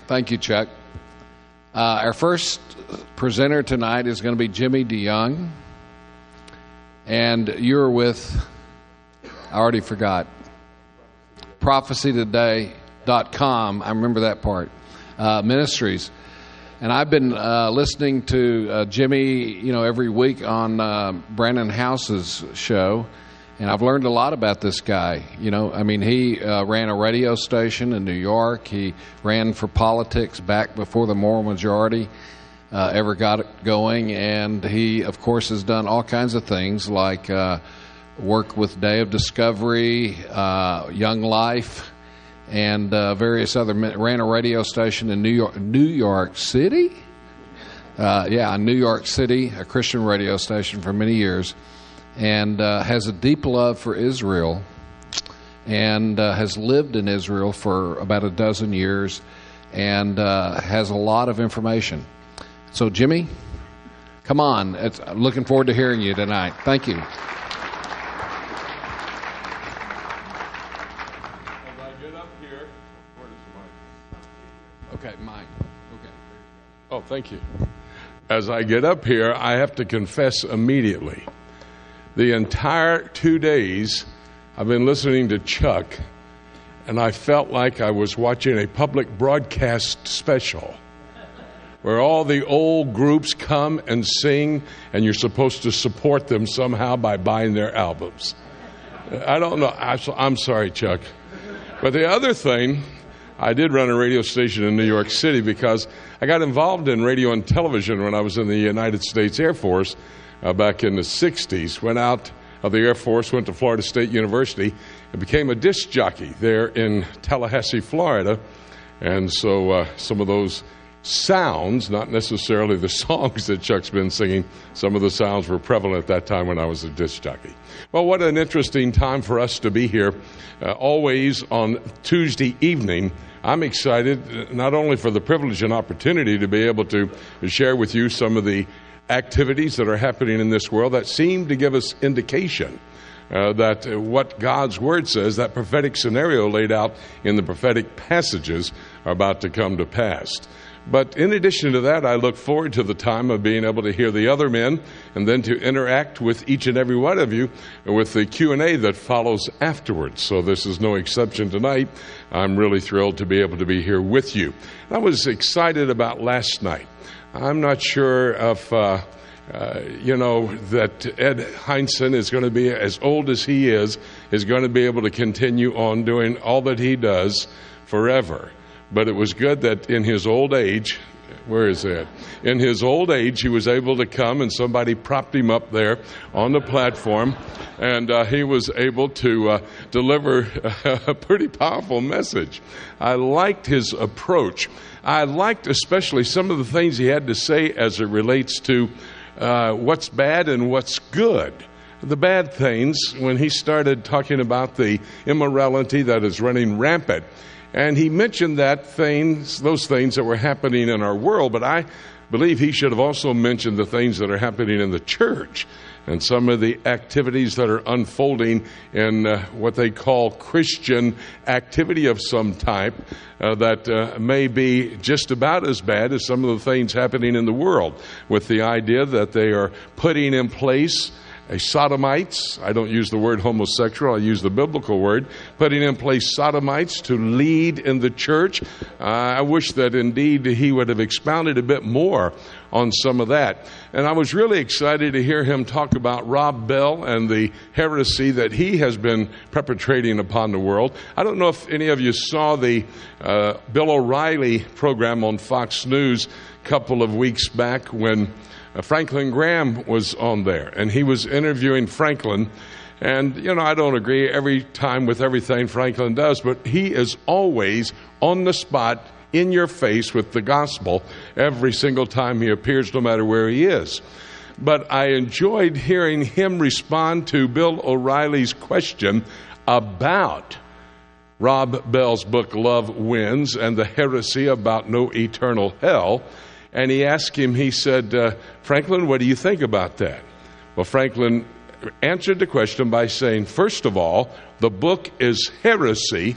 Thank you, Chuck. Our first presenter tonight is going to be Jimmy DeYoung. And you're with, I already forgot, prophecytoday.com. I remember that part. Ministries. And I've been listening to Jimmy, every week on Brandon House's show. And I've learned a lot about this guy. He ran a radio station in New York. He ran for politics back before the moral majority ever got it going. And he, of course, has done all kinds of things like work with Day of Discovery, Young Life, and various other. Ran a radio station in New York City. New York City, a Christian radio station for many years. And has a deep love for Israel, and has lived in Israel for about a dozen years, and has a lot of information. So, Jimmy, come on. I'm looking forward to hearing you tonight. Thank you. As I get up here, where is the mic? Okay, Mike. Okay. Oh, thank you. As I get up here, I have to confess immediately. The entire 2 days, I've been listening to Chuck, and I felt like I was watching a public broadcast special where all the old groups come and sing, and you're supposed to support them somehow by buying their albums. I don't know. I'm sorry, Chuck. But the other thing, I did run a radio station in New York City because I got involved in radio and television when I was in the United States Air Force. Back in the 60s, went out of the Air Force, went to Florida State University, and became a disc jockey there in Tallahassee, Florida. And so some of those sounds, not necessarily the songs that Chuck's been singing, some of the sounds were prevalent at that time when I was a disc jockey. Well, what an interesting time for us to be here, always on Tuesday evening. I'm excited not only for the privilege and opportunity to be able to share with you some of the activities that are happening in this world that seem to give us indication that what God's Word says, that prophetic scenario laid out in the prophetic passages, are about to come to pass. But in addition to that, I look forward to the time of being able to hear the other men and then to interact with each and every one of you with the Q&A that follows afterwards. So this is no exception tonight. I'm really thrilled to be able to be here with you. I was excited about last night. I'm not sure if, that Ed Heinzen is going to be, as old as he is going to be able to continue on doing all that he does forever. But it was good that in his old age, where is Ed? In his old age, he was able to come and somebody propped him up there on the platform, and he was able to deliver a pretty powerful message. I liked his approach. I liked especially some of the things he had to say as it relates to what's bad and what's good. The bad things, when he started talking about the immorality that is running rampant. And he mentioned those things that were happening in our world, but I believe he should have also mentioned the things that are happening in the church and some of the activities that are unfolding in what they call Christian activity of some type that may be just about as bad as some of the things happening in the world, with the idea that they are putting in place sodomites. I don't use the word homosexual, I use the biblical word. Putting in place sodomites to lead in the church. I wish that indeed he would have expounded a bit more on some of that. And I was really excited to hear him talk about Rob Bell and the heresy that he has been perpetrating upon the world. I don't know if any of you saw the Bill O'Reilly program on Fox News a couple of weeks back when Franklin Graham was on there, and he was interviewing Franklin. And, I don't agree every time with everything Franklin does, but he is always on the spot, in your face with the gospel every single time he appears, no matter where he is. But I enjoyed hearing him respond to Bill O'Reilly's question about Rob Bell's book, Love Wins, and the heresy about no eternal hell. And he asked him, he said, Franklin, what do you think about that? Well, Franklin answered the question by saying, first of all, the book is heresy,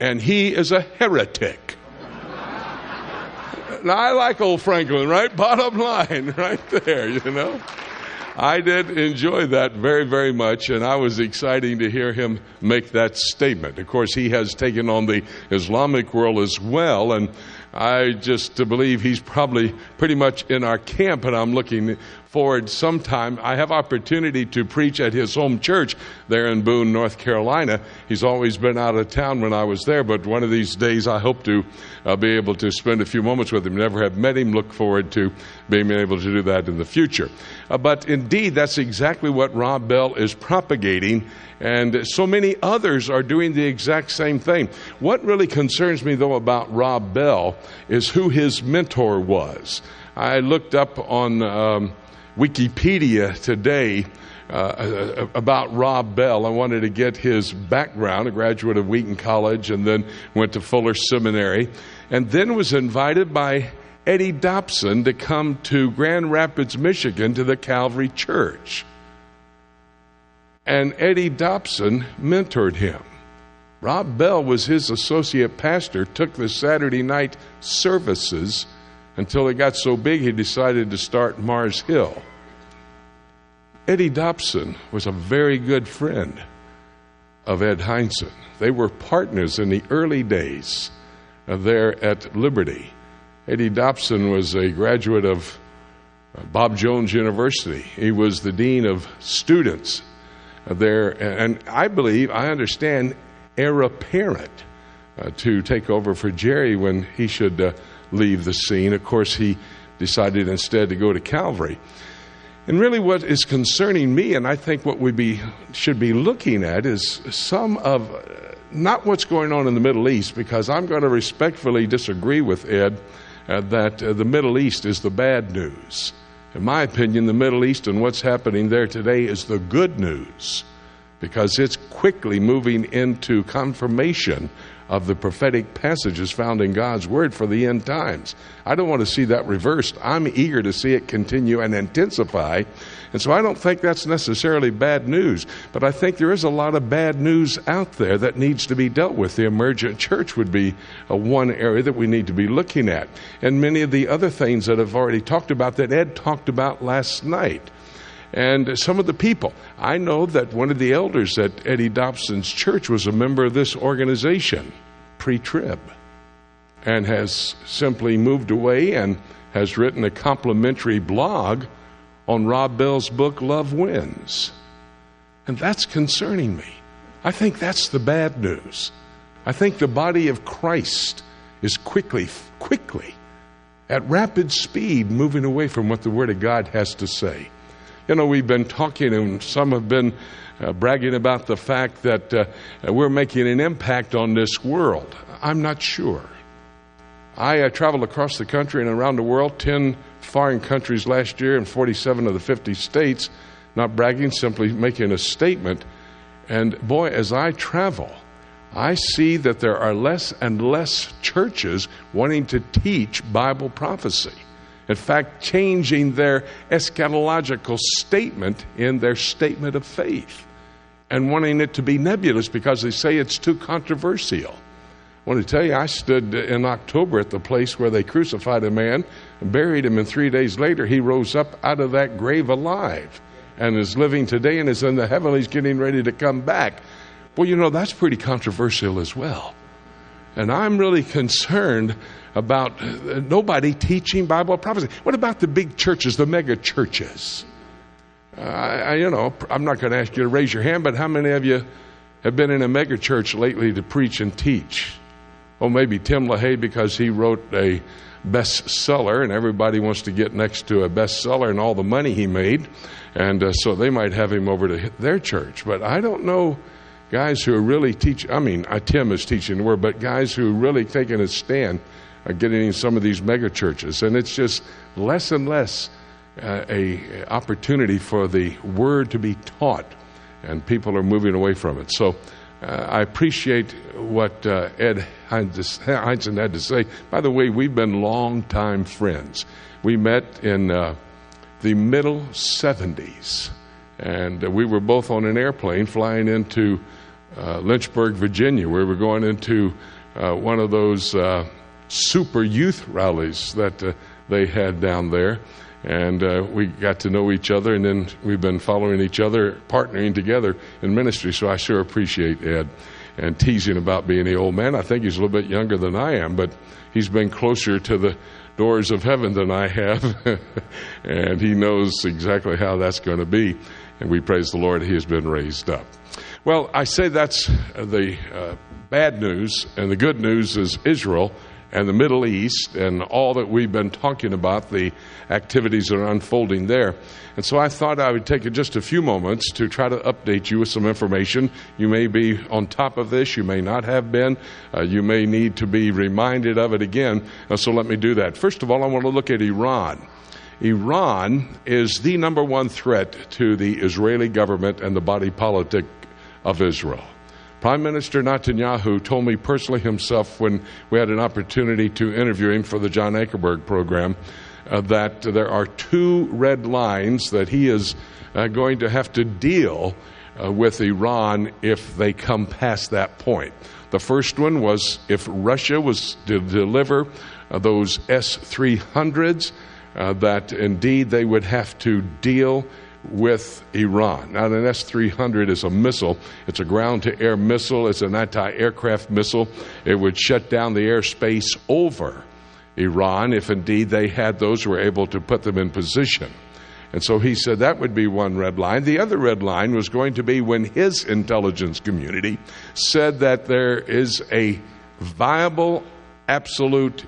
and he is a heretic. Now, I like old Franklin, right? Bottom line, right there, you know. I did enjoy that very, very much, and I was excited to hear him make that statement. Of course, he has taken on the Islamic world as well, and I just believe he's probably pretty much in our camp, and I'm looking forward sometime. I have opportunity to preach at his home church there in Boone, North Carolina. He's always been out of town when I was there, but one of these days I hope to be able to spend a few moments with him. Never have met him. Look forward to being able to do that in the future. But indeed, that's exactly what Rob Bell is propagating, and so many others are doing the exact same thing. What really concerns me, though, about Rob Bell is who his mentor was. I looked up on Wikipedia today about Rob Bell. I wanted to get his background, a graduate of Wheaton College, and then went to Fuller Seminary, and then was invited by Eddie Dobson to come to Grand Rapids, Michigan, to the Calvary Church. And Eddie Dobson mentored him. Rob Bell was his associate pastor, took the Saturday night services until it got so big he decided to start Mars Hill. Eddie Dobson was a very good friend of Ed Heinzen. They were partners in the early days there at Liberty. Eddie Dobson was a graduate of Bob Jones University. He was the dean of students there, and I understand, heir apparent to take over for Jerry when he should leave the scene. Of course, he decided instead to go to Calvary. And really what is concerning me, and I think what we should be looking at, is some of, not what's going on in the Middle East, because I'm going to respectfully disagree with Ed that the Middle East is the bad news. In my opinion, the Middle East and what's happening there today is the good news, because it's quickly moving into confirmation of the prophetic passages found in God's Word for the end times. I don't want to see that reversed. I'm eager to see it continue and intensify. And so I don't think that's necessarily bad news, but I think there is a lot of bad news out there that needs to be dealt with. The emergent church would be one area that we need to be looking at. And many of the other things that I've already talked about that Ed talked about last night. And some of the people. I know that one of the elders at Eddie Dobson's church was a member of this organization, Pre-Trib, and has simply moved away and has written a complimentary blog on Rob Bell's book, Love Wins. And that's concerning me. I think that's the bad news. I think the body of Christ is quickly, at rapid speed, moving away from what the Word of God has to say. You know, we've been talking, and some have been bragging about the fact that we're making an impact on this world. I'm not sure. I traveled across the country and around the world, 10 foreign countries last year in 47 of the 50 states. Not bragging, simply making a statement. And boy, as I travel, I see that there are less and less churches wanting to teach Bible prophecy. In fact, changing their eschatological statement in their statement of faith and wanting it to be nebulous because they say it's too controversial. I want to tell you, I stood in October at the place where they crucified a man and buried him, and 3 days later he rose up out of that grave alive and is living today and is in the heaven. He's getting ready to come back. Well, you know, that's pretty controversial as well. And I'm really concerned about nobody teaching Bible prophecy. What about the big churches, the mega churches? I'm not going to ask you to raise your hand, but how many of you have been in a mega church lately to preach and teach? Oh, maybe Tim LaHaye, because he wrote a bestseller and everybody wants to get next to a bestseller and all the money he made. And so they might have him over to their church. But I don't know guys who are really teaching. I mean, Tim is teaching the Word, but guys who are really taking a stand are getting in some of these mega churches. And it's just less and less a opportunity for the Word to be taught. And people are moving away from it. So I appreciate what Ed Heinzen had to say. By the way, we've been longtime friends. We met in the middle 70s. And we were both on an airplane flying into Lynchburg, Virginia. We were going into one of those super youth rallies that they had down there. And we got to know each other, and then we've been following each other, partnering together in ministry. So I sure appreciate Ed. And teasing about being the old man. I think he's a little bit younger than I am, but he's been closer to the doors of heaven than I have. And he knows exactly how that's going to be. And we praise the Lord, he has been raised up. Well, I say that's the bad news, and the good news is Israel and the Middle East and all that we've been talking about, the activities that are unfolding there. And so I thought I would take just a few moments to try to update you with some information. You may be on top of this, you may not have been. You may need to be reminded of it again. So let me do that. First of all, I want to look at Iran. Iran is the number one threat to the Israeli government and the body politic of Israel. Prime Minister Netanyahu told me personally himself when we had an opportunity to interview him for the John Ankerberg program that there are two red lines that he is going to have to deal with Iran if they come past that point. The first one was if Russia was to deliver those S-300s, that indeed they would have to deal with Iran. Now, an S-300 is a missile. It's a ground-to-air missile. It's an anti-aircraft missile. It would shut down the airspace over Iran if indeed they had those who were able to put them in position. And so he said that would be one red line. The other red line was going to be when his intelligence community said that there is a viable, absolute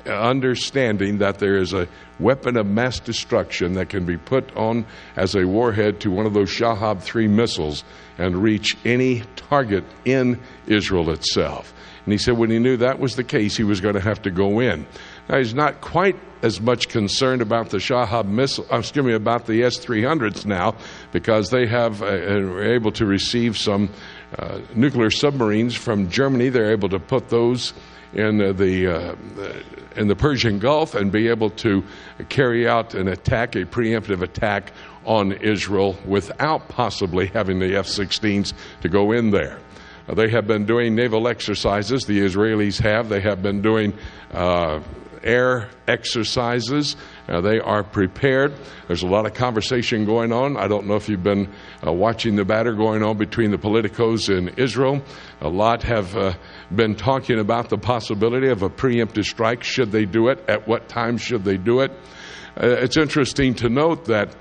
understanding that there is a weapon of mass destruction that can be put on as a warhead to one of those Shahab 3 missiles and reach any target in Israel itself. And he said when he knew that was the case, he was going to have to go in. Now, he's not quite as much concerned about the Shahab missile, about the S-300s now, because they have are able to receive some nuclear submarines from Germany. They're able to put those in the Persian Gulf and be able to carry out an attack, a preemptive attack on Israel without possibly having the F-16s to go in there. They have been doing naval exercises, the Israelis have. They have been doing air exercises. They are prepared. There's a lot of conversation going on. I don't know if you've been watching the batter going on between the politicos in Israel. A lot have been talking about the possibility of a preemptive strike. Should they do it? At what time should they do it? It's interesting to note that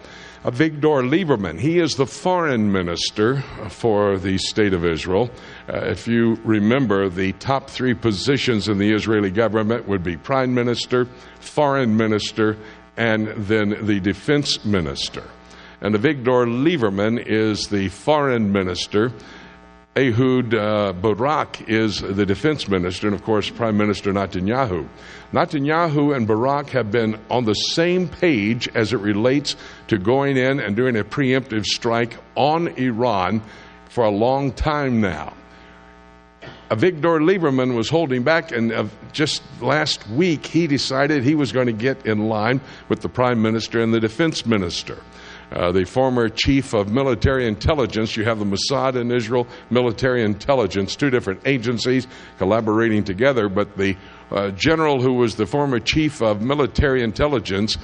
Avigdor Lieberman, he is the foreign minister for the state of Israel. If you remember, the top three positions in the Israeli government would be prime minister, foreign minister, and then the defense minister. And Avigdor Lieberman is the foreign minister. Ehud Barak is the defense minister, and of course, Prime Minister Netanyahu. Netanyahu and Barak have been on the same page as it relates to going in and doing a preemptive strike on Iran for a long time now. Avigdor Lieberman was holding back, and just last week he decided he was going to get in line with the Prime Minister and the defense minister. The former chief of military intelligence, you have the Mossad in Israel, military intelligence, two different agencies collaborating together, but the general who was the former chief of military intelligence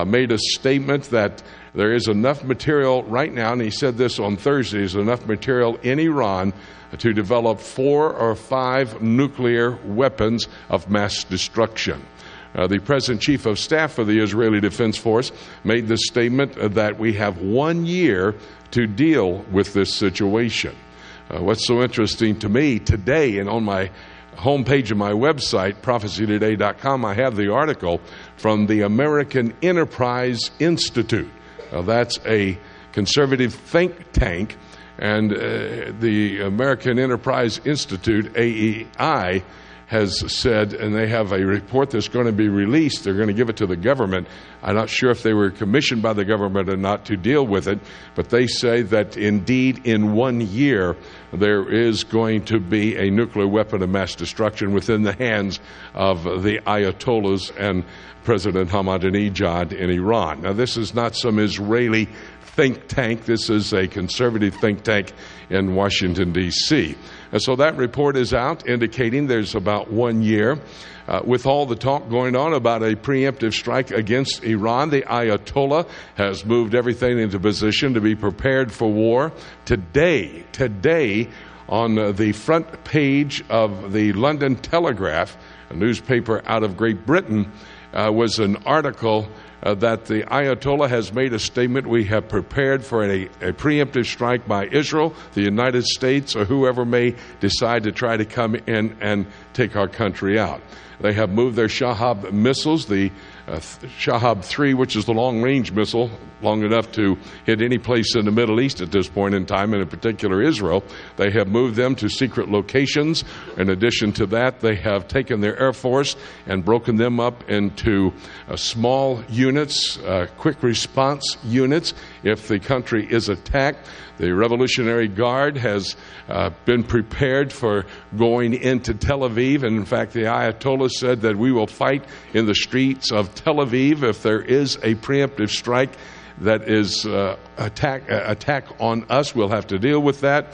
made a statement that there is enough material right now, and he said this on Thursday, there's enough material in Iran to develop 4 or 5 nuclear weapons of mass destruction. The President Chief of Staff for the Israeli Defense Force made the statement that we have 1 year to deal with this situation. What's so interesting to me today, and on my homepage of my website, prophecytoday.com, I have the article from the American Enterprise Institute. That's a conservative think tank, and the American Enterprise Institute, AEI, has said, and they have a report that's going to be released. They're going to give it to the government. I'm not sure if they were commissioned by the government or not to deal with it, but they say that indeed in 1 year there is going to be a nuclear weapon of mass destruction within the hands of the Ayatollahs and President Ahmadinejad in Iran. Now, this is not some Israeli think tank. This is a conservative think tank in Washington, D.C. And so that report is out, indicating there's about 1 year. With all the talk going on about a preemptive strike against Iran, the Ayatollah has moved everything into position to be prepared for war. Today, on the front page of the London Telegraph, a newspaper out of Great Britain, was an article that the Ayatollah has made a statement. We have prepared for a preemptive strike by Israel, the United States, or whoever may decide to try to come in and take our country out. They have moved their Shahab missiles, the Shahab 3, which is the long-range missile, long enough to hit any place in the Middle East at this point in time, and in particular Israel. They have moved them to secret locations. In addition to that, they have taken their Air Force and broken them up into small units, quick response units, if the country is attacked. The Revolutionary Guard has been prepared for going into Tel Aviv, and in fact the Ayatollah said that we will fight in the streets of Tel Aviv if there is a preemptive strike that is attack on us. We'll have to deal with that.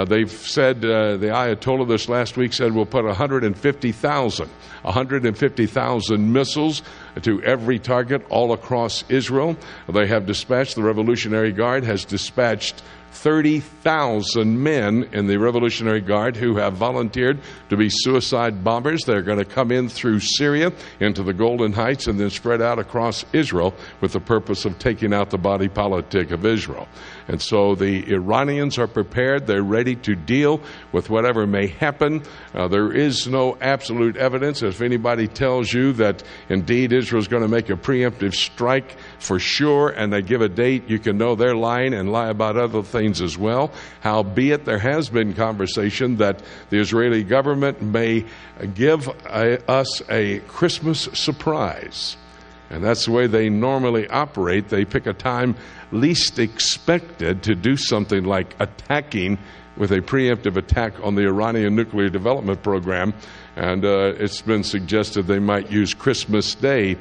They've said, the Ayatollah this last week said we'll put 150,000 missiles to every target all across Israel. They have dispatched, the Revolutionary Guard has dispatched 30,000 men in the Revolutionary Guard who have volunteered to be suicide bombers. They're going to come in through Syria into the Golden Heights and then spread out across Israel with the purpose of taking out the body politic of Israel. And so the Iranians are prepared. They're ready to deal with whatever may happen. There is no absolute evidence. If anybody tells you that indeed Israel is going to make a preemptive strike for sure and they give a date, you can know they're lying and lie about other things as well. Howbeit, there has been conversation that the Israeli government may give us a Christmas surprise. And that's the way they normally operate. They pick a time least expected to do something like attacking with a preemptive attack on the Iranian nuclear development program. And it's been suggested they might use Christmas Day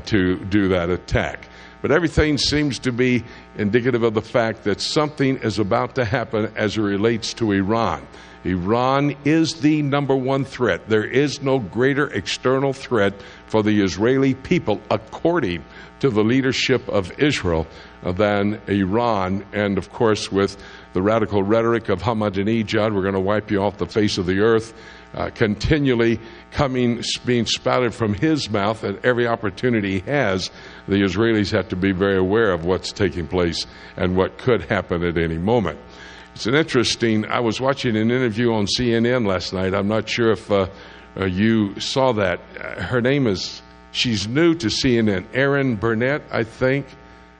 to do that attack. But everything seems to be indicative of the fact that something is about to happen as it relates to Iran. Iran is the number one threat. There is no greater external threat for the Israeli people, according to the leadership of Israel, than Iran. And of course, with the radical rhetoric of Ahmadinejad, we're going to wipe you off the face of the earth, continually being spouted from his mouth at every opportunity he has, the Israelis have to be very aware of what's taking place and what could happen at any moment. It's an interesting, I was watching an interview on CNN last night. I'm not sure if you saw that. Her name is, she's new to CNN, Erin Burnett, I think,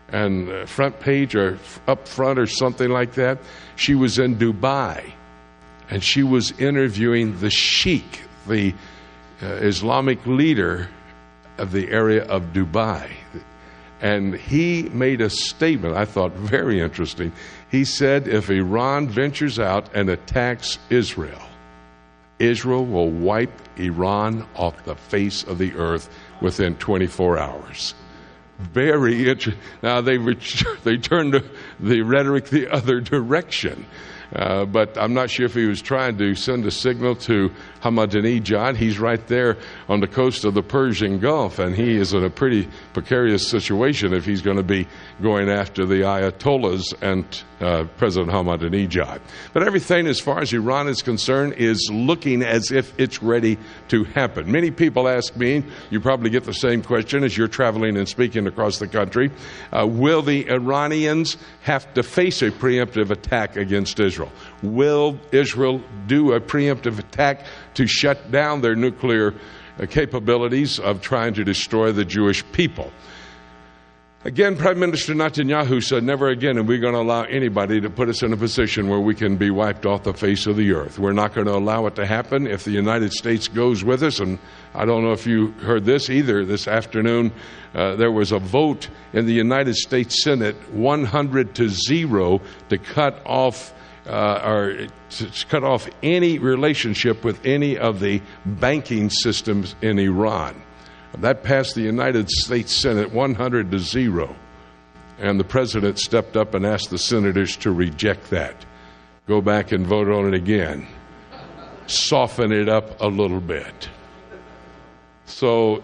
and front page or up front or something like that. She was in Dubai, and she was interviewing the sheikh, the Islamic leader of the area of Dubai. And he made a statement I thought very interesting. He said, if Iran ventures out and attacks Israel, Israel will wipe Iran off the face of the earth within 24 hours. Very interesting. Now, they turned the rhetoric the other direction. But I'm not sure if he was trying to send a signal to Ahmadinejad. He's right there on the coast of the Persian Gulf, and he is in a pretty precarious situation if he's going to be going after the Ayatollahs and President Ahmadinejad. But everything, as far as Iran is concerned, is looking as if it's ready to happen. Many people ask me, you probably get the same question as you're traveling and speaking across the country, will the Iranians have to face a preemptive attack against Israel? Will Israel do a preemptive attack to shut down their nuclear capabilities of trying to destroy the Jewish people? Again, Prime Minister Netanyahu said, never again are we going to allow anybody to put us in a position where we can be wiped off the face of the earth. We're not going to allow it to happen if the United States goes with us. And I don't know if you heard this either. This afternoon, there was a vote in the United States Senate, 100-0, to cut off any relationship with any of the banking systems in Iran. That passed the United States Senate 100-0. And the president stepped up and asked the senators to reject that. Go back and vote on it again. Soften it up a little bit. So,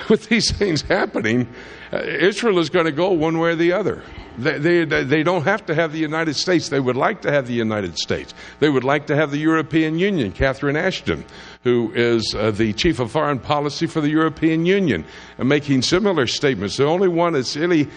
with these things happening, Israel is going to go one way or the other. They don't have to have the United States. They would like to have the United States. They would like to have the European Union. Catherine Ashton, who is the chief of foreign policy for the European Union, making similar statements. The only one that's really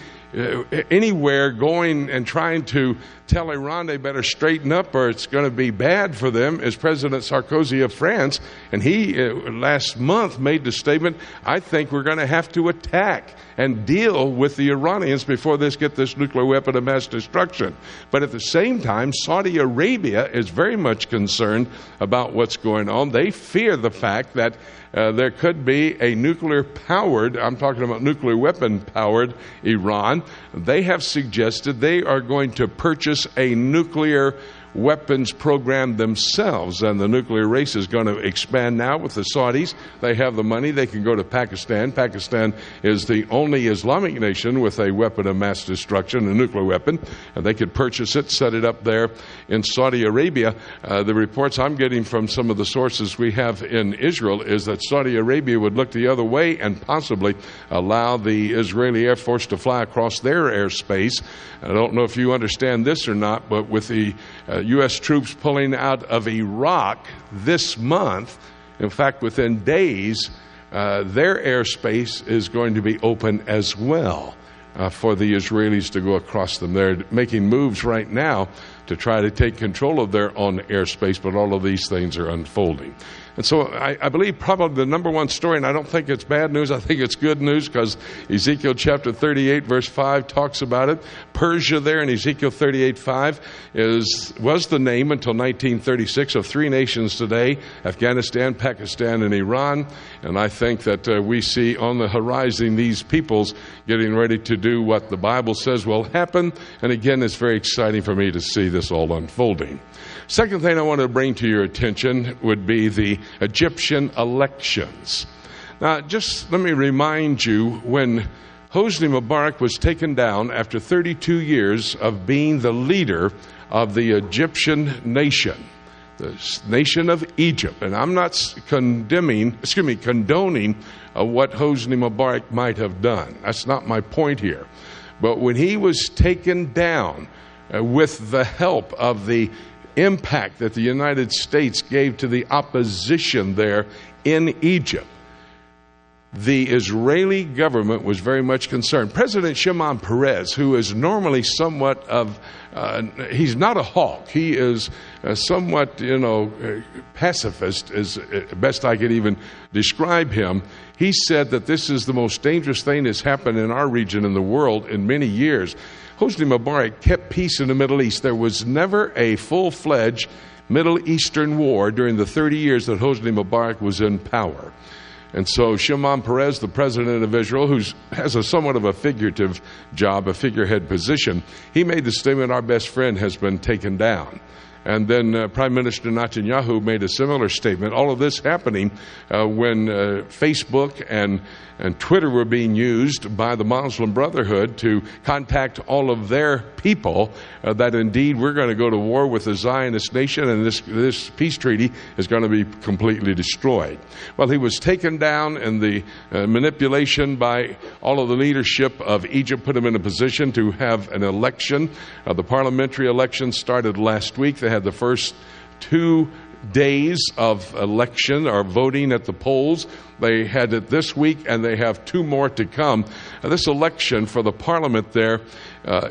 anywhere going and trying to tell Iran they better straighten up or it's going to be bad for them is President Sarkozy of France. And he last month made the statement, I think we're going to have to attack and deal with the Iranians before they get this nuclear weapon of mass destruction. But at the same time, Saudi Arabia is very much concerned about what's going on. They fear the fact that there could be a nuclear-powered, I'm talking about nuclear weapon-powered Iran. They have suggested they are going to purchase a nuclear weapons program themselves, and the nuclear race is going to expand now with the Saudis. They have the money. They can go to Pakistan. Pakistan is the only Islamic nation with a weapon of mass destruction, a nuclear weapon, and they could purchase it, set it up there in Saudi Arabia. The reports I'm getting from some of the sources we have in Israel is that Saudi Arabia would look the other way and possibly allow the Israeli Air Force to fly across their airspace. I don't know if you understand this or not, but with the U.S. troops pulling out of Iraq this month, in fact, within days, their airspace is going to be open as well for the Israelis to go across them. They're making moves right now to try to take control of their own airspace, but all of these things are unfolding. And so I believe probably the number one story, and I don't think it's bad news, I think it's good news, because Ezekiel chapter 38 verse 5 talks about it. Persia there in Ezekiel 38:5 was the name until 1936 of three nations today, Afghanistan, Pakistan, and Iran. And I think that we see on the horizon these peoples getting ready to do what the Bible says will happen. And again, it's very exciting for me to see this all unfolding. Second thing I want to bring to your attention would be the Egyptian elections. Now, just let me remind you, when Hosni Mubarak was taken down after 32 years of being the leader of the Egyptian nation, the nation of Egypt, and I'm not condoning what Hosni Mubarak might have done. That's not my point here. But when he was taken down with the help of the impact that the United States gave to the opposition there in Egypt, the Israeli government was very much concerned. President Shimon Peres, who is normally somewhat of, he's not a hawk. He is somewhat, pacifist, as best I could even describe him. He said that this is the most dangerous thing that's happened in our region in the world in many years. Hosni Mubarak kept peace in the Middle East. There was never a full-fledged Middle Eastern war during the 30 years that Hosni Mubarak was in power. And so Shimon Peres, the president of Israel, who has a somewhat of a figurative job, a figurehead position, he made the statement, our best friend has been taken down. And then Prime Minister Netanyahu made a similar statement. All of this happening when Facebook and Twitter were being used by the Muslim Brotherhood to contact all of their people that indeed we're going to go to war with the Zionist nation and this peace treaty is going to be completely destroyed. Well, he was taken down, and the manipulation by all of the leadership of Egypt put him in a position to have an election. The parliamentary election started last week. They had the first 2 days of election or voting at the polls. They had it this week, and they have 2 more to come. This election for the parliament there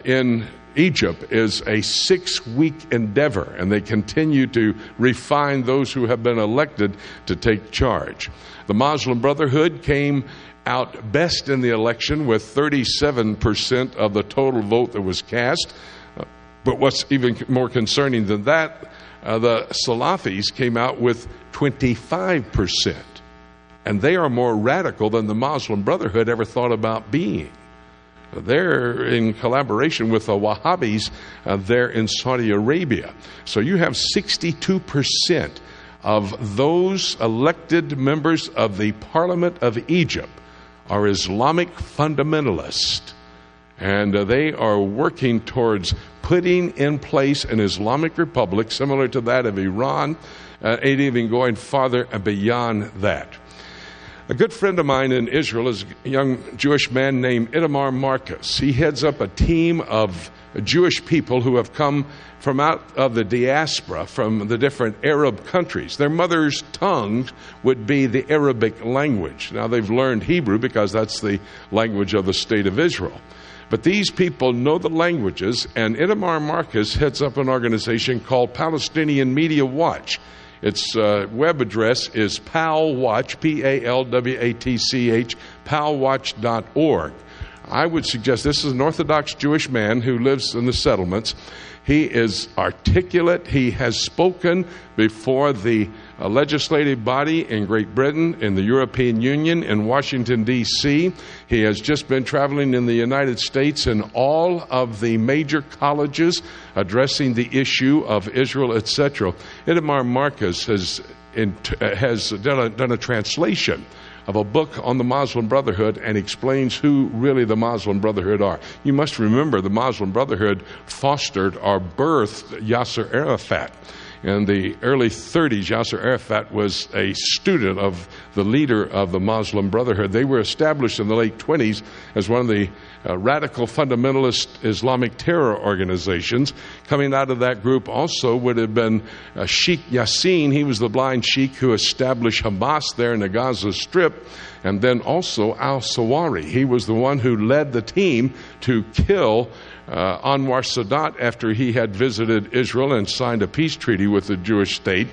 in Egypt is a 6-week endeavor, and they continue to refine those who have been elected to take charge. The Muslim Brotherhood came out best in the election with 37% of the total vote that was cast. But what's even more concerning than that, the Salafis came out with 25%. And they are more radical than the Muslim Brotherhood ever thought about being. They're in collaboration with the Wahhabis there in Saudi Arabia. So you have 62% of those elected members of the Parliament of Egypt are Islamic fundamentalists. And they are working towards putting in place an Islamic republic similar to that of Iran, and even going farther beyond that. A good friend of mine in Israel is a young Jewish man named Itamar Marcus. He heads up a team of Jewish people who have come from out of the diaspora, from the different Arab countries. Their mother's tongue would be the Arabic language. Now they've learned Hebrew because that's the language of the state of Israel. But these people know the languages, and Itamar Marcus heads up an organization called Palestinian Media Watch. Its web address is palwatch, P-A-L-W-A-T-C-H, palwatch.org. I would suggest this is an Orthodox Jewish man who lives in the settlements. He is articulate. He has spoken before the legislative body in Great Britain, in the European Union, in Washington, D.C. He has just been traveling in the United States in all of the major colleges addressing the issue of Israel, etc. Itamar Marcus has done a translation of a book on the Muslim Brotherhood and explains who really the Muslim Brotherhood are. You must remember the Muslim Brotherhood fostered or birthed Yasser Arafat. In the early 30s, Yasser Arafat was a student of the leader of the Muslim Brotherhood. They were established in the late 20s as one of the radical fundamentalist Islamic terror organizations. Coming out of that group also would have been Sheikh Yassin. He was the blind sheikh who established Hamas there in the Gaza Strip. And then also al-Sawari. He was the one who led the team to kill Anwar Sadat after he had visited Israel and signed a peace treaty with the Jewish state.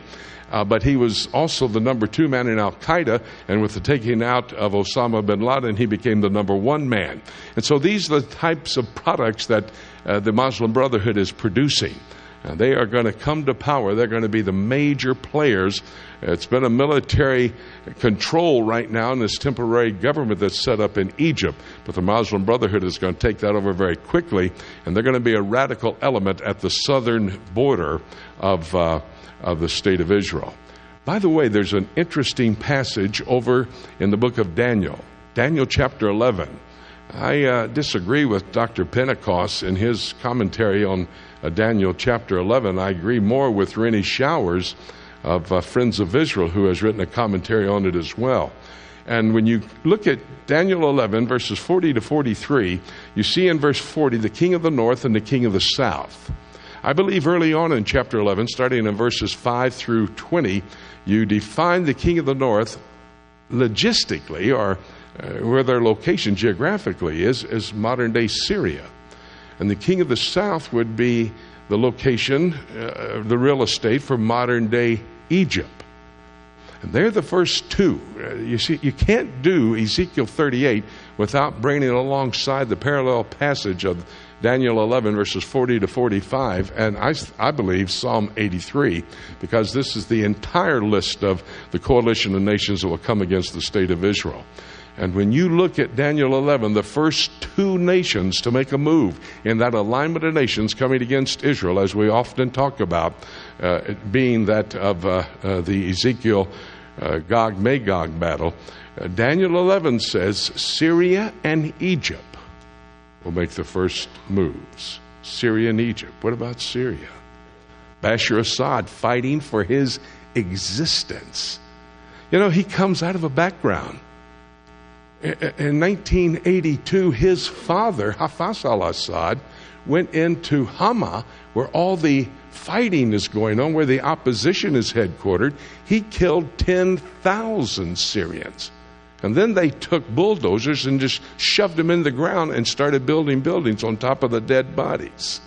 But he was also the number 2 man in Al-Qaeda, and with the taking out of Osama bin Laden, he became the number 1 man. And so these are the types of products that the Muslim Brotherhood is producing. They are going to come to power. They're going to be the major players. It's been a military control right now in this temporary government that's set up in Egypt. But the Muslim Brotherhood is going to take that over very quickly, and they're going to be a radical element at the southern border of the state of Israel. By the way, there's an interesting passage over in the book of Daniel, Daniel chapter 11. I disagree with Dr. Pentecost in his commentary on Daniel chapter 11. I agree more with Rennie Showers of Friends of Israel, who has written a commentary on it as well. And when you look at Daniel 11, verses 40 to 43, you see in verse 40 the king of the north and the king of the south. I believe early on in chapter 11, starting in verses 5 through 20, you define the king of the north logistically, or where their location geographically is modern-day Syria. And the king of the south would be the location, the real estate for modern-day Egypt. And they're the first two. You see, you can't do Ezekiel 38 without bringing alongside the parallel passage of Daniel 11, verses 40 to 45, and I believe Psalm 83, because this is the entire list of the coalition of nations that will come against the state of Israel. And when you look at Daniel 11, the first two nations to make a move in that alignment of nations coming against Israel, as we often talk about, being that of the Ezekiel Gog-Magog battle, Daniel 11 says Syria and Egypt will make the first moves. Syria and Egypt. What about Syria? Bashar Assad fighting for his existence. You know, he comes out of a background. In 1982, his father, Hafez al-Assad, went into Hama, where all the fighting is going on, where the opposition is headquartered. He killed 10,000 Syrians. And then they took bulldozers and just shoved them in the ground and started building buildings on top of the dead bodies.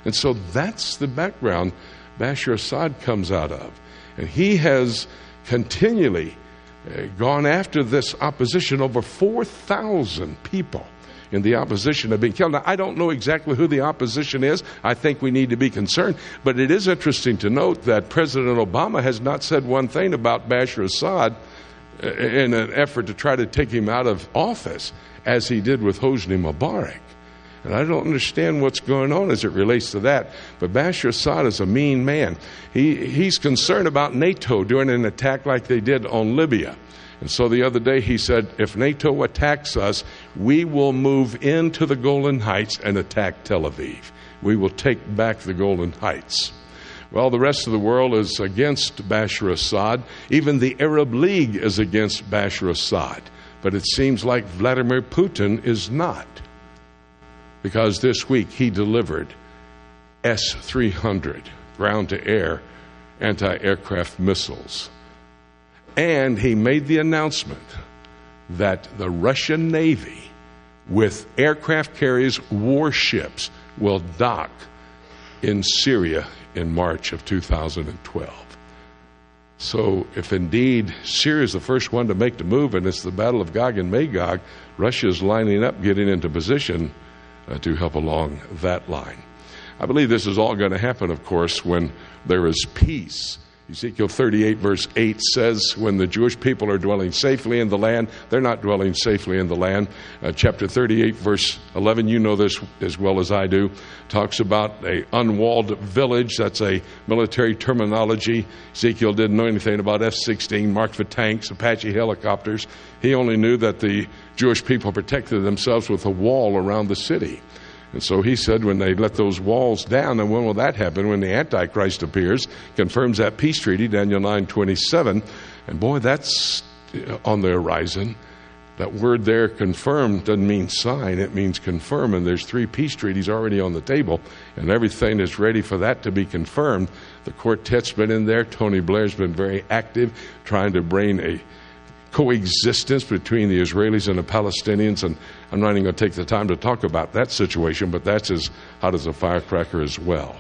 And so that's the background Bashar Assad comes out of. And he has continually gone after this opposition. Over 4,000 people in the opposition have been killed. Now, I don't know exactly who the opposition is. I think we need to be concerned. But it is interesting to note that President Obama has not said one thing about Bashar Assad in an effort to try to take him out of office, as he did with Hosni Mubarak. And I don't understand what's going on as it relates to that. But Bashar Assad is a mean man. He's concerned about NATO doing an attack like they did on Libya. And so the other day he said, if NATO attacks us, we will move into the Golan Heights and attack Tel Aviv. We will take back the Golan Heights. Well, the rest of the world is against Bashar Assad. Even the Arab League is against Bashar Assad. But it seems like Vladimir Putin is not. Because this week he delivered S-300 ground-to-air anti-aircraft missiles. And he made the announcement that the Russian Navy, with aircraft carriers, warships, will dock in Syria in March of 2012. So if indeed Syria is the first one to make the move, and it's the battle of Gog and Magog, Russia is lining up, getting into position to help along that line. I believe this is all going to happen, of course, when there is peace. Ezekiel 38 verse 8 says, when the Jewish people are dwelling safely in the land, they're not dwelling safely in the land. Chapter 38 verse 11, you know this as well as I do, talks about a unwalled village. That's a military terminology. Ezekiel didn't know anything about F-16 marked for tanks, Apache helicopters. He only knew that the Jewish people protected themselves with a wall around the city. And so he said, when they let those walls down, and when will that happen? When the Antichrist appears, confirms that peace treaty, Daniel 9:27. And boy, that's on the horizon. That word there, confirm, doesn't mean sign, it means confirm. And there's 3 peace treaties already on the table, and everything is ready for that to be confirmed. The quartet's been in there. Tony Blair's been very active, trying to bring a coexistence between the Israelis and the Palestinians, and I'm not even going to take the time to talk about that situation, but that's as hot as a firecracker as well.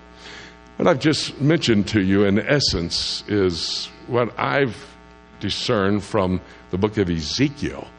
What I've just mentioned to you, in essence, is what I've discerned from the book of Ezekiel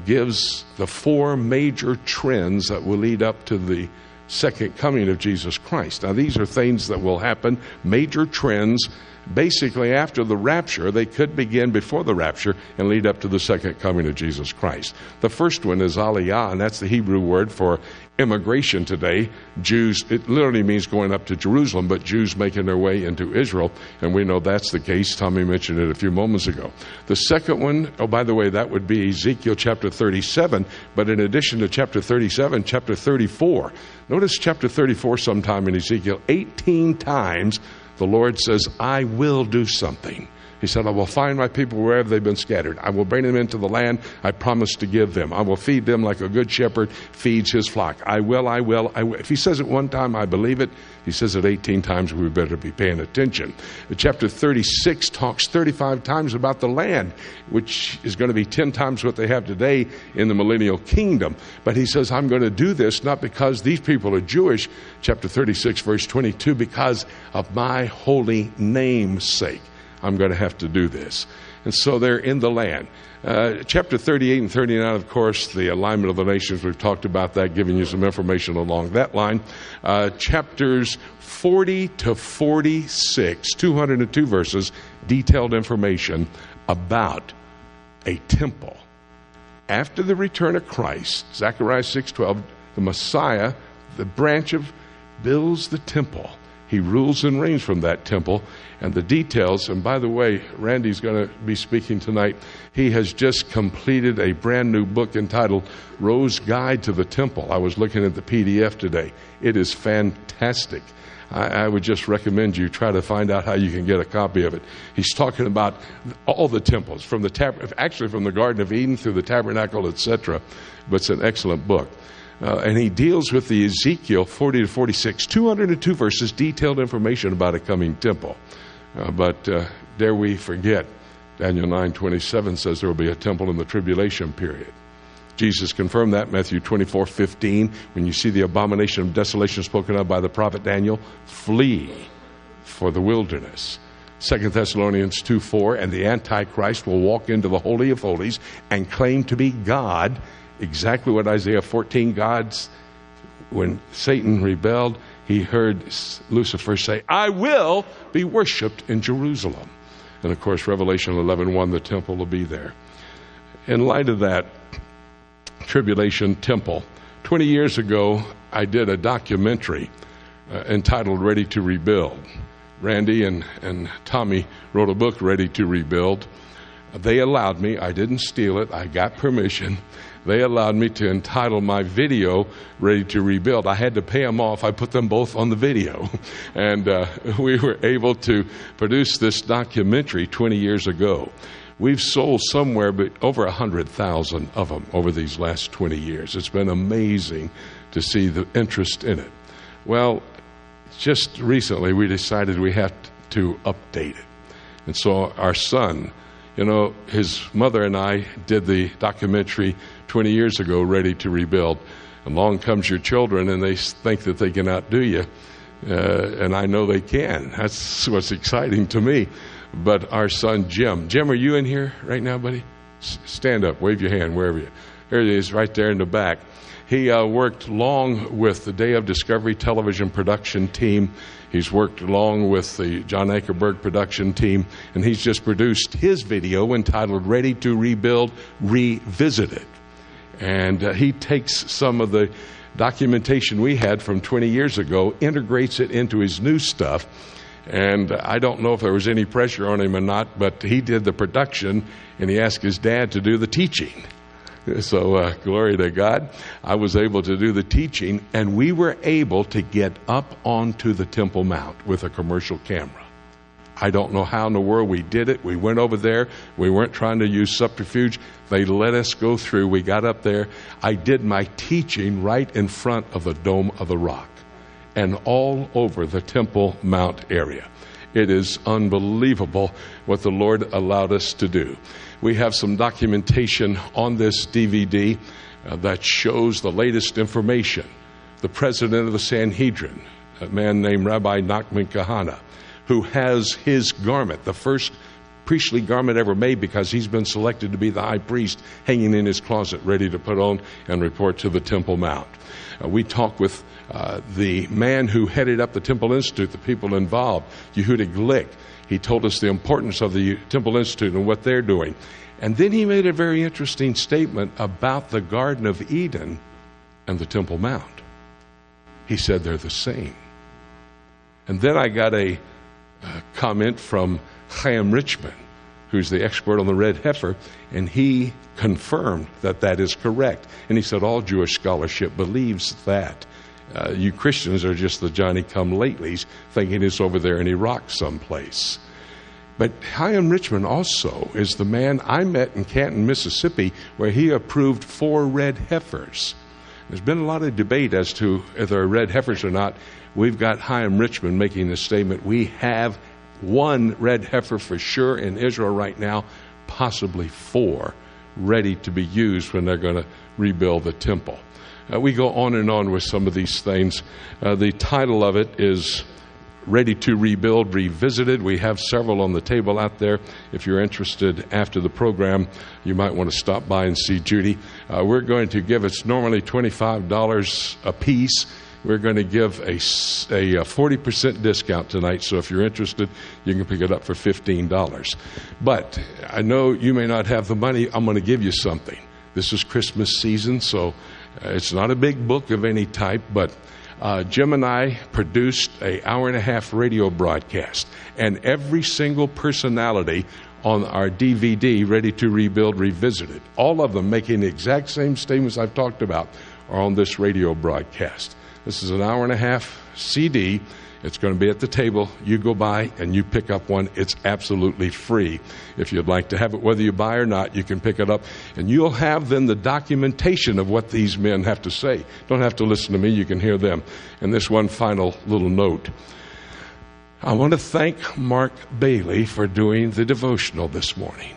gives the 4 major trends that will lead up to the second coming of Jesus Christ. Now, these are things that will happen, major trends. Basically, after the rapture, they could begin before the rapture and lead up to the second coming of Jesus Christ. The first one is aliyah, and that's the Hebrew word for immigration today. Jews, it literally means going up to Jerusalem, but Jews making their way into Israel, and we know that's the case. Tommy mentioned it a few moments ago. The second one, oh, by the way, that would be Ezekiel chapter 37, but in addition to chapter 37, chapter 34. Notice chapter 34 sometime in Ezekiel, 18 times, the Lord says, I will do something. He said, I will find my people wherever they've been scattered. I will bring them into the land I promised to give them. I will feed them like a good shepherd feeds his flock. I will, I will, I will. If he says it one time, I believe it. He says it 18 times, we better be paying attention. Chapter 36 talks 35 times about the land, which is going to be 10 times what they have today in the millennial kingdom. But he says, I'm going to do this not because these people are Jewish. Chapter 36, verse 22, because of my holy name's sake. I'm going to have to do this. And so they're in the land. Chapter 38 and 39, of course, the alignment of the nations. We've talked about that, giving you some information along that line. Chapters 40 to 46, 202 verses, detailed information about a temple. After the return of Christ, Zechariah 6:12, the Messiah, the branch of, builds the temple. He rules and reigns from that temple, and the details, and by the way, Randy's going to be speaking tonight. He has just completed a brand new book entitled Ro's Guide to the Temple. I was looking at the PDF today. It is fantastic. I would just recommend you try to find out how you can get a copy of it. He's talking about all the temples, from the Garden of Eden through the tabernacle, etc. But it's an excellent book. And he deals with the Ezekiel 40 to 46, 202 verses, detailed information about a coming temple. But dare we forget, Daniel 9:27 says there will be a temple in the tribulation period. Jesus confirmed that, Matthew 24:15. When you see the abomination of desolation spoken of by the prophet Daniel, flee for the wilderness. 2 Thessalonians 2:4, and the Antichrist will walk into the Holy of Holies and claim to be God. Exactly what Isaiah 14, God's, when Satan rebelled, he heard Lucifer say, I will be worshipped in Jerusalem. And of course, Revelation 11:1, the temple will be there. In light of that tribulation temple, 20 years ago, I did a documentary entitled Ready to Rebuild. Randy and Tommy wrote a book, Ready to Rebuild. they allowed me, I didn't steal it, I got permission, they allowed me to entitle my video Ready to Rebuild. I had to pay them off. I put them both on the video. And we were able to produce this documentary 20 years ago. We've sold somewhere over 100,000 of them over these last 20 years. It's been amazing to see the interest in it. Well, just recently we decided we have to update it. And so our son, his mother and I did the documentary 20 years ago, Ready to Rebuild. Along comes your children, and they think that they can outdo you. And I know they can. That's what's exciting to me. But our son, Jim. Jim, are you in here right now, buddy? Stand up. Wave your hand wherever you are. There he is, right there in the back. He worked long with the Day of Discovery television production team. He's worked along with the John Ankerberg production team, and he's just produced his video entitled Ready to Rebuild, Revisited. And he takes some of the documentation we had from 20 years ago, integrates it into his new stuff, and I don't know if there was any pressure on him or not, but he did the production, and he asked his dad to do the teaching. So glory to God. I was able to do the teaching, and we were able to get up onto the Temple Mount with a commercial camera. I don't know how in the world we did it. We went over there. We weren't trying to use subterfuge. They let us go through. We got up there. I did my teaching right in front of the Dome of the Rock and all over the Temple Mount area. It is unbelievable what the Lord allowed us to do. We have some documentation on this DVD that shows the latest information. The president of the Sanhedrin, a man named Rabbi Nachman Kahana, who has his garment, the first priestly garment ever made, because he's been selected to be the high priest, hanging in his closet, ready to put on and report to the Temple Mount. We talked with the man who headed up the Temple Institute, the people involved, Yehuda Glick. He told us the importance of the Temple Institute and what they're doing. And then he made a very interesting statement about the Garden of Eden and the Temple Mount. He said they're the same. And then I got a comment from Chaim Richman, who's the expert on the red heifer, and he confirmed that that is correct. And he said all Jewish scholarship believes that. You Christians are just the Johnny-come-latelys thinking it's over there in Iraq someplace. But Chaim Richman also is the man I met in Canton, Mississippi, where he approved 4 red heifers. There's been a lot of debate as to if they're red heifers or not. We've got Chaim Richman making the statement, we have 1 red heifer for sure in Israel right now, possibly 4 ready to be used when they're going to rebuild the temple. We go on and on with some of these things. The title of it is Ready to Rebuild, Revisited. We have several on the table out there. If you're interested after the program, you might want to stop by and see Judy. We're going to give, it's normally $25 a piece. We're going to give a 40% discount tonight, so if you're interested, you can pick it up for $15. But I know you may not have the money. I'm going to give you something. This is Christmas season, so it's not a big book of any type, but Jim and I produced an hour-and-a-half radio broadcast, and every single personality on our DVD, Ready to Rebuild, Revisited, all of them making the exact same statements I've talked about, are on this radio broadcast. This is an hour-and-a-half CD. It's going to be at the table. You go by and you pick up one. It's absolutely free. If you'd like to have it, whether you buy or not, you can pick it up. And you'll have then the documentation of what these men have to say. Don't have to listen to me. You can hear them. And this one final little note. I want to thank Mark Bailey for doing the devotional this morning,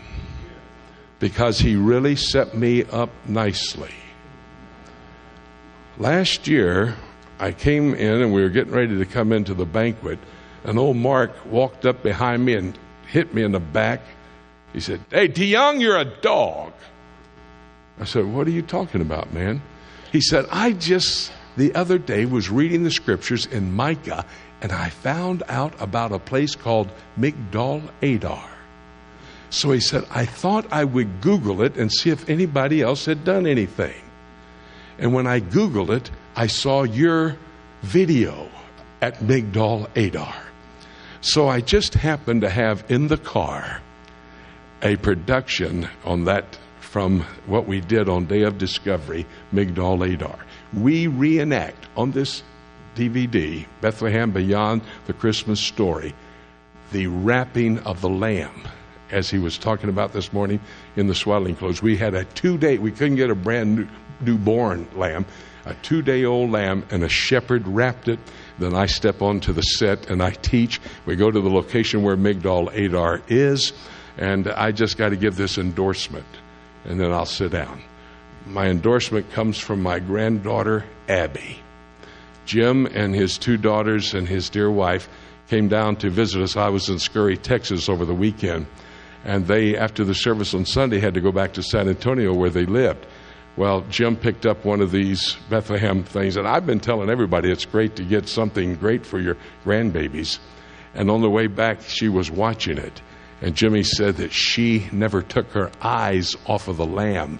because he really set me up nicely. Last year, I came in and we were getting ready to come into the banquet, and old Mark walked up behind me and hit me in the back. He said, "Hey, DeYoung, you're a dog." I said, "What are you talking about, man?" He said, the other day was reading the scriptures in Micah, and I found out about a place called Migdal Adar. So he said, I thought I would Google it and see if anybody else had done anything. And when I Googled it, I saw your video at Migdal Adar. So I just happened to have in the car a production on that from what we did on Day of Discovery, Migdal Adar. We reenact on this DVD, Bethlehem Beyond the Christmas Story, the wrapping of the lamb, as he was talking about this morning in the swaddling clothes. We had a 2-day, we couldn't get a brand newborn lamb, a 2-day-old lamb, and a shepherd wrapped it. Then I step onto the set and I teach. We go to the location where Migdal Adar is, and I just got to give this endorsement, and then I'll sit down. My endorsement comes from my granddaughter, Abby. Jim and his 2 daughters and his dear wife came down to visit us. I was in Scurry, Texas over the weekend, and they, after the service on Sunday, had to go back to San Antonio where they lived. Well, Jim picked up one of these Bethlehem things, and I've been telling everybody it's great to get something great for your grandbabies. And on the way back, she was watching it, and Jimmy said that she never took her eyes off of the lamb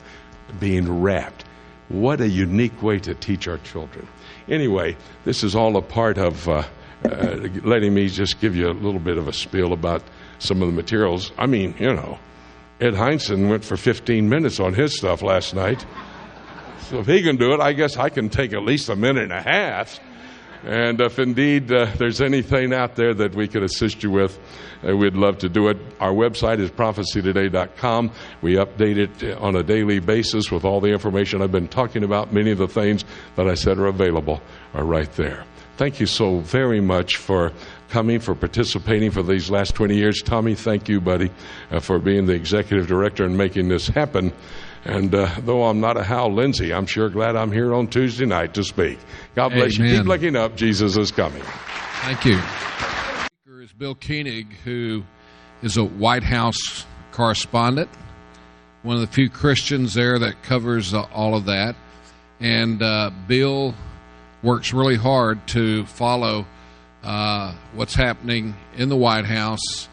being wrapped. What a unique way to teach our children. Anyway, this is all a part of letting me just give you a little bit of a spiel about some of the materials. I mean, Ed Heinzen went for 15 minutes on his stuff last night. So if he can do it, I guess I can take at least a minute and a half. And if indeed there's anything out there that we could assist you with, we'd love to do it. Our website is prophecytoday.com. We update it on a daily basis with all the information I've been talking about. Many of the things that I said are available are right there. Thank you so very much for coming, for participating for these last 20 years. Tommy, thank you, buddy, for being the executive director and making this happen. And though I'm not a Hal Lindsey, I'm sure glad I'm here on Tuesday night to speak. God bless you. Keep looking up. Jesus is coming. Thank you. The speaker is Bill Koenig, who is a White House correspondent, one of the few Christians there that covers all of that. And Bill works really hard to follow what's happening in the White House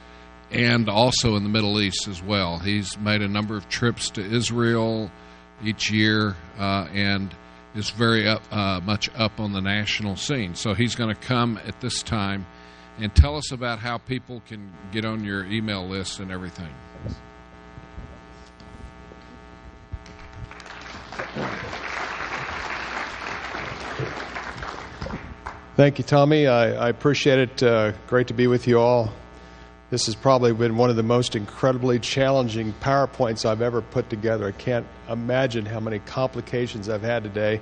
and also in the Middle East as well. He's made a number of trips to Israel each year and is very much up on the national scene. So he's going to come at this time and tell us about how people can get on your email list and everything. Thank you, Tommy. I appreciate it. Great to be with you all. This has probably been one of the most incredibly challenging PowerPoints I've ever put together. I can't imagine how many complications I've had today.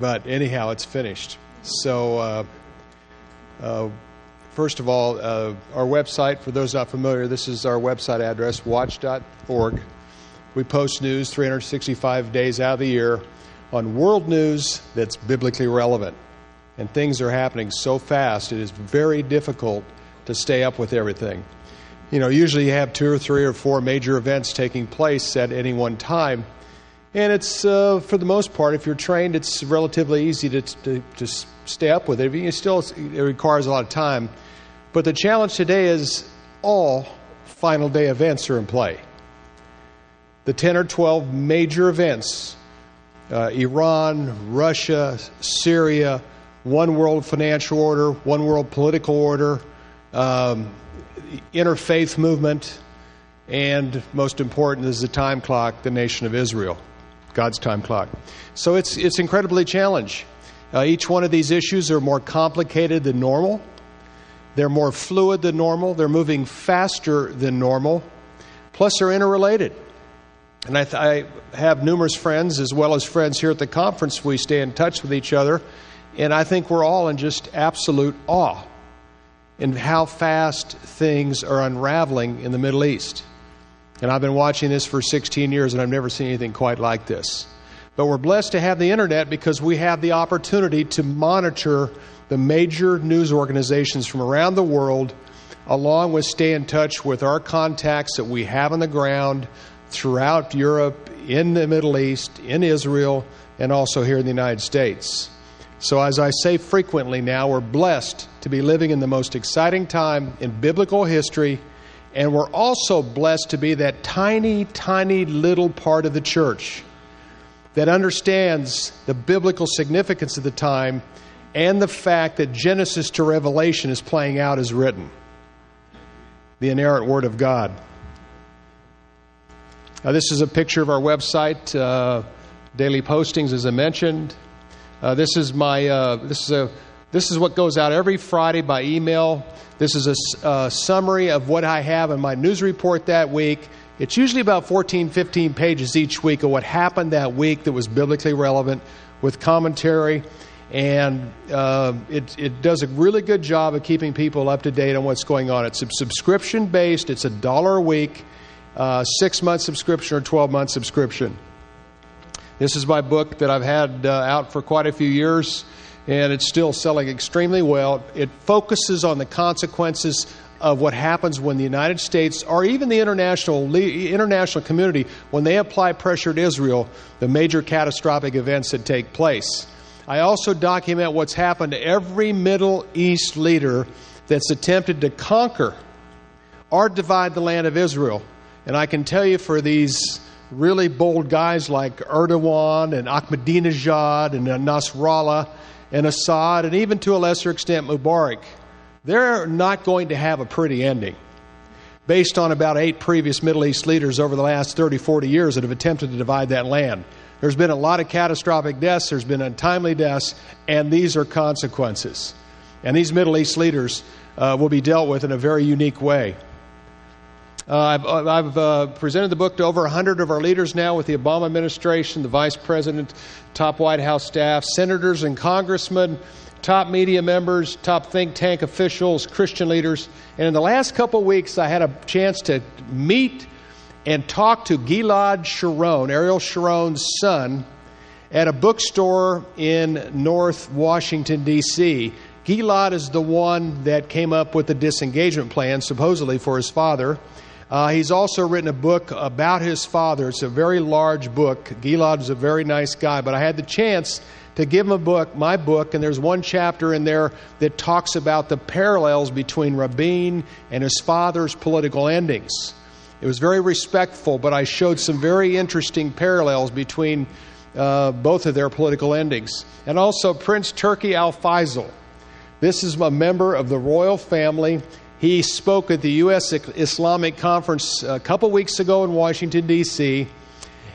But anyhow, it's finished. So, first of all, our website, for those not familiar, this is our website address, watch.org. We post news 365 days out of the year on world news that's biblically relevant. And things are happening so fast, it is very difficult to stay up with everything. Usually you have 2 or 3 or 4 major events taking place at any one time. And it's, for the most part, if you're trained, it's relatively easy to stay up with it. It requires a lot of time. But the challenge today is all final day events are in play. The 10 or 12 major events, Iran, Russia, Syria, one world financial order, one world political order, interfaith movement, and most important is the time clock, the nation of Israel, God's time clock. So it's incredibly challenging. Each one of these issues are more complicated than normal. They're more fluid than normal. They're moving faster than normal. Plus, they're interrelated. And I have numerous friends, as well as friends here at the conference. We stay in touch with each other. And I think we're all in just absolute awe in how fast things are unraveling in the Middle East. And I've been watching this for 16 years, and I've never seen anything quite like this. But we're blessed to have the internet because we have the opportunity to monitor the major news organizations from around the world, along with stay in touch with our contacts that we have on the ground throughout Europe, in the Middle East, in Israel, and also here in the United States. So as I say frequently now, we're blessed to be living in the most exciting time in biblical history, and we're also blessed to be that tiny, tiny little part of the church that understands the biblical significance of the time and the fact that Genesis to Revelation is playing out as written. The inerrant Word of God. This is a picture of our website, daily postings, as I mentioned. This is what goes out every Friday by email. This is a summary of what I have in my news report that week. It's usually about 14, 15 pages each week of what happened that week that was biblically relevant, with commentary. And it does a really good job of keeping people up to date on what's going on. It's subscription-based. It's $1 a week, 6-month subscription or 12-month subscription. This is my book that I've had out for quite a few years, and it's still selling extremely well. It focuses on the consequences of what happens when the United States, or even the international community, when they apply pressure to Israel, the major catastrophic events that take place. I also document what's happened to every Middle East leader that's attempted to conquer or divide the land of Israel. And I can tell you, for these really bold guys like Erdogan and Ahmadinejad and Nasrallah and Assad, and even to a lesser extent Mubarak, they're not going to have a pretty ending, based on about 8 previous Middle East leaders over the last 30, 40 years that have attempted to divide that land. There's been a lot of catastrophic deaths, there's been untimely deaths, and these are consequences. And these Middle East leaders will be dealt with in a very unique way. I've presented the book to over 100 of our leaders now, with the Obama administration, the Vice President, top White House staff, senators and congressmen, top media members, top think tank officials, Christian leaders. And in the last couple of weeks, I had a chance to meet and talk to Gilad Sharon, Ariel Sharon's son, at a bookstore in North Washington, D.C. Gilad is the one that came up with the disengagement plan, supposedly for his father. He's also written a book about his father. It's a very large book. Gilad is a very nice guy, but I had the chance to give him a book, my book, and there's one chapter in there that talks about the parallels between Rabin and his father's political endings. It was very respectful, but I showed some very interesting parallels between both of their political endings. And also Prince Turki Al-Faisal. This is a member of the royal family. He spoke at the U.S. Islamic Conference a couple weeks ago in Washington, D.C.,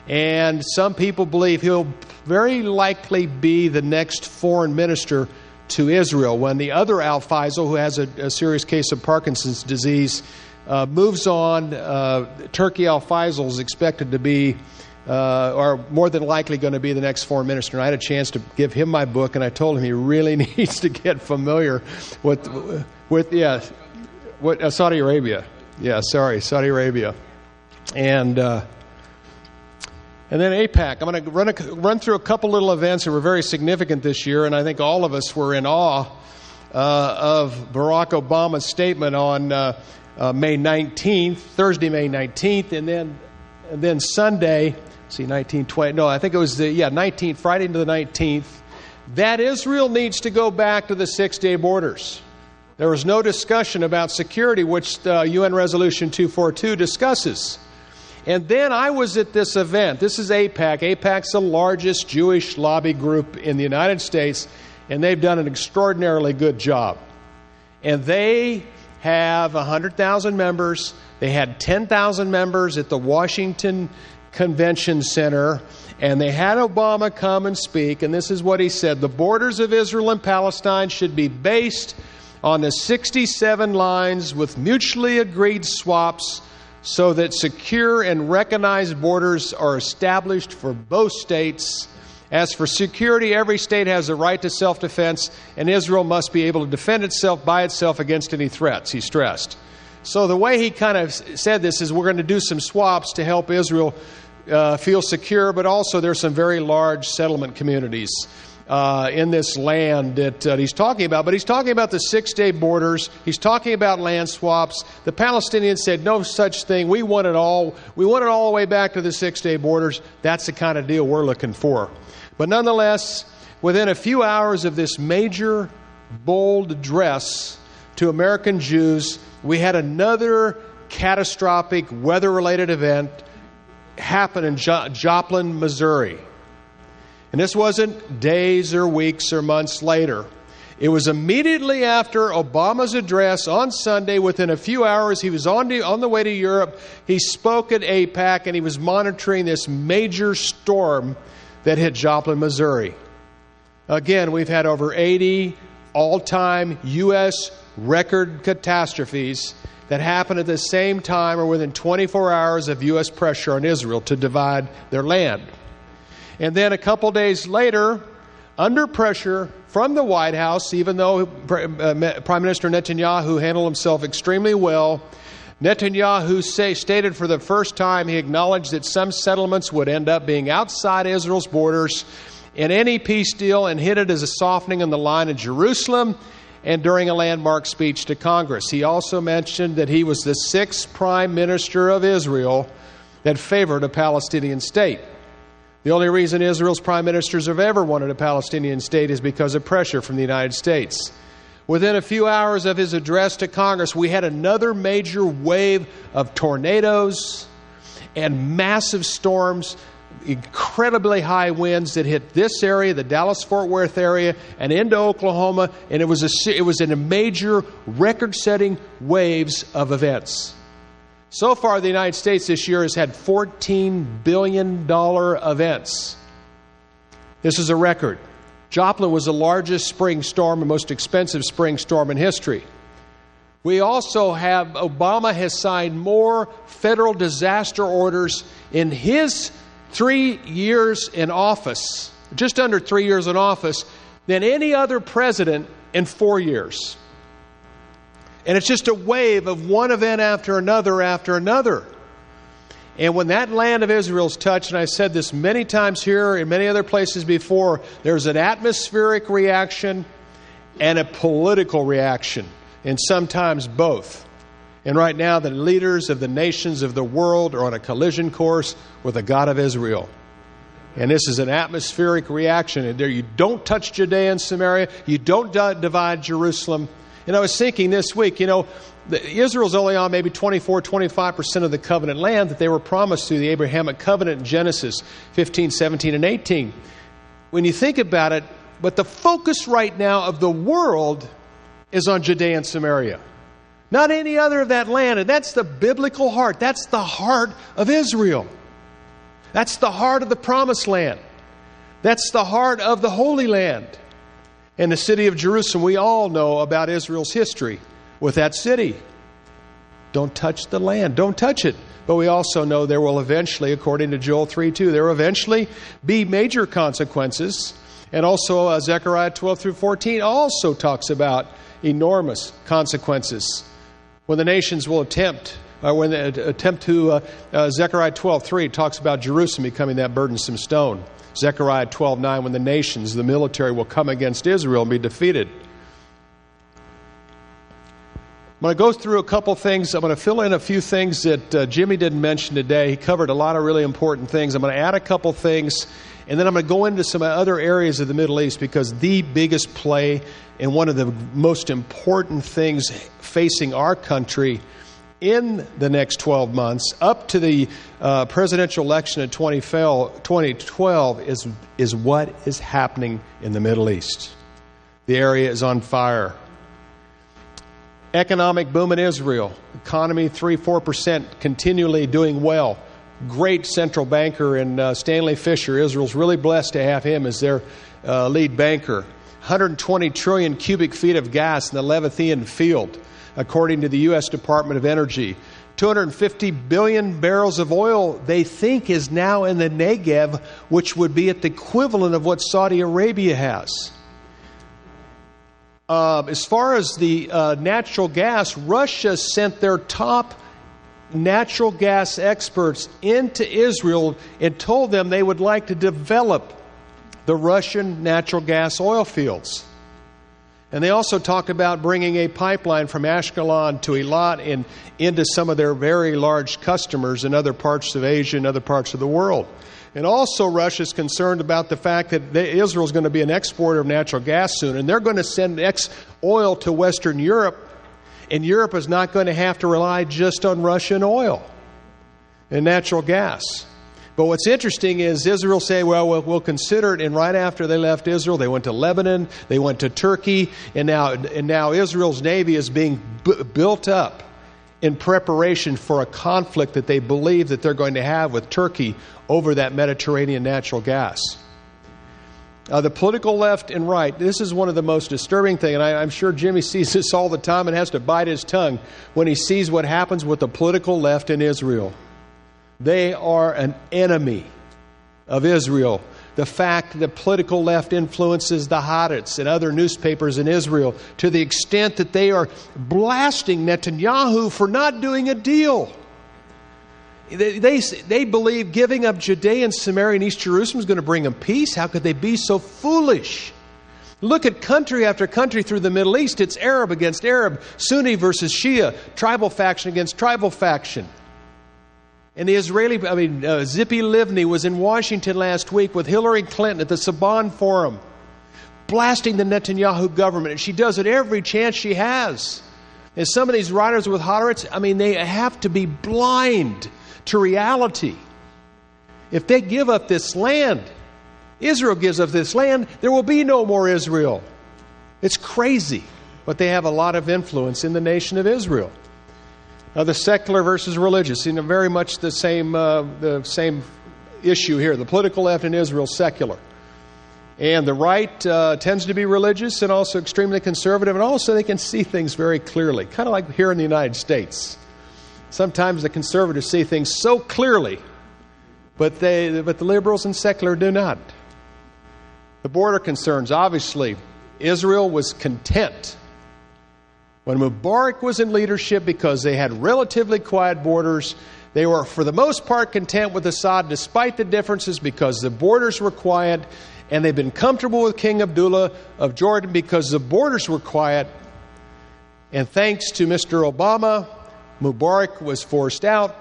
and some people believe he'll very likely be the next foreign minister to Israel when the other Al-Faisal, who has a serious case of Parkinson's disease, moves on. Turki Al-Faisal is expected to be, or more than likely going to be, the next foreign minister. And I had a chance to give him my book, and I told him he really needs to get familiar with Saudi Arabia. Saudi Arabia. And then AIPAC. I'm going to run through a couple little events that were very significant this year, and I think all of us were in awe of Barack Obama's statement on May 19th, Thursday, May 19th, and then Sunday, 19, 20, no, I think it was Friday into the 19th, that Israel needs to go back to the 6-day borders. There was no discussion about security, which the UN Resolution 242 discusses. And then I was at this event. This is AIPAC. AIPAC's the largest Jewish lobby group in the United States, and they've done an extraordinarily good job. And they have 100,000 members. They had 10,000 members at the Washington Convention Center, and they had Obama come and speak, and this is what he said: the borders of Israel and Palestine should be based on the 67 lines with mutually agreed swaps, so that secure and recognized borders are established for both states. As for security, every state has a right to self-defense, and Israel must be able to defend itself by itself against any threats, he stressed. So the way he kind of said this is, we're going to do some swaps to help Israel feel secure, but also there's some very large settlement communities in this land that he's talking about. But he's talking about the 6-day borders. He's talking about land swaps. The Palestinians said no such thing. We want it all. We want it all the way back to the 6-day borders. That's the kind of deal we're looking for. But nonetheless, within a few hours of this major, bold address to American Jews, we had another catastrophic weather-related event happen in Joplin, Missouri. And this wasn't days or weeks or months later. It was immediately after Obama's address on Sunday. Within a few hours, he was on the way to Europe. He spoke at AIPAC, and he was monitoring this major storm that hit Joplin, Missouri. Again, we've had over 80 all-time U.S. record catastrophes that happened at the same time or within 24 hours of U.S. pressure on Israel to divide their land. And then a couple days later, under pressure from the White House, even though Prime Minister Netanyahu handled himself extremely well, Netanyahu stated for the first time he acknowledged that some settlements would end up being outside Israel's borders in any peace deal, and hit it as a softening in the line in Jerusalem and during a landmark speech to Congress. He also mentioned that he was the 6th Prime Minister of Israel that favored a Palestinian state. The only reason Israel's prime ministers have ever wanted a Palestinian state is because of pressure from the United States. Within a few hours of his address to Congress, we had another major wave of tornadoes and massive storms, incredibly high winds that hit this area, the Dallas-Fort Worth area, and into Oklahoma, and it was in a major record-setting waves of events. So far, the United States this year has had $14 billion events. This is a record. Joplin was the largest spring storm and most expensive spring storm in history. We also have, Obama has signed more federal disaster orders in his 3 years in office, just under 3 years in office, than any other president in 4 years. And it's just a wave of one event after another after another. And when that land of Israel is touched, and I said this many times here and many other places before, there's an atmospheric reaction and a political reaction, and sometimes both. And right now, the leaders of the nations of the world are on a collision course with the God of Israel. And this is an atmospheric reaction. And there, you don't touch Judea and Samaria. You don't divide Jerusalem. And I was thinking this week, Israel's only on maybe 24-25% of the covenant land that they were promised through the Abrahamic covenant in Genesis 15, 17, and 18. When you think about it, but the focus right now of the world is on Judea and Samaria. Not any other of that land. And that's the biblical heart. That's the heart of Israel. That's the heart of the promised land. That's the heart of the Holy Land. And the city of Jerusalem, we all know about Israel's history with that city. Don't touch the land. Don't touch it. But we also know there will eventually, according to Joel 3:2, there will eventually be major consequences. And also Zechariah 12 through 14 also talks about enormous consequences. When the nations will attempt to, Zechariah 12:3 talks about Jerusalem becoming that burdensome stone. Zechariah 12:9, when the nations, the military, will come against Israel and be defeated. I'm going to go through a couple things. I'm going to fill in a few things that Jimmy didn't mention today. He covered a lot of really important things. I'm going to add a couple things, and then I'm going to go into some other areas of the Middle East, because the biggest play and one of the most important things facing our country in the next 12 months, up to the presidential election in 2012, is what is happening in the Middle East. The area is on fire. Economic boom in Israel. Economy 3-4%, continually doing well. Great central banker in Stanley Fischer. Israel's really blessed to have him as their lead banker. 120 trillion cubic feet of gas in the Leviathan field, according to the U.S. Department of Energy. 250 billion barrels of oil, they think, is now in the Negev, which would be at the equivalent of what Saudi Arabia has. As far as the natural gas, Russia sent their top natural gas experts into Israel and told them they would like to develop the Russian natural gas oil fields. And they also talk about bringing a pipeline from Ashkelon to Eilat and into some of their very large customers in other parts of Asia and other parts of the world. And also Russia is concerned about the fact that Israel is going to be an exporter of natural gas soon, and they're going to send oil to Western Europe, and Europe is not going to have to rely just on Russian oil and natural gas. But what's interesting is Israel say, well, we'll consider it. And right after they left Israel, they went to Lebanon, they went to Turkey, and now Israel's navy is being built up in preparation for a conflict that they believe that they're going to have with Turkey over that Mediterranean natural gas. The political left and right, this is one of the most disturbing things, and I'm sure Jimmy sees this all the time and has to bite his tongue when he sees what happens with the political left in Israel. They are an enemy of Israel. The fact that political left influences the Haaretz and other newspapers in Israel to the extent that they are blasting Netanyahu for not doing a deal. They believe giving up Judea and Samaria and East Jerusalem is going to bring them peace. How could they be so foolish? Look at country after country through the Middle East. It's Arab against Arab, Sunni versus Shia, tribal faction against tribal faction. And the Zippy Livni was in Washington last week with Hillary Clinton at the Saban Forum, blasting the Netanyahu government. And she does it every chance she has. And some of these writers with Haaretz, they have to be blind to reality. If they give up this land, Israel gives up this land, there will be no more Israel. It's crazy. But they have a lot of influence in the nation of Israel. The secular versus religious, very much the same issue here. The political left in Israel, secular. And the right tends to be religious and also extremely conservative, and also they can see things very clearly, kind of like here in the United States. Sometimes the conservatives see things so clearly, but the liberals and secular do not. The border concerns, obviously, Israel was content when Mubarak was in leadership because they had relatively quiet borders. They were, for the most part, content with Assad despite the differences because the borders were quiet, and they've been comfortable with King Abdullah of Jordan because the borders were quiet. And thanks to Mr. Obama, Mubarak was forced out.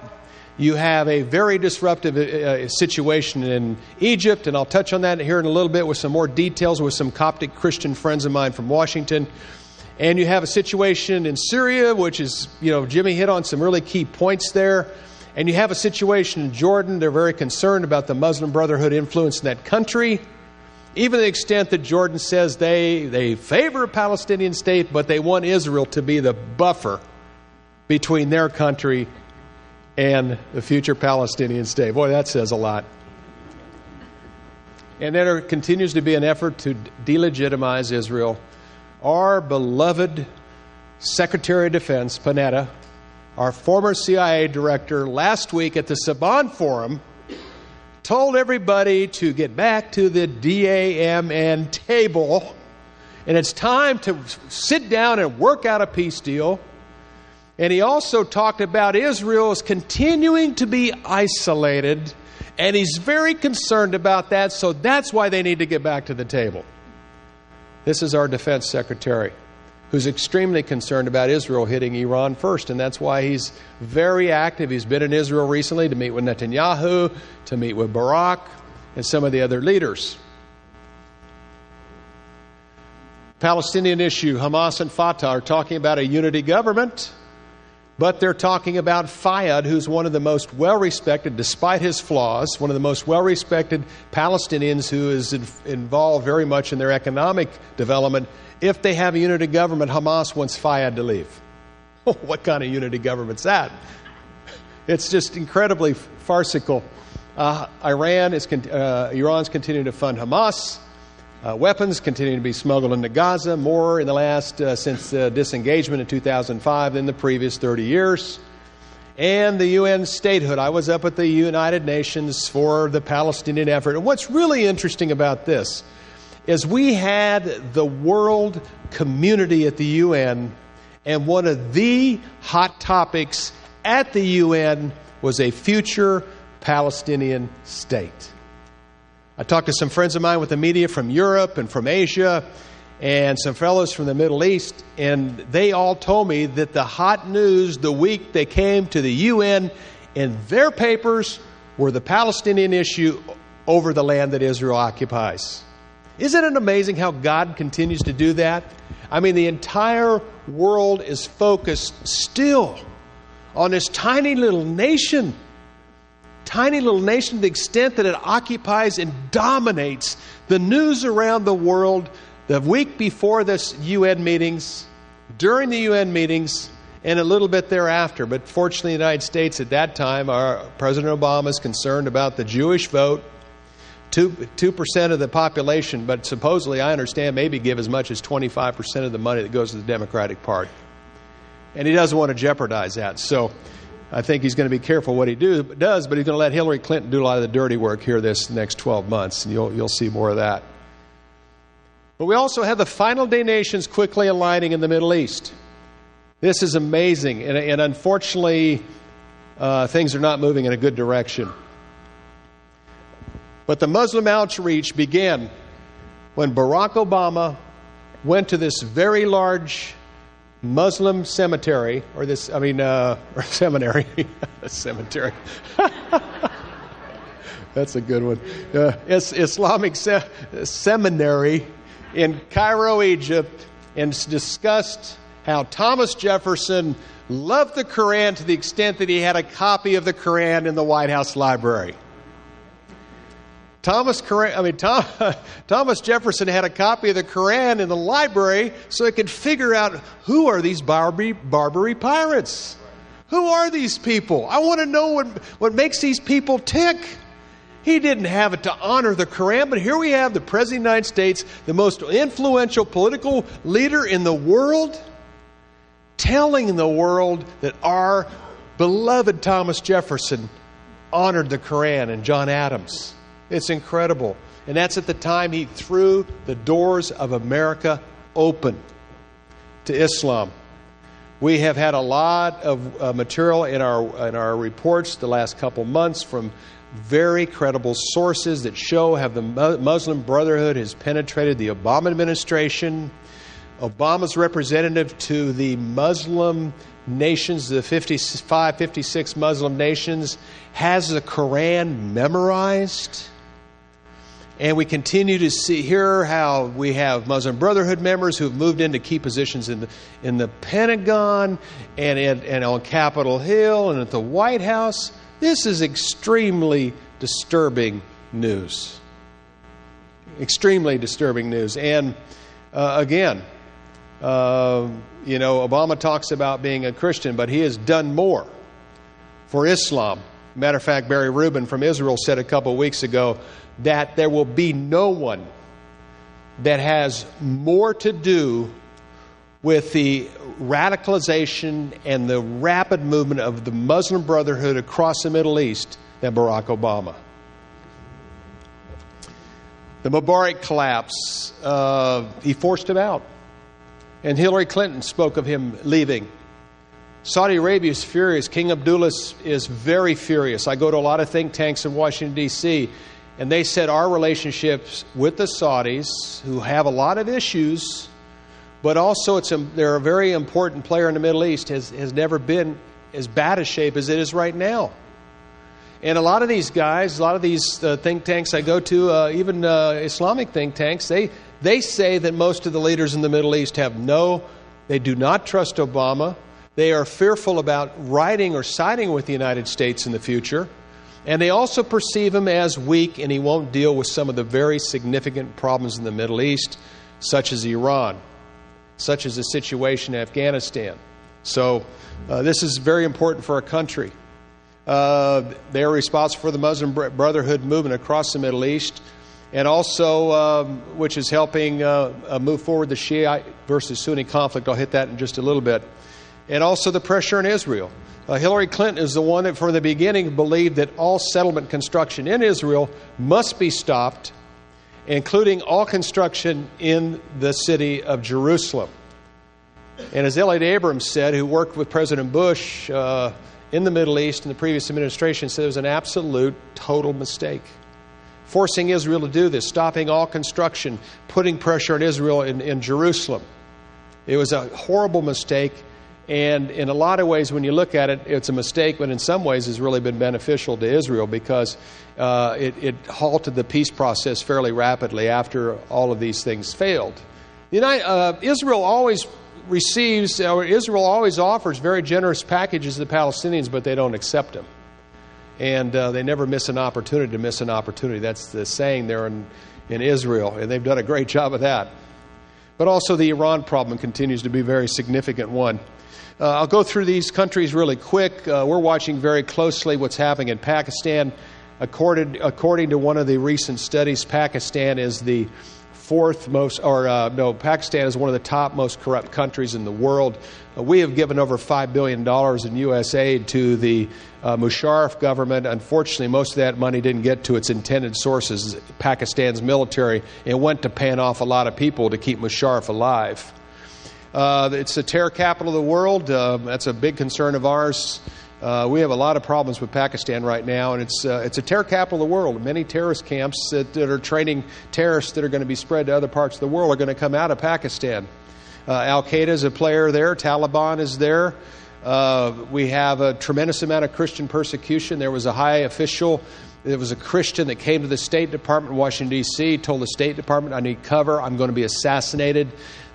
You have a very disruptive situation in Egypt, and I'll touch on that here in a little bit with some more details with some Coptic Christian friends of mine from Washington. And you have a situation in Syria, which is, Jimmy hit on some really key points there. And you have a situation in Jordan. They're very concerned about the Muslim Brotherhood influence in that country, even to the extent that Jordan says they favor a Palestinian state, but they want Israel to be the buffer between their country and the future Palestinian state. Boy, that says a lot. And then there continues to be an effort to delegitimize Israel. Our beloved Secretary of Defense, Panetta, our former CIA director, last week at the Saban Forum, told everybody to get back to the DAMN table, and it's time to sit down and work out a peace deal. And he also talked about Israel is continuing to be isolated, and he's very concerned about that, so that's why they need to get back to the table. This is our defense secretary, who's extremely concerned about Israel hitting Iran first, and that's why he's very active. He's been in Israel recently to meet with Netanyahu, to meet with Barak, and some of the other leaders. Palestinian issue, Hamas and Fatah are talking about a unity government, but they're talking about Fayyad, who's one of the most well-respected, despite his flaws, one of the most well-respected Palestinians who is involved very much in their economic development. If they have a unity government, Hamas wants Fayyad to leave. What kind of unity government's that? It's just incredibly farcical. Iran's continuing to fund Hamas. Weapons continue to be smuggled into Gaza, more in the last, since disengagement in 2005 than the previous 30 years. And the UN statehood. I was up at the United Nations for the Palestinian effort. And what's really interesting about this is we had the world community at the UN, and one of the hot topics at the UN was a future Palestinian state. I talked to some friends of mine with the media from Europe and from Asia and some fellows from the Middle East, and they all told me that the hot news the week they came to the UN in their papers were the Palestinian issue over the land that Israel occupies. Isn't it amazing how God continues to do that? The entire world is focused still on this tiny little nation tiny little nation to the extent that it occupies and dominates the news around the world the week before this UN meetings, during the UN meetings, and a little bit thereafter. But fortunately, the United States at that time, President Obama is concerned about the Jewish vote, 2% of the population, but supposedly, I understand, maybe give as much as 25% of the money that goes to the Democratic Party. And he doesn't want to jeopardize that. So I think he's going to be careful what he does, but he's going to let Hillary Clinton do a lot of the dirty work here this next 12 months, and you'll see more of that. But we also have the final day nations quickly aligning in the Middle East. This is amazing, and unfortunately, things are not moving in a good direction. But the Muslim outreach began when Barack Obama went to this very large Muslim cemetery, seminary. Cemetery. That's a good one. Islamic seminary in Cairo, Egypt, and discussed how Thomas Jefferson loved the Quran to the extent that he had a copy of the Quran in the White House library. Thomas Jefferson had a copy of the Quran in the library so he could figure out who are these Barbary pirates. Who are these people? I want to know what makes these people tick. He didn't have it to honor the Quran, but here we have the President of the United States, the most influential political leader in the world, telling the world that our beloved Thomas Jefferson honored the Quran and John Adams. It's incredible. And that's at the time he threw the doors of America open to Islam. We have had a lot of material in our reports the last couple months from very credible sources that show how the Muslim Brotherhood has penetrated the Obama administration. Obama's representative to the Muslim nations, the 56 Muslim nations, has the Quran memorized. And we continue to hear how we have Muslim Brotherhood members who have moved into key positions in the Pentagon and on Capitol Hill and at the White House. This is extremely disturbing news. Extremely disturbing news. And again, Obama talks about being a Christian, but he has done more for Islam. Matter of fact, Barry Rubin from Israel said a couple of weeks ago that there will be no one that has more to do with the radicalization and the rapid movement of the Muslim Brotherhood across the Middle East than Barack Obama. The Mubarak collapse, he forced him out. And Hillary Clinton spoke of him leaving. Saudi Arabia is furious. King Abdullah is very furious. I go to a lot of think tanks in Washington, D.C., and they said our relationships with the Saudis, who have a lot of issues, but also they're a very important player in the Middle East, has never been as bad a shape as it is right now. And a lot of these guys, a lot of these think tanks I go to, even Islamic think tanks, they say that most of the leaders in the Middle East they do not trust Obama. They are fearful about riding or siding with the United States in the future. And they also perceive him as weak, and he won't deal with some of the very significant problems in the Middle East, such as Iran, such as the situation in Afghanistan. So this is very important for our country. They are responsible for the Muslim Brotherhood movement across the Middle East, and also which is helping move forward the Shiite versus Sunni conflict. I'll hit that in just a little bit. And also the pressure on Israel. Hillary Clinton is the one that from the beginning believed that all settlement construction in Israel must be stopped, including all construction in the city of Jerusalem. And as Elliot Abrams said, who worked with President Bush in the Middle East in the previous administration, said it was an absolute, total mistake. Forcing Israel to do this, stopping all construction, putting pressure on Israel in Jerusalem. It was a horrible mistake. And in a lot of ways, when you look at it, it's a mistake, but in some ways it's really been beneficial to Israel because it halted the peace process fairly rapidly after all of these things failed. Israel always offers very generous packages to the Palestinians, but they don't accept them. and they never miss an opportunity to miss an opportunity. That's the saying there in Israel, and they've done a great job of that. But also the Iran problem continues to be a very significant one. I'll go through these countries really quick. We're watching very closely what's happening in Pakistan. According to one of the recent studies, Pakistan is the Pakistan is one of the top most corrupt countries in the world. We have given over $5 billion in U.S. aid to the Musharraf government. Unfortunately, most of that money didn't get to its intended sources, Pakistan's military. It went to paying off a lot of people to keep Musharraf alive. It's the terror capital of the world. That's a big concern of ours. We have a lot of problems with Pakistan right now, and it's a terror capital of the world. Many terrorist camps that are training terrorists that are going to be spread to other parts of the world are going to come out of Pakistan. Al-Qaeda is a player there. Taliban is there. We have a tremendous amount of Christian persecution. There was a high official. There was a Christian that came to the State Department in Washington, D.C., told the State Department, I need cover. I'm going to be assassinated.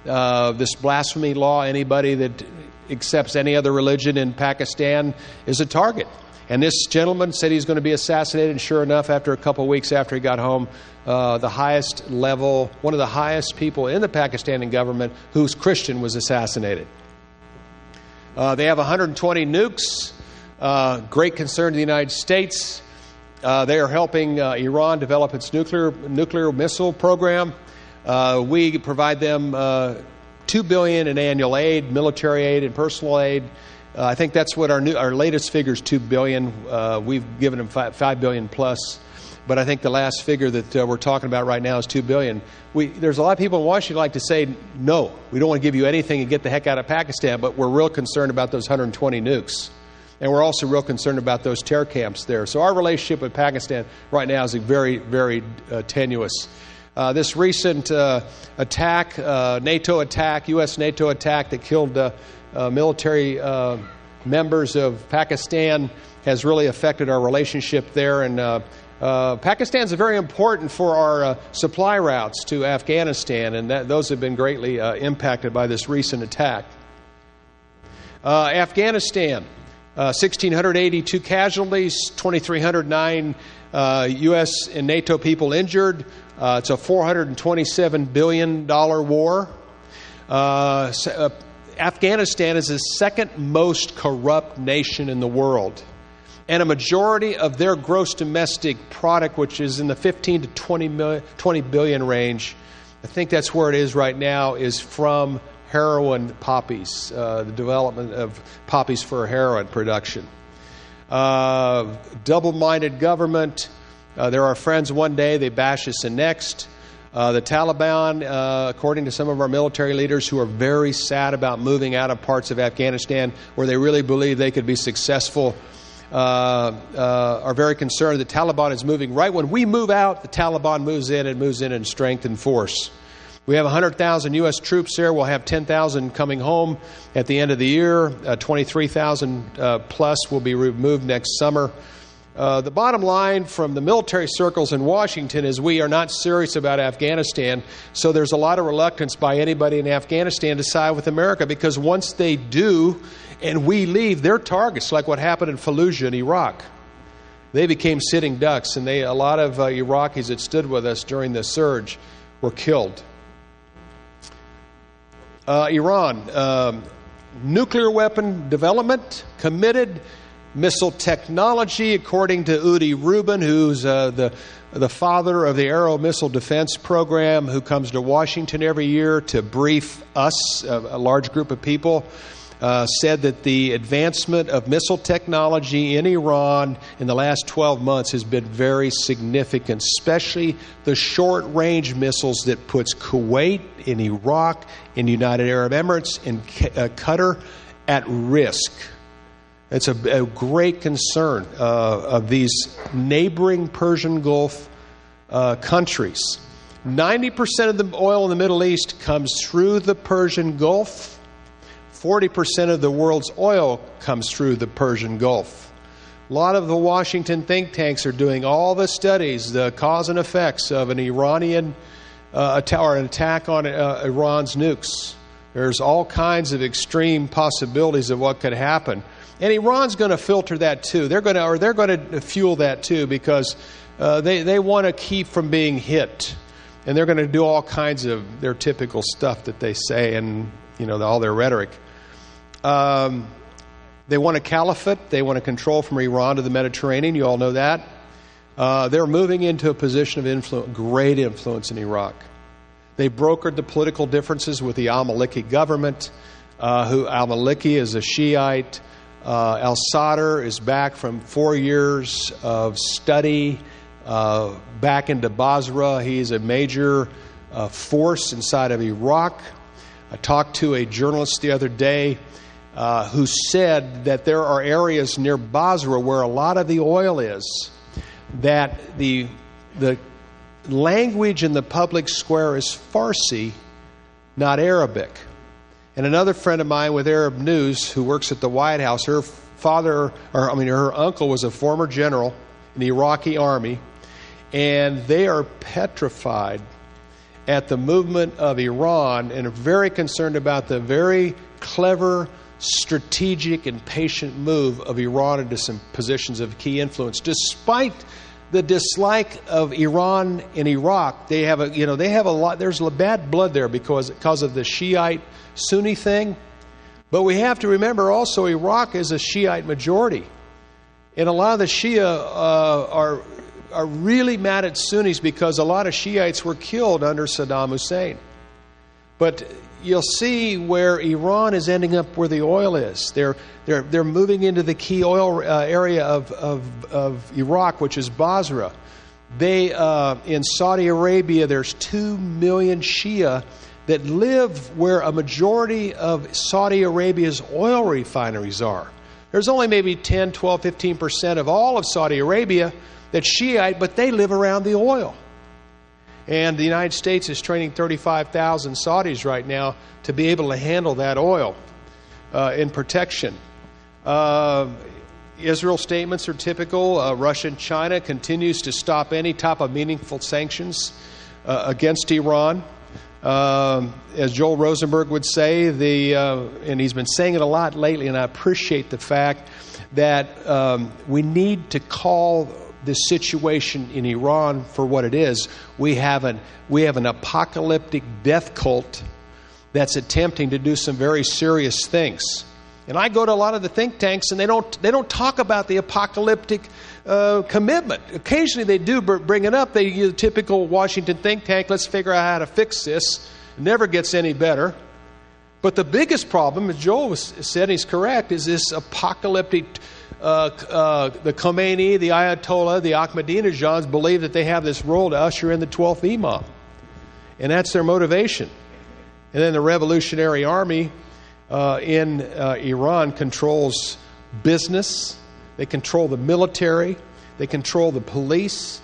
This blasphemy law, anybody that accepts any other religion in Pakistan is a target. And this gentleman said he's going to be assassinated, and sure enough, after a couple of weeks after he got home, the highest level, one of the highest people in the Pakistani government who's Christian was assassinated. They have 120 nukes, great concern to the United States. They are helping Iran develop its nuclear missile program. We provide them $2 billion in annual aid, military aid, and personal aid. I think that's what our latest figure is, $2 billion. We've given them $5 billion plus, but I think the last figure that we're talking about right now is $2 billion. There's a lot of people in Washington who like to say, no, we don't want to give you anything and get the heck out of Pakistan, but we're real concerned about those 120 nukes. And we're also real concerned about those terror camps there. So our relationship with Pakistan right now is very, very tenuous. This recent attack, NATO attack, U.S. NATO attack that killed military members of Pakistan has really affected our relationship there. And Pakistan is very important for our supply routes to Afghanistan, and those have been greatly impacted by this recent attack. Afghanistan, 1,682 casualties, 2,309 U.S. and NATO people injured. It's a $427 billion war. Afghanistan is the second most corrupt nation in the world. And a majority of their gross domestic product, which is in the 15 to 20 billion range, I think that's where it is right now, is from heroin poppies, the development of poppies for heroin production. Double-minded government. They're our friends one day, they bash us the next. The Taliban, according to some of our military leaders who are very sad about moving out of parts of Afghanistan where they really believe they could be successful, are very concerned. The Taliban is moving. Right when we move out, the Taliban moves in strength and force. We have 100,000 U.S. troops there. We'll have 10,000 coming home at the end of the year. 23,000 plus will be removed next summer. The bottom line from the military circles in Washington is we are not serious about Afghanistan, so there's a lot of reluctance by anybody in Afghanistan to side with America, because once they do and we leave, they're targets, like what happened in Fallujah in Iraq. They became sitting ducks, and a lot of Iraqis that stood with us during the surge were killed. Iran, nuclear weapon development, committed. Missile technology, according to Udi Rubin, who's the father of the Aero Missile Defense Program, who comes to Washington every year to brief us, a large group of people, said that the advancement of missile technology in Iran in the last 12 months has been very significant, especially the short-range missiles that puts Kuwait, in Iraq, in the United Arab Emirates, in Qatar at risk. It's a great concern of these neighboring Persian Gulf countries. 90% of the oil in the Middle East comes through the Persian Gulf. 40% of the world's oil comes through the Persian Gulf. A lot of the Washington think tanks are doing all the studies, the cause and effects of an Iranian attack on Iran's nukes. There's all kinds of extreme possibilities of what could happen. And Iran's going to filter that too. They're going to fuel that too, because they want to keep from being hit, and they're going to do all kinds of their typical stuff that they say, and all their rhetoric. They want a caliphate. They want to control from Iran to the Mediterranean. You all know that. They're moving into a position of influence, great influence in Iraq. They brokered the political differences with the al-Maliki government. Al-Maliki is a Shiite. Al-Sadr is back from 4 years of study back into Basra. He's a major force inside of Iraq. I talked to a journalist the other day who said that there are areas near Basra where a lot of the oil is, that the language in the public square is Farsi, not Arabic. And another friend of mine with Arab News who works at the White House, her uncle was a former general in the Iraqi army, and they are petrified at the movement of Iran and are very concerned about the very clever, strategic, and patient move of Iran into some positions of key influence. Despite the dislike of Iran in Iraq, they have a lot. There's bad blood there because of the Shiite Sunni thing. But we have to remember also Iraq is a Shiite majority, and a lot of the Shia are really mad at Sunnis because a lot of Shiites were killed under Saddam Hussein. But you'll see where Iran is ending up where the oil is. They're moving into the key oil area of Iraq, which is Basra. In Saudi Arabia, there's 2 million Shia that live where a majority of Saudi Arabia's oil refineries are. There's only maybe 10, 12, 15% of all of Saudi Arabia that's Shiite, but they live around the oil. And the United States is training 35,000 Saudis right now to be able to handle that oil in protection. Israel statements are typical. Russia and China continues to stop any type of meaningful sanctions against Iran. As Joel Rosenberg would say, and he's been saying it a lot lately, and I appreciate the fact that we need to call the situation in Iran for what it is. We have an apocalyptic death cult that's attempting to do some very serious things. And I go to a lot of the think tanks, and they don't talk about the apocalyptic commitment. Occasionally they do bring it up. They use the typical Washington think tank. Let's figure out how to fix this. It never gets any better. But the biggest problem, as Joel said, he's correct, is this apocalyptic. The Khomeini, the Ayatollah, the Ahmadinejads believe that they have this role to usher in the 12th Imam. And that's their motivation. And then the Revolutionary Army in Iran controls business. They control the military. They control the police.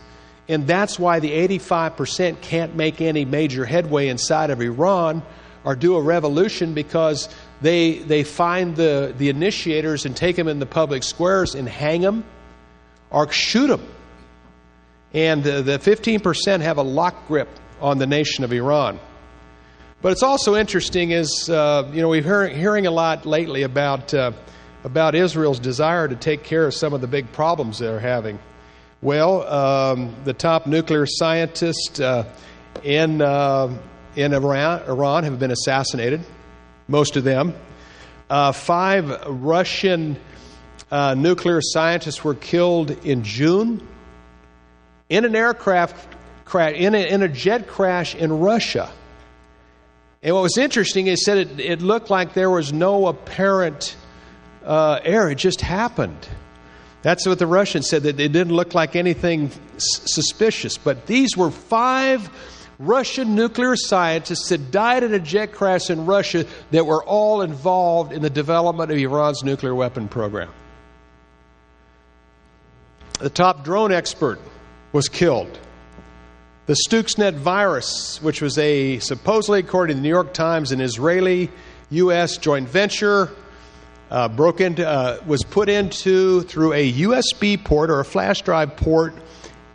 And that's why the 85% can't make any major headway inside of Iran or do a revolution, because they find the initiators and take them in the public squares and hang them or shoot them. And the 15% have a lock grip on the nation of Iran. But it's also interesting is, we've hearing a lot lately about Israel's desire to take care of some of the big problems they're having. Well, the top nuclear scientists in Iran have been assassinated, most of them. 5 Russian nuclear scientists were killed in June in an aircraft crash, in a jet crash in Russia. And what was interesting is said it looked like there was no apparent error. It just happened. That's what the Russians said, that it didn't look like anything suspicious. But these were 5 Russian nuclear scientists that died in a jet crash in Russia that were all involved in the development of Iran's nuclear weapon program. The top drone expert was killed. The Stuxnet virus, which was supposedly, according to the New York Times, an Israeli-U.S. joint venture, was put into through a USB port or a flash drive port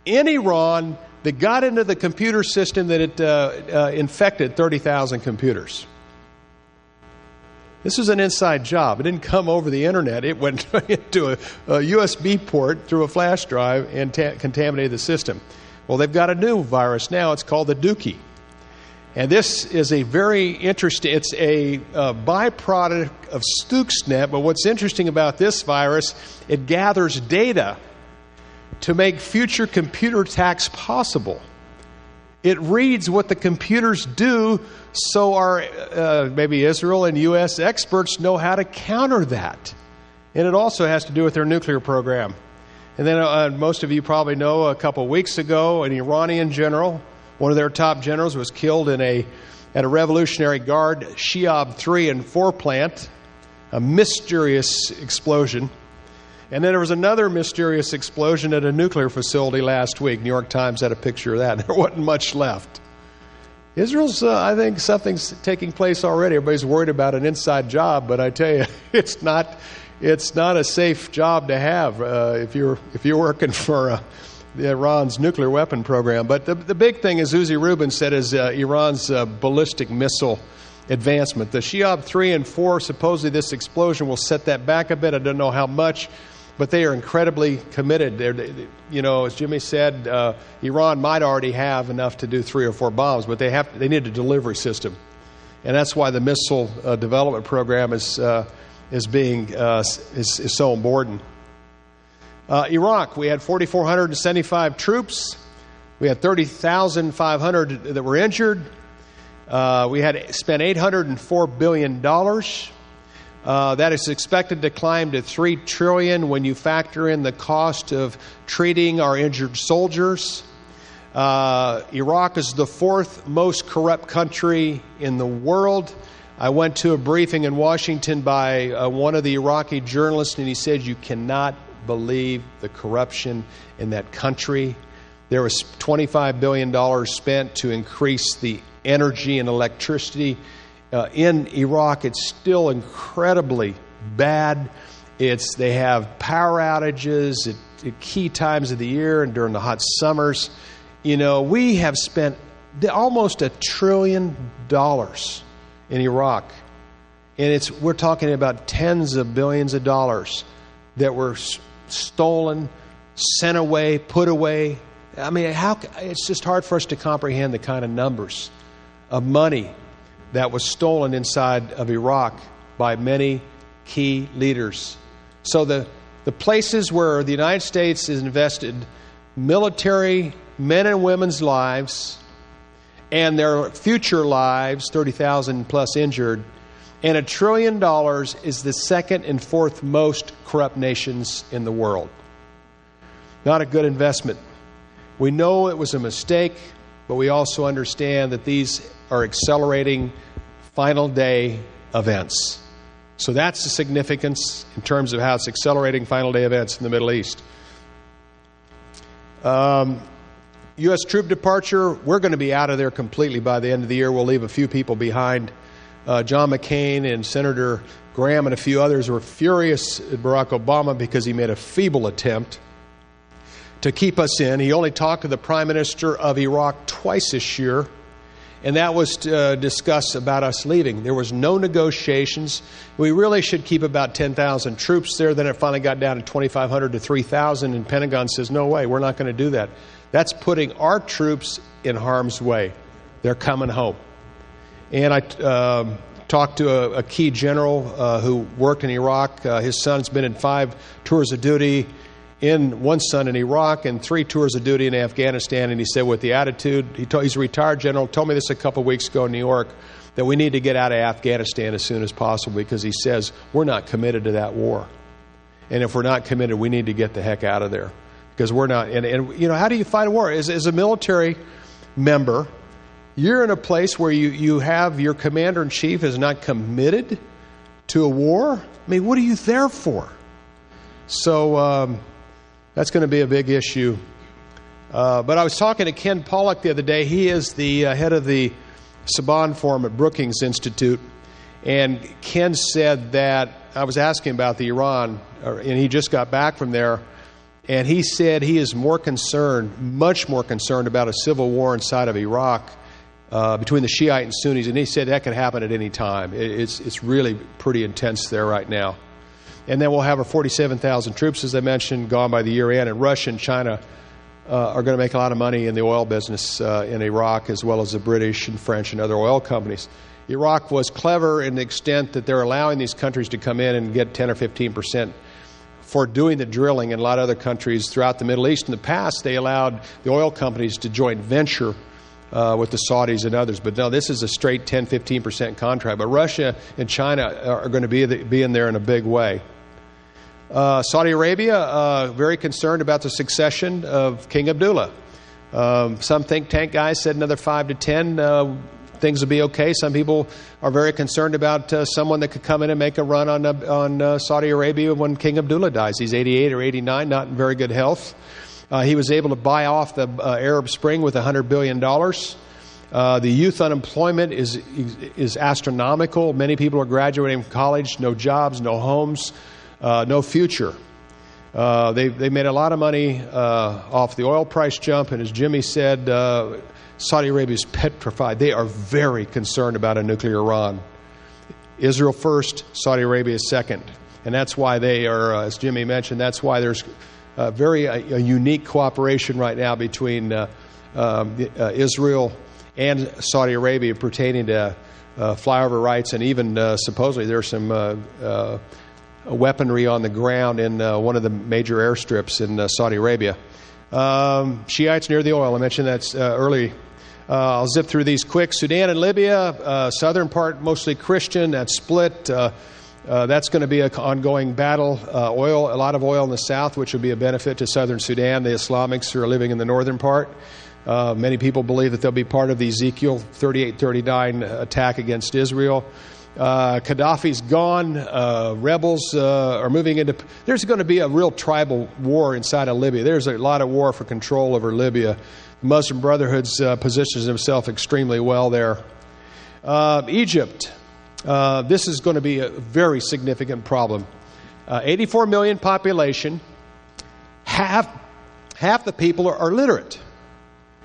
in Iran that got into the computer system that it infected 30,000 computers. This was an inside job. It didn't come over the internet. It went into a USB port through a flash drive and contaminated the system. Well, they've got a new virus now. It's called the Dookie. And this is a very interesting, it's a byproduct of Stuxnet. But what's interesting about this virus, it gathers data to make future computer attacks possible. It reads what the computers do, so our maybe Israel and U.S. experts know how to counter that. And it also has to do with their nuclear program. And then most of you probably know a couple of weeks ago, an Iranian general, one of their top generals, was killed at a Revolutionary Guard Shiab 3 and 4 plant, a mysterious explosion. And then there was another mysterious explosion at a nuclear facility last week. New York Times had a picture of that. There wasn't much left. Israel's, I think something's taking place already. Everybody's worried about an inside job, but I tell you, it's not a safe job to have if you're working for Iran's nuclear weapon program. But the big thing, as Uzi Rubin said, is Iran's ballistic missile advancement. The Shiab 3 and 4, supposedly this explosion will set that back a bit. I don't know how much. But they are incredibly committed. As Jimmy said, Iran might already have enough to do 3 or 4 bombs, but they need a delivery system, and that's why the missile development program is so important. Iraq, we had 4,475 troops. We had 30,500 that were injured. We had spent $804 billion. That is expected to climb to $3 trillion when you factor in the cost of treating our injured soldiers. Iraq is the 4th most corrupt country in the world. I went to a briefing in Washington by one of the Iraqi journalists, and he said, you cannot believe the corruption in that country. There was $25 billion spent to increase the energy and electricity in Iraq. It's still incredibly bad. They have power outages at key times of the year and during the hot summers. We have spent almost $1 trillion in Iraq, and we're talking about tens of billions of dollars that were stolen, sent away, put away. I mean, it's just hard for us to comprehend the kind of numbers of money that was stolen inside of Iraq by many key leaders. So the places where the United States has invested military men and women's lives and their future lives, 30,000 plus injured, and $1 trillion is the 2nd and 4th most corrupt nations in the world. Not a good investment. We know it was a mistake, but we also understand that these are accelerating final day events. So that's the significance in terms of how it's accelerating final day events in the Middle East. U.S. troop departure, we're going to be out of there completely by the end of the year. We'll leave a few people behind. John McCain and Senator Graham and a few others were furious at Barack Obama because he made a feeble attempt to keep us in. He only talked to the Prime Minister of Iraq twice this year, and that was to discuss about us leaving. There was no negotiations. We really should keep about 10,000 troops there. Then it finally got down to 2,500 to 3,000, and Pentagon says, no way, we're not going to do that. That's putting our troops in harm's way. They're coming home. And I talked to a key general who worked in Iraq. His son's been in 5 tours of duty, one son in Iraq and 3 tours of duty in Afghanistan. And he said with the attitude, he's a retired general, told me this a couple of weeks ago in New York, that we need to get out of Afghanistan as soon as possible because he says we're not committed to that war. And if we're not committed, we need to get the heck out of there. Because we're not, and how do you fight a war? As a military member, you're in a place where you have your commander-in-chief is not committed to a war. I mean, what are you there for? So that's going to be a big issue. But I was talking to Ken Pollack the other day. He is the head of the Saban Forum at Brookings Institute. And Ken said that, I was asking about the Iran, and he just got back from there. And he said he is much more concerned about a civil war inside of Iraq between the Shiite and Sunnis, and he said that could happen at any time. It's really pretty intense there right now. And then we'll have our 47,000 troops, as I mentioned, gone by the year end, and Russia and China are going to make a lot of money in the oil business in Iraq, as well as the British and French and other oil companies. Iraq was clever in the extent that they're allowing these countries to come in and get 10 or 15% for doing the drilling. In a lot of other countries throughout the Middle East in the past, they allowed the oil companies to joint venture with the Saudis and others. But no, this is a straight 10, 15% contract. But Russia and China are going to be in there in a big way. Saudi Arabia, very concerned about the succession of King Abdullah. Some think tank guys said another 5 to 10 things will be okay. Some people are very concerned about someone that could come in and make a run on Saudi Arabia when King Abdullah dies. He's 88 or 89, not in very good health. He was able to buy off the Arab Spring with $100 billion. The youth unemployment is astronomical. Many people are graduating from college, no jobs, no homes, no future. They made a lot of money off the oil price jump, and as Jimmy said, Saudi Arabia is petrified. They are very concerned about a nuclear Iran. Israel first, Saudi Arabia second. And that's why they are, as Jimmy mentioned, that's why there's a unique cooperation right now between Israel and Saudi Arabia pertaining to flyover rights, and even supposedly there's some weaponry on the ground in one of the major airstrips in Saudi Arabia. Shiites near the oil. I mentioned that early. I'll zip through these quick. Sudan and Libya, southern part mostly Christian. That's split. That's going to be an ongoing battle. A lot of oil in the south, which will be a benefit to southern Sudan. The Islamics who are living in the northern part. Many people believe that they'll be part of the Ezekiel 38-39 attack against Israel. Gaddafi's gone. Rebels are moving into... There's going to be a real tribal war inside of Libya. There's a lot of war for control over Libya. The Muslim Brotherhood's positions himself extremely well there. Egypt. This is going to be a very significant problem. 84 million population. Half the people are literate.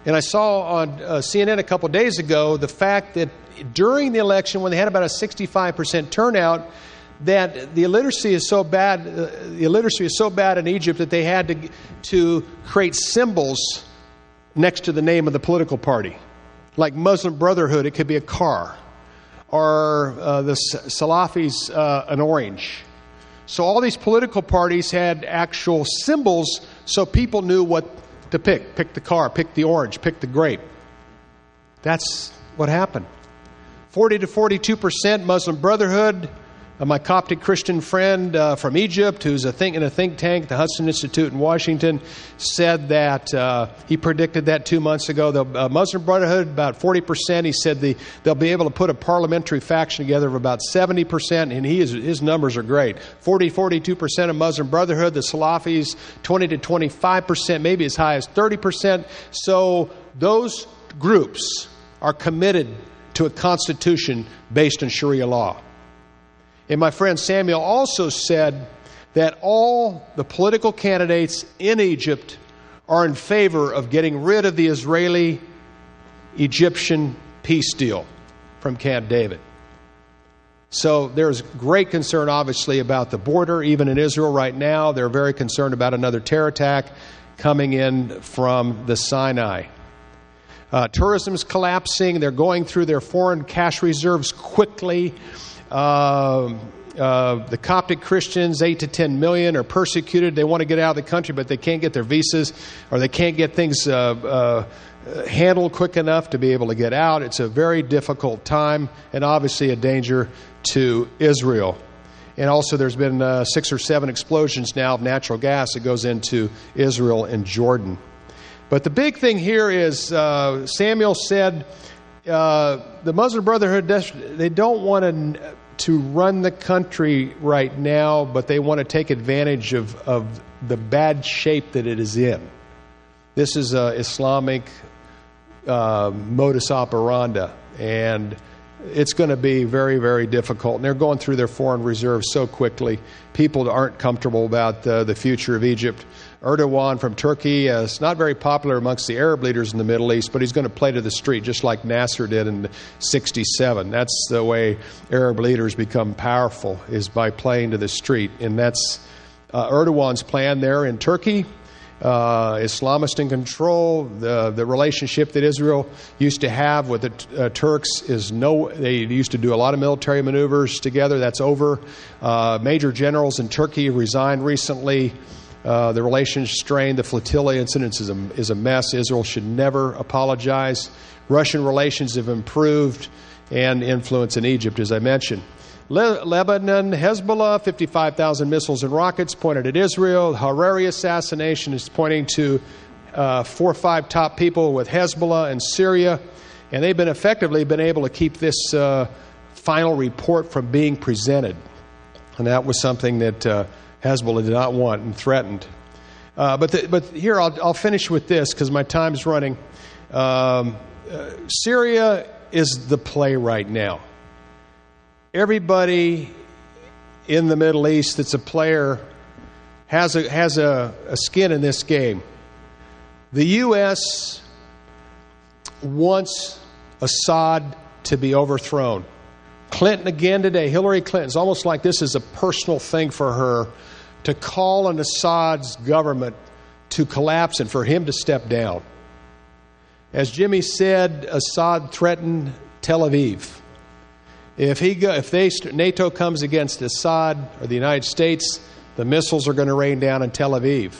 And I saw on CNN a couple days ago the fact that during the election, when they had about a 65% turnout, that the illiteracy is so bad. The illiteracy is so bad in Egypt that they had to create symbols next to the name of the political party, like Muslim Brotherhood. It could be a car, or the Salafis an orange. So all these political parties had actual symbols, so people knew what to pick. Pick the car, pick the orange, pick the grape. That's what happened. 40 to 42% Muslim Brotherhood. My Coptic Christian friend from Egypt, who's in a think tank, the Hudson Institute in Washington, said that he predicted that 2 months ago. The Muslim Brotherhood, about 40%. He said they'll be able to put a parliamentary faction together of about 70%, and his numbers are great. 42% of Muslim Brotherhood. The Salafis, 20 to 25%, maybe as high as 30%. So those groups are committed to a constitution based on Sharia law. And my friend Samuel also said that all the political candidates in Egypt are in favor of getting rid of the Israeli-Egyptian peace deal from Camp David. So there's great concern, obviously, about the border. Even in Israel right now, they're very concerned about another terror attack coming in from the Sinai. Tourism is collapsing. They're going through their foreign cash reserves quickly. The Coptic Christians, 8 to 10 million, are persecuted. They want to get out of the country, but they can't get their visas, or they can't get things handled quick enough to be able to get out. It's a very difficult time, and obviously a danger to Israel. And also there's been 6 or 7 explosions now of natural gas that goes into Israel and Jordan. But the big thing here is Samuel said the Muslim Brotherhood, they don't want to run the country right now, but they want to take advantage of the bad shape that it is in. This is Islamic modus operandi, and it's going to be very, very difficult. And they're going through their foreign reserves so quickly. People aren't comfortable about the future of Egypt. Erdogan from Turkey is not very popular amongst the Arab leaders in the Middle East, but he's going to play to the street just like Nasser did in '67. That's the way Arab leaders become powerful, is by playing to the street. And that's Erdogan's plan there in Turkey. Islamist in control. The relationship that Israel used to have with the Turks is they used to do a lot of military maneuvers together. That's over. Major generals in Turkey resigned recently. The relations strained. The flotilla incident is a mess. Israel should never apologize. Russian relations have improved, and influence in Egypt, as I mentioned. Lebanon, Hezbollah, 55,000 missiles and rockets pointed at Israel. Hariri assassination is pointing to 4 or 5 top people with Hezbollah and Syria. And they've been effectively been able to keep this final report from being presented. And that was something that Hezbollah did not want and threatened. But here, I'll finish with this because my time's running. Syria is the play right now. Everybody in the Middle East that's a player has a skin in this game. The U.S. wants Assad to be overthrown. Clinton again today, Hillary Clinton, it's almost like this is a personal thing for her to call on Assad's government to collapse and for him to step down. As Jimmy said, Assad threatened Tel Aviv. If NATO comes against Assad or the United States, the missiles are going to rain down in Tel Aviv.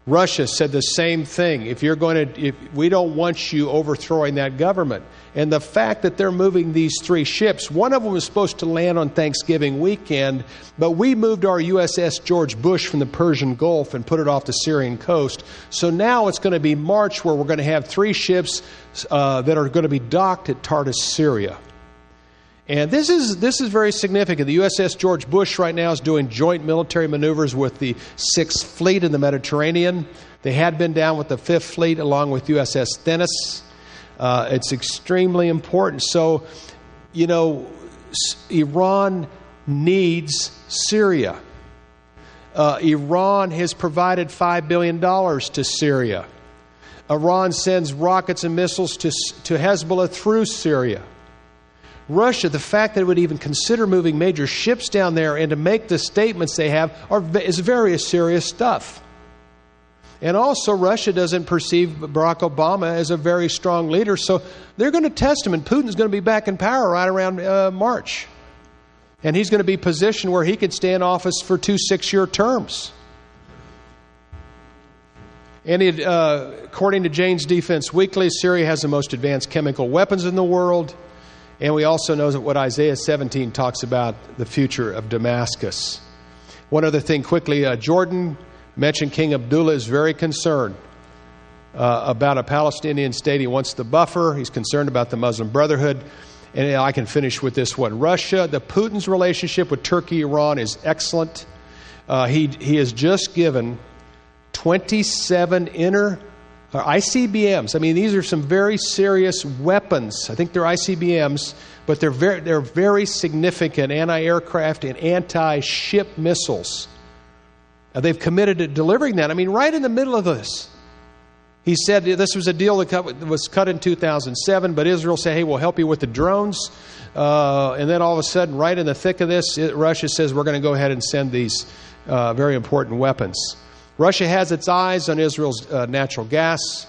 Russia said the same thing. If we don't want you overthrowing that government. And the fact that they're moving these 3 ships, one of them was supposed to land on Thanksgiving weekend, but we moved our USS George Bush from the Persian Gulf and put it off the Syrian coast. So now it's going to be March where we're going to have 3 ships that are going to be docked at Tartus, Syria. And this is very significant. The USS George Bush right now is doing joint military maneuvers with the 6th Fleet in the Mediterranean. They had been down with the 5th Fleet along with USS Themis. It's extremely important. So, Iran needs Syria. Iran has provided $5 billion to Syria. Iran sends rockets and missiles to Hezbollah through Syria. Russia, the fact that it would even consider moving major ships down there and to make the statements they have is very serious stuff. And also, Russia doesn't perceive Barack Obama as a very strong leader, so they're going to test him, and Putin's going to be back in power right around March. And he's going to be positioned where he could stay in office for 2 6-year terms. And according to Jane's Defense Weekly, Syria has the most advanced chemical weapons in the world. And we also know that what Isaiah 17 talks about, the future of Damascus. One other thing quickly, Jordan mentioned King Abdullah is very concerned about a Palestinian state. He wants the buffer. He's concerned about the Muslim Brotherhood. And I can finish with this one. Russia, Putin's relationship with Turkey, Iran is excellent. He has just given 27 ICBMs. I mean, these are some very serious weapons. I think they're ICBMs, but they're very significant anti-aircraft and anti-ship missiles. They've committed to delivering that. I mean, right in the middle of this. He said this was a deal that was cut in 2007, but Israel said, hey, we'll help you with the drones. And then all of a sudden, right in the thick of this, Russia says, we're going to go ahead and send these very important weapons. Russia has its eyes on Israel's natural gas.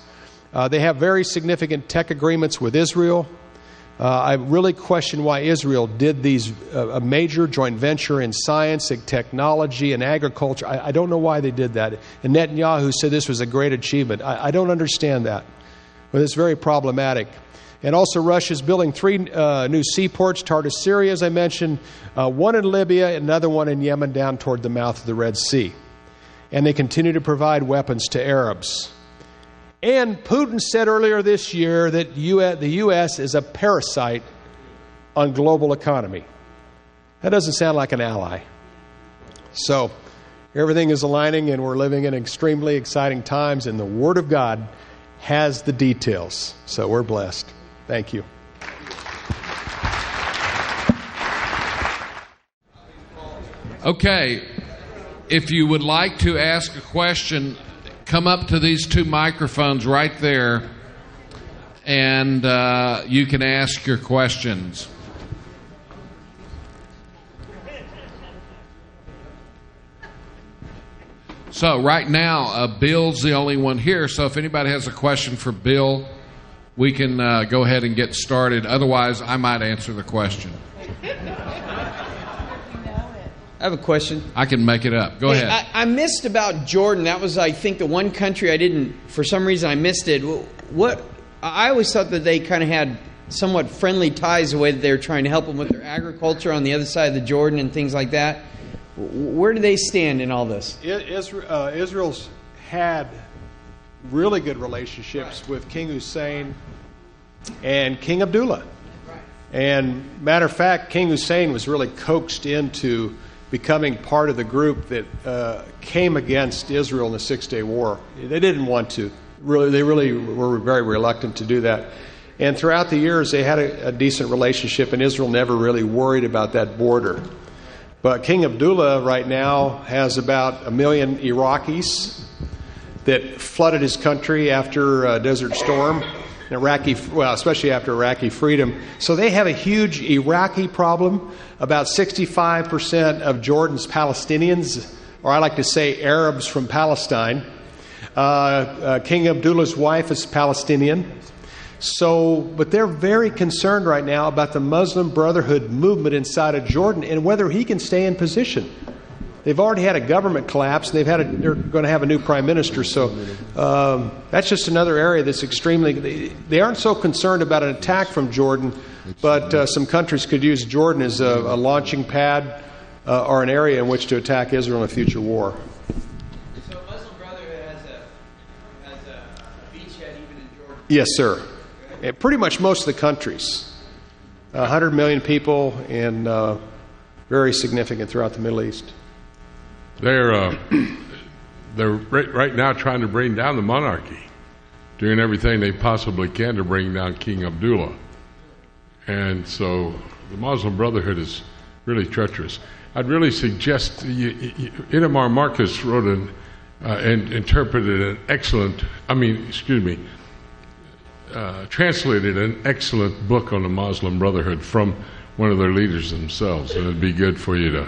They have very significant tech agreements with Israel. I really question why Israel did a major joint venture in science and technology and agriculture. I don't know why they did that. And Netanyahu said this was a great achievement. I don't understand that. But it's very problematic. And also Russia's building 3 new seaports, Tartus, Syria, as I mentioned, one in Libya, another one in Yemen down toward the mouth of the Red Sea. And they continue to provide weapons to Arabs. And Putin said earlier this year that the U.S. is a parasite on global economy. That doesn't sound like an ally. So everything is aligning, and we're living in extremely exciting times, and the Word of God has the details. So we're blessed. Thank you. Okay, if you would like to ask a question, come up to these two microphones right there, and you can ask your questions. So right now, Bill's the only one here, so if anybody has a question for Bill, we can go ahead and get started. Otherwise, I might answer the question. I have a question. I can make it up. Go ahead. I missed about Jordan. That was, I think, the one country I didn't, for some reason I missed it. I always thought that they kind of had somewhat friendly ties, the way that they were trying to help them with their agriculture on the other side of the Jordan and things like that. Where do they stand in all this? Israel's had really good relationships with King Hussein and King Abdullah. And matter of fact, King Hussein was really coaxed into becoming part of the group that came against Israel in the Six-Day War. They didn't want to. They really were very reluctant to do that. And throughout the years, they had a decent relationship, and Israel never really worried about that border. But King Abdullah right now has about 1 million Iraqis that flooded his country after Desert Storm, especially after Iraqi freedom. So they have a huge Iraqi problem. About 65% of Jordan's Palestinians, or I like to say Arabs from Palestine. King Abdullah's wife is Palestinian. But they're very concerned right now about the Muslim Brotherhood movement inside of Jordan and whether he can stay in position. They've already had a government collapse, and they're going to have a new prime minister. So that's just another area that's extremely... They aren't so concerned about an attack from Jordan, but some countries could use Jordan as a launching pad or an area in which to attack Israel in a future war. So Muslim Brotherhood has a beachhead even in Jordan? Yes, sir. And pretty much most of the countries. 100 million people, and very significant throughout the Middle East. They're right now trying to bring down the monarchy, doing everything they possibly can to bring down King Abdullah. And so the Muslim Brotherhood is really treacherous. I'd really suggest Itamar Marcus wrote and interpreted an excellent, translated an excellent book on the Muslim Brotherhood from one of their leaders themselves, and it'd be good for you to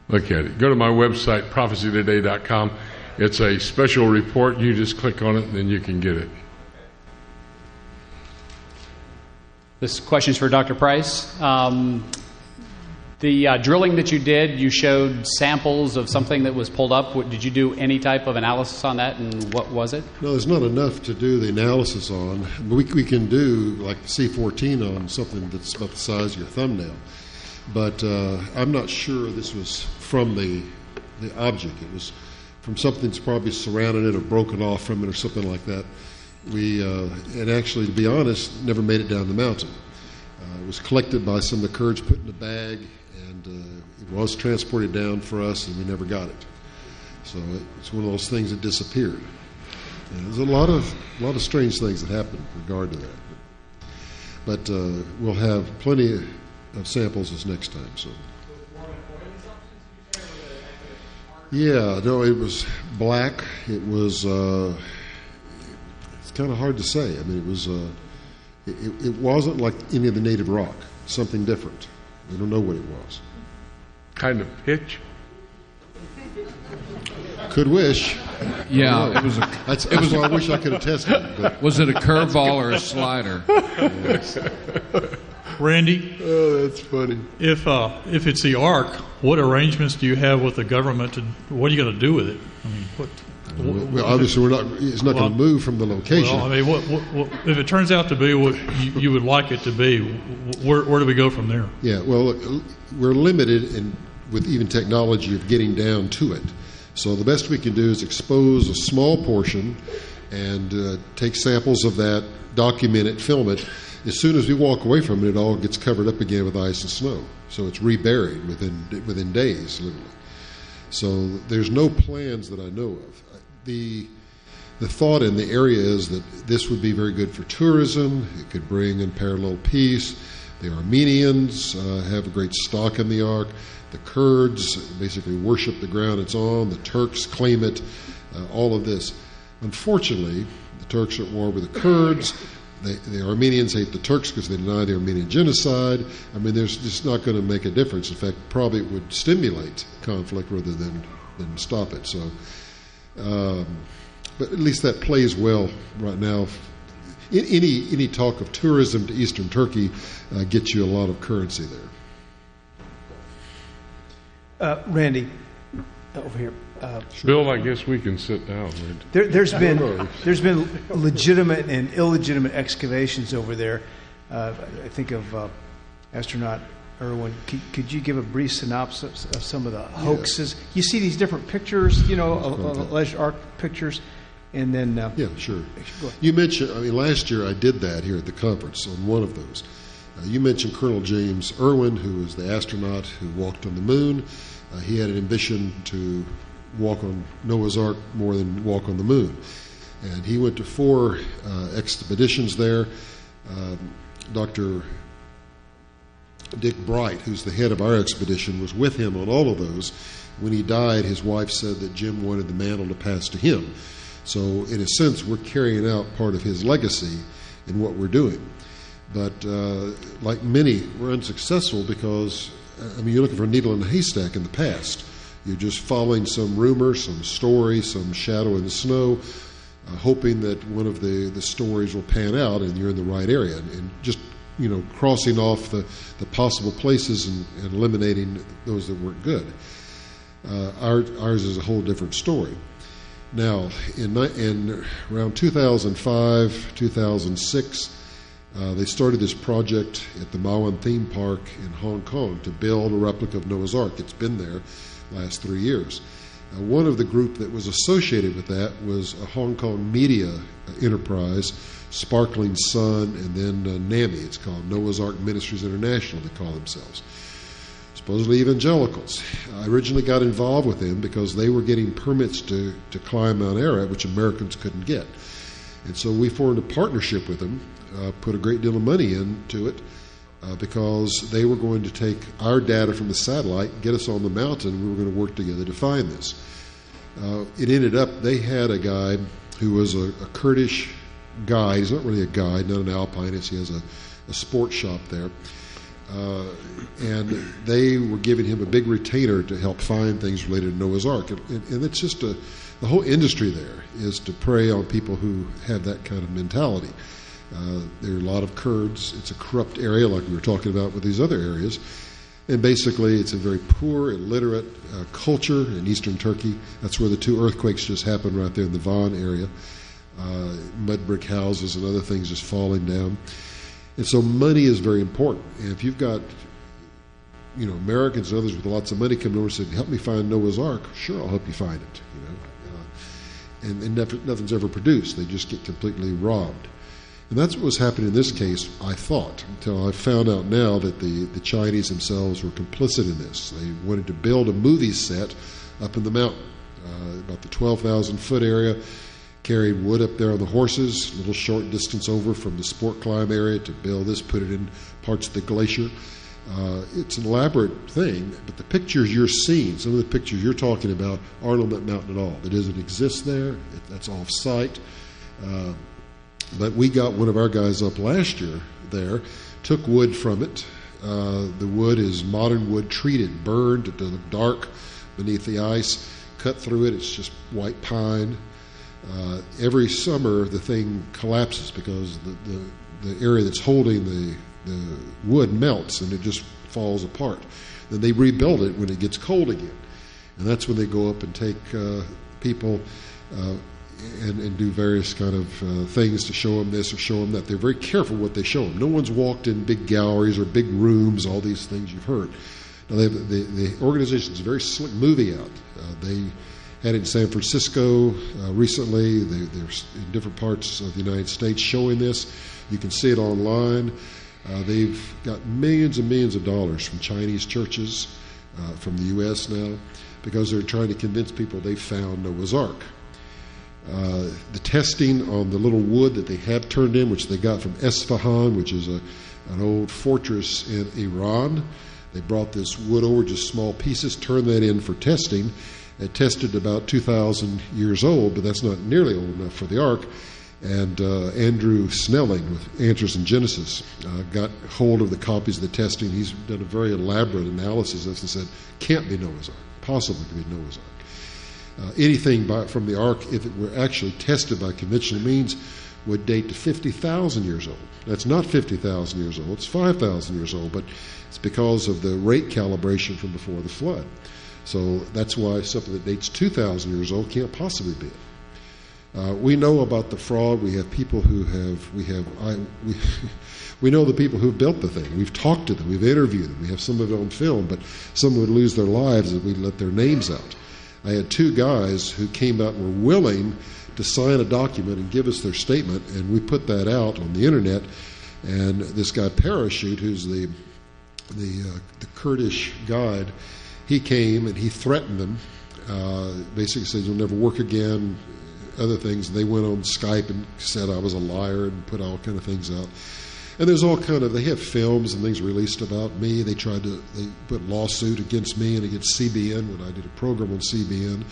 look at it. Go to my website, prophecytoday.com. It's a special report. You just click on it, and then you can get it. This question is for Dr. Price. The drilling that you did, you showed samples of something that was pulled up. Did you do any type of analysis on that, and what was it? No, there's not enough to do the analysis on. We can do like C14 on something that's about the size of your thumbnail. But I'm not sure this was from the object. It was from something that's probably surrounded it or broken off from it or something like that. And actually, to be honest, never made it down the mountain. It was collected by some of the Kurds, put in a bag, and it was transported down for us, and we never got it. So it's one of those things that disappeared. And there's a lot of strange things that happened in regard to that. But we'll have plenty of samples this next time. So. Yeah, no, it was black. It was. It's kind of hard to say. I mean, it was. It wasn't like any of the native rock. Something different. We don't know what it was. Kind of pitch. Could wish. Yeah, it was. That's why I wish I could have tested it. But. Was it a curveball or a slider? Yes. Randy? Oh, that's funny. If it's the Ark, what arrangements do you have with the government? What are you going to do with it? I mean, well, obviously, it's not going to move from the location. Well, I mean, what if it turns out to be what you would like it to be? Where do we go from there? Yeah, well, we're limited with even technology of getting down to it. So the best we can do is expose a small portion and take samples of that, document it, film it. As soon as we walk away from it, it all gets covered up again with ice and snow. So it's reburied within days, literally. So there's no plans that I know of. The thought in the area is that this would be very good for tourism. It could bring unparalleled peace. The Armenians have a great stock in the ark. The Kurds basically worship the ground it's on. The Turks claim it. All of this. Unfortunately, the Turks are at war with the Kurds. The Armenians hate the Turks because they deny the Armenian genocide. I mean, there's just not going to make a difference. In fact, probably it would stimulate conflict rather than stop it. So, but at least that plays well right now. Any talk of tourism to Eastern Turkey gets you a lot of currency there. Randy, over here. Bill, I guess we can sit down. There's been legitimate and illegitimate excavations over there. I think of astronaut Irwin. Could you give a brief synopsis of some of the hoaxes? Yeah. You see these different pictures, alleged ark pictures, and then yeah, sure. You mentioned. I mean, last year I did that here at the conference on one of those. You mentioned Colonel James Irwin, who was the astronaut who walked on the moon. He had an ambition to walk on Noah's Ark more than walk on the moon. And he went to 4 expeditions there. Dr. Dick Bright, who's the head of our expedition, was with him on all of those. When he died, his wife said that Jim wanted the mantle to pass to him. So, in a sense, we're carrying out part of his legacy in what we're doing. But like many, we're unsuccessful because, you're looking for a needle in a haystack in the past. You're just following some rumor, some story, some shadow in the snow, hoping that one of the stories will pan out and you're in the right area. And just, crossing off the possible places and eliminating those that weren't good. Ours is a whole different story. Now, in around 2005, 2006, they started this project at the Maui theme park in Hong Kong to build a replica of Noah's Ark. It's been there last 3 years. One of the group that was associated with that was a Hong Kong media enterprise, Sparkling Sun, and then NAMI. It's called Noah's Ark Ministries International, they call themselves. Supposedly evangelicals. I originally got involved with them because they were getting permits to climb Mount Ararat, which Americans couldn't get. And so we formed a partnership with them, put a great deal of money into it, because they were going to take our data from the satellite, get us on the mountain, we were going to work together to find this. It ended up, they had a guy who was a Kurdish guide. He's not really a guide, not an alpinist. He has a sports shop there. And they were giving him a big retainer to help find things related to Noah's Ark. And it's just the whole industry there is to prey on people who have that kind of mentality. There are a lot of Kurds. It's a corrupt area like we were talking about with these other areas. And basically it's a very poor, illiterate culture in eastern Turkey. That's where the 2 earthquakes just happened right there in the Van area. Mud brick houses and other things just falling down. And so money is very important. And if you've got, Americans and others with lots of money coming over and saying, help me find Noah's Ark, sure, I'll help you find it. And nothing's ever produced. They just get completely robbed. And that's what was happening in this case, I thought, until I found out now that the Chinese themselves were complicit in this. They wanted to build a movie set up in the mountain, about the 12,000-foot area, carried wood up there on the horses, a little short distance over from the sport climb area to build this, put it in parts of the glacier. It's an elaborate thing, but the pictures you're seeing, some of the pictures you're talking about, aren't on that mountain at all. It doesn't exist there. That's off-site. But we got one of our guys up last year there, took wood from it. The wood is modern wood, treated, burned. It doesn't look dark beneath the ice. Cut through it, it's just white pine. Every summer the thing collapses because the area that's holding the wood melts and it just falls apart. Then they rebuild it when it gets cold again. And that's when they go up and take people and do various kind of things to show them this or show them that. They're very careful what they show them. No one's walked in big galleries or big rooms, all these things you've heard. Now, the organization's a very slick movie out. They had it in San Francisco recently. They're in different parts of the United States showing this. You can see it online. They've got millions and millions of dollars from Chinese churches, from the U.S. now, because they're trying to convince people they found Noah's Ark. The testing on the little wood that they have turned in, which they got from Esfahan, which is a an old fortress in Iran. They brought this wood over, just small pieces, turned that in for testing. It tested about 2,000 years old, but that's not nearly old enough for the ark. And Andrew Snelling with Answers in Genesis got hold of the copies of the testing. He's done a very elaborate analysis of this and said, can't be Noah's Ark, possibly could be Noah's Ark. Anything from the ark, if it were actually tested by conventional means, would date to 50,000 years old. That's not 50,000 years old, it's 5,000 years old, but it's because of the rate calibration from before the flood. So that's why something that dates 2,000 years old can't possibly be it. We know about the fraud. We have people who we know the people who built the thing. We've talked to them. We've interviewed them. We have some of it on film, but some would lose their lives if we let their names out. I had two guys who came out and were willing to sign a document and give us their statement, and we put that out on the internet. And this guy Parachute, who's the Kurdish guide, he came and he threatened them. Basically said, "You'll never work again." Other things. They went on Skype and said I was a liar and put all kind of things out. And there's all kind of, they have films and things released about me. They put a lawsuit against me and against CBN when I did a program on CBN.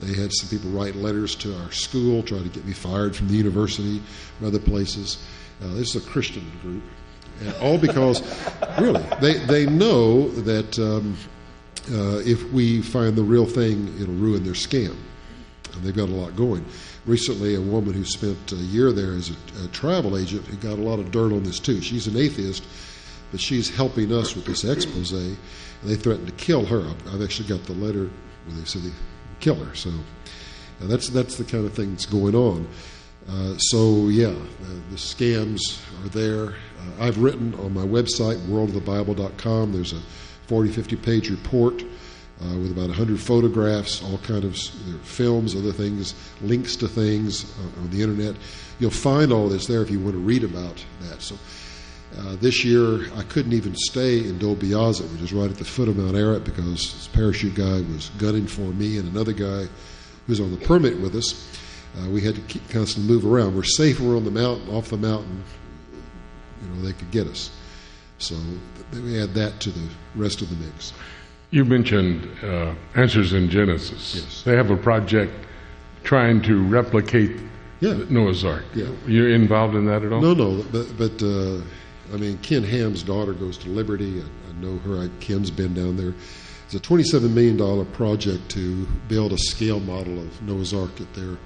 They had some people write letters to our school trying to get me fired from the university and other places. This is a Christian group. And all because, really, they know that if we find the real thing, it'll ruin their scam. And they've got a lot going. Recently, a woman who spent a year there as a travel agent who got a lot of dirt on this too. She's an atheist, but she's helping us with this expose, and they threatened to kill her. I've actually got the letter where they said they kill her. So that's the kind of thing that's going on. The scams are there. I've written on my website, worldofthebible.com. There's a 40, 50-page report with about 100 photographs, all kind of films, other things, links to things on the internet. You'll find all this there if you want to read about that. So this year, I couldn't even stay in Dol Biazet, which is right at the foot of Mount Ararat, because this parachute guy was gunning for me and another guy who's on the permit with us. We had to constantly move around. We're safer on the mountain, off the mountain. They could get us. So we add that to the rest of the mix. You mentioned Answers in Genesis. Yes. They have a project trying to replicate Noah's Ark. Yeah. You're involved in that at all? No. But Ken Ham's daughter goes to Liberty. I know her. Ken's been down there. It's a $27 million project to build a scale model of Noah's Ark at their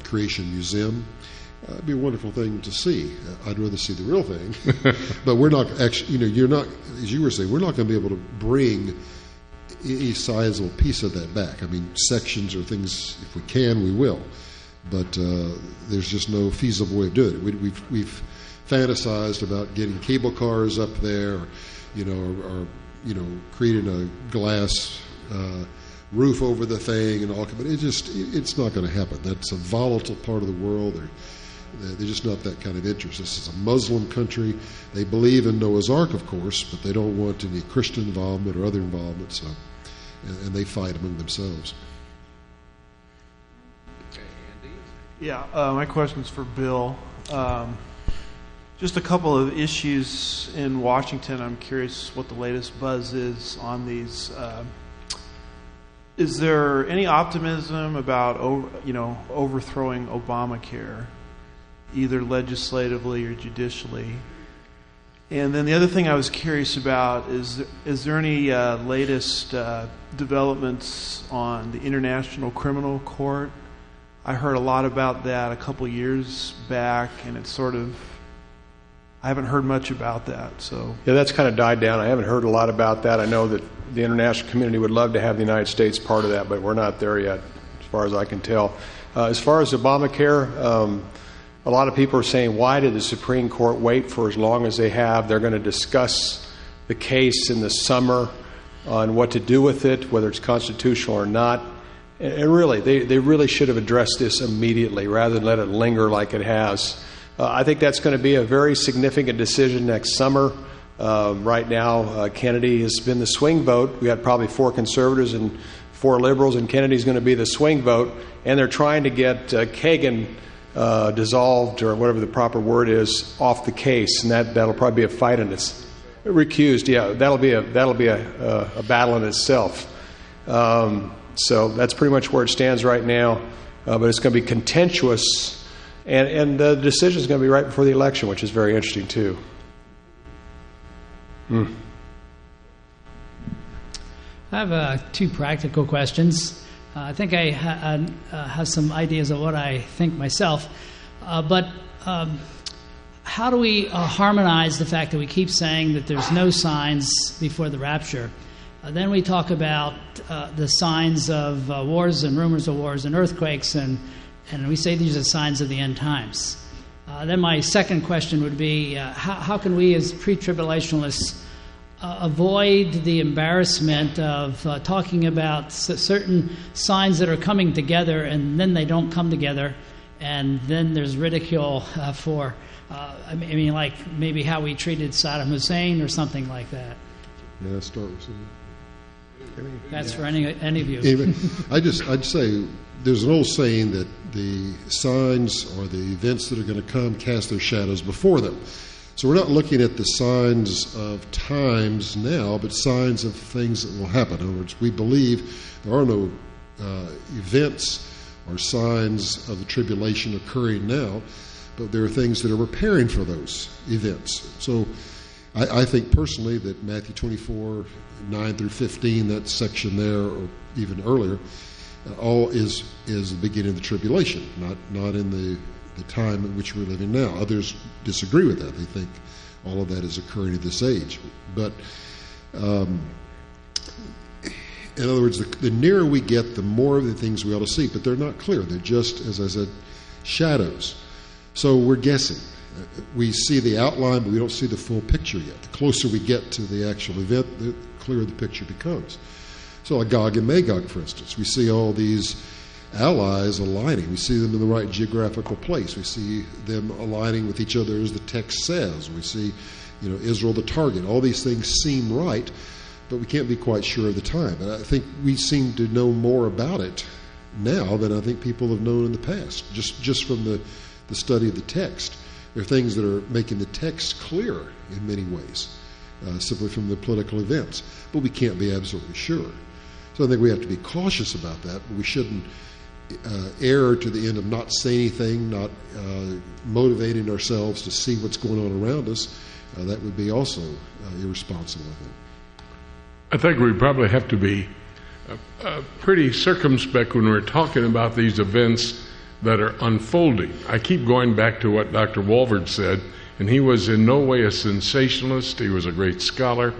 creation museum. It'd be a wonderful thing to see. I'd rather see the real thing. But we're not actually, you're not, as you were saying, we're not going to be able to bring any sizable piece of that back. Sections or things, if we can, we will. But there's just no feasible way of doing it. We've fantasized about getting cable cars up there, or creating a glass roof over the thing and all. But it's not going to happen. That's a volatile part of the world. They're just not that kind of interest. This is a Muslim country. They believe in Noah's Ark, of course, but they don't want any Christian involvement or other involvement. So, and they fight among themselves. Yeah, my question's for Bill. Just a couple of issues in Washington. I'm curious what the latest buzz is on these. Is there any optimism about overthrowing Obamacare, either legislatively or judicially? And then the other thing I was curious about is there any latest developments on the International Criminal Court? I heard a lot about that a couple years back, and it's I haven't heard much about that. So yeah, that's kind of died down. I haven't heard a lot about that. I know that the international community would love to have the United States part of that, but we're not there yet, as far as I can tell. As far as Obamacare, a lot of people are saying, why did the Supreme Court wait for as long as they have? They're going to discuss the case in the summer on what to do with it, whether it's constitutional or not. And really, they really should have addressed this immediately rather than let it linger like it has. I think that's going to be a very significant decision next summer. Right now, Kennedy has been the swing vote. We got probably 4 conservatives and 4 liberals, and Kennedy's going to be the swing vote. And they're trying to get Kagan dissolved, or whatever the proper word is, off the case, and that'll probably be a fight in its recused. Yeah, that'll be a battle in itself. So that's pretty much where it stands right now. But it's going to be contentious, and the decision is going to be right before the election, which is very interesting too. I have two practical questions. I think I have some ideas of what I think myself, but how do we harmonize the fact that we keep saying that there's no signs before the rapture? Then we talk about the signs of wars and rumors of wars and earthquakes, and we say these are signs of the end times. Then my second question would be, how can we as pre-tribulationists avoid the embarrassment of talking about certain signs that are coming together and then they don't come together, and then there's ridicule for, like maybe how we treated Saddam Hussein or something like that. Yeah, start with something. That's for any of you. Anyway, I'd say there's an old saying that the signs or the events that are going to come cast their shadows before them. So we're not looking at the signs of times now, but signs of things that will happen. In other words, we believe there are no events or signs of the tribulation occurring now, but there are things that are preparing for those events. So I think personally that Matthew 24, 9 through 15, that section there, or even earlier, all is the beginning of the tribulation, not in the time in which we're living now. Others disagree with that. They think all of that is occurring at this age. But in other words, the nearer we get, the more of the things we ought to see. But they're not clear. They're just, as I said, shadows. So we're guessing. We see the outline, but we don't see the full picture yet. The closer we get to the actual event, the clearer the picture becomes. So like Gog and Magog, for instance, we see all these allies aligning. We see them in the right geographical place. We see them aligning with each other as the text says. We see, Israel the target. All these things seem right, but we can't be quite sure of the time. And I think we seem to know more about it now than I think people have known in the past, just from the study of the text. There are things that are making the text clear in many ways, simply from the political events. But we can't be absolutely sure. So I think we have to be cautious about that. But we shouldn't err to the end of not saying anything, not motivating ourselves to see what's going on around us. That would be also irresponsible, I think. I think we probably have to be pretty circumspect when we're talking about these events that are unfolding. I keep going back to what Dr. Walford said, and he was in no way a sensationalist. He was a great scholar,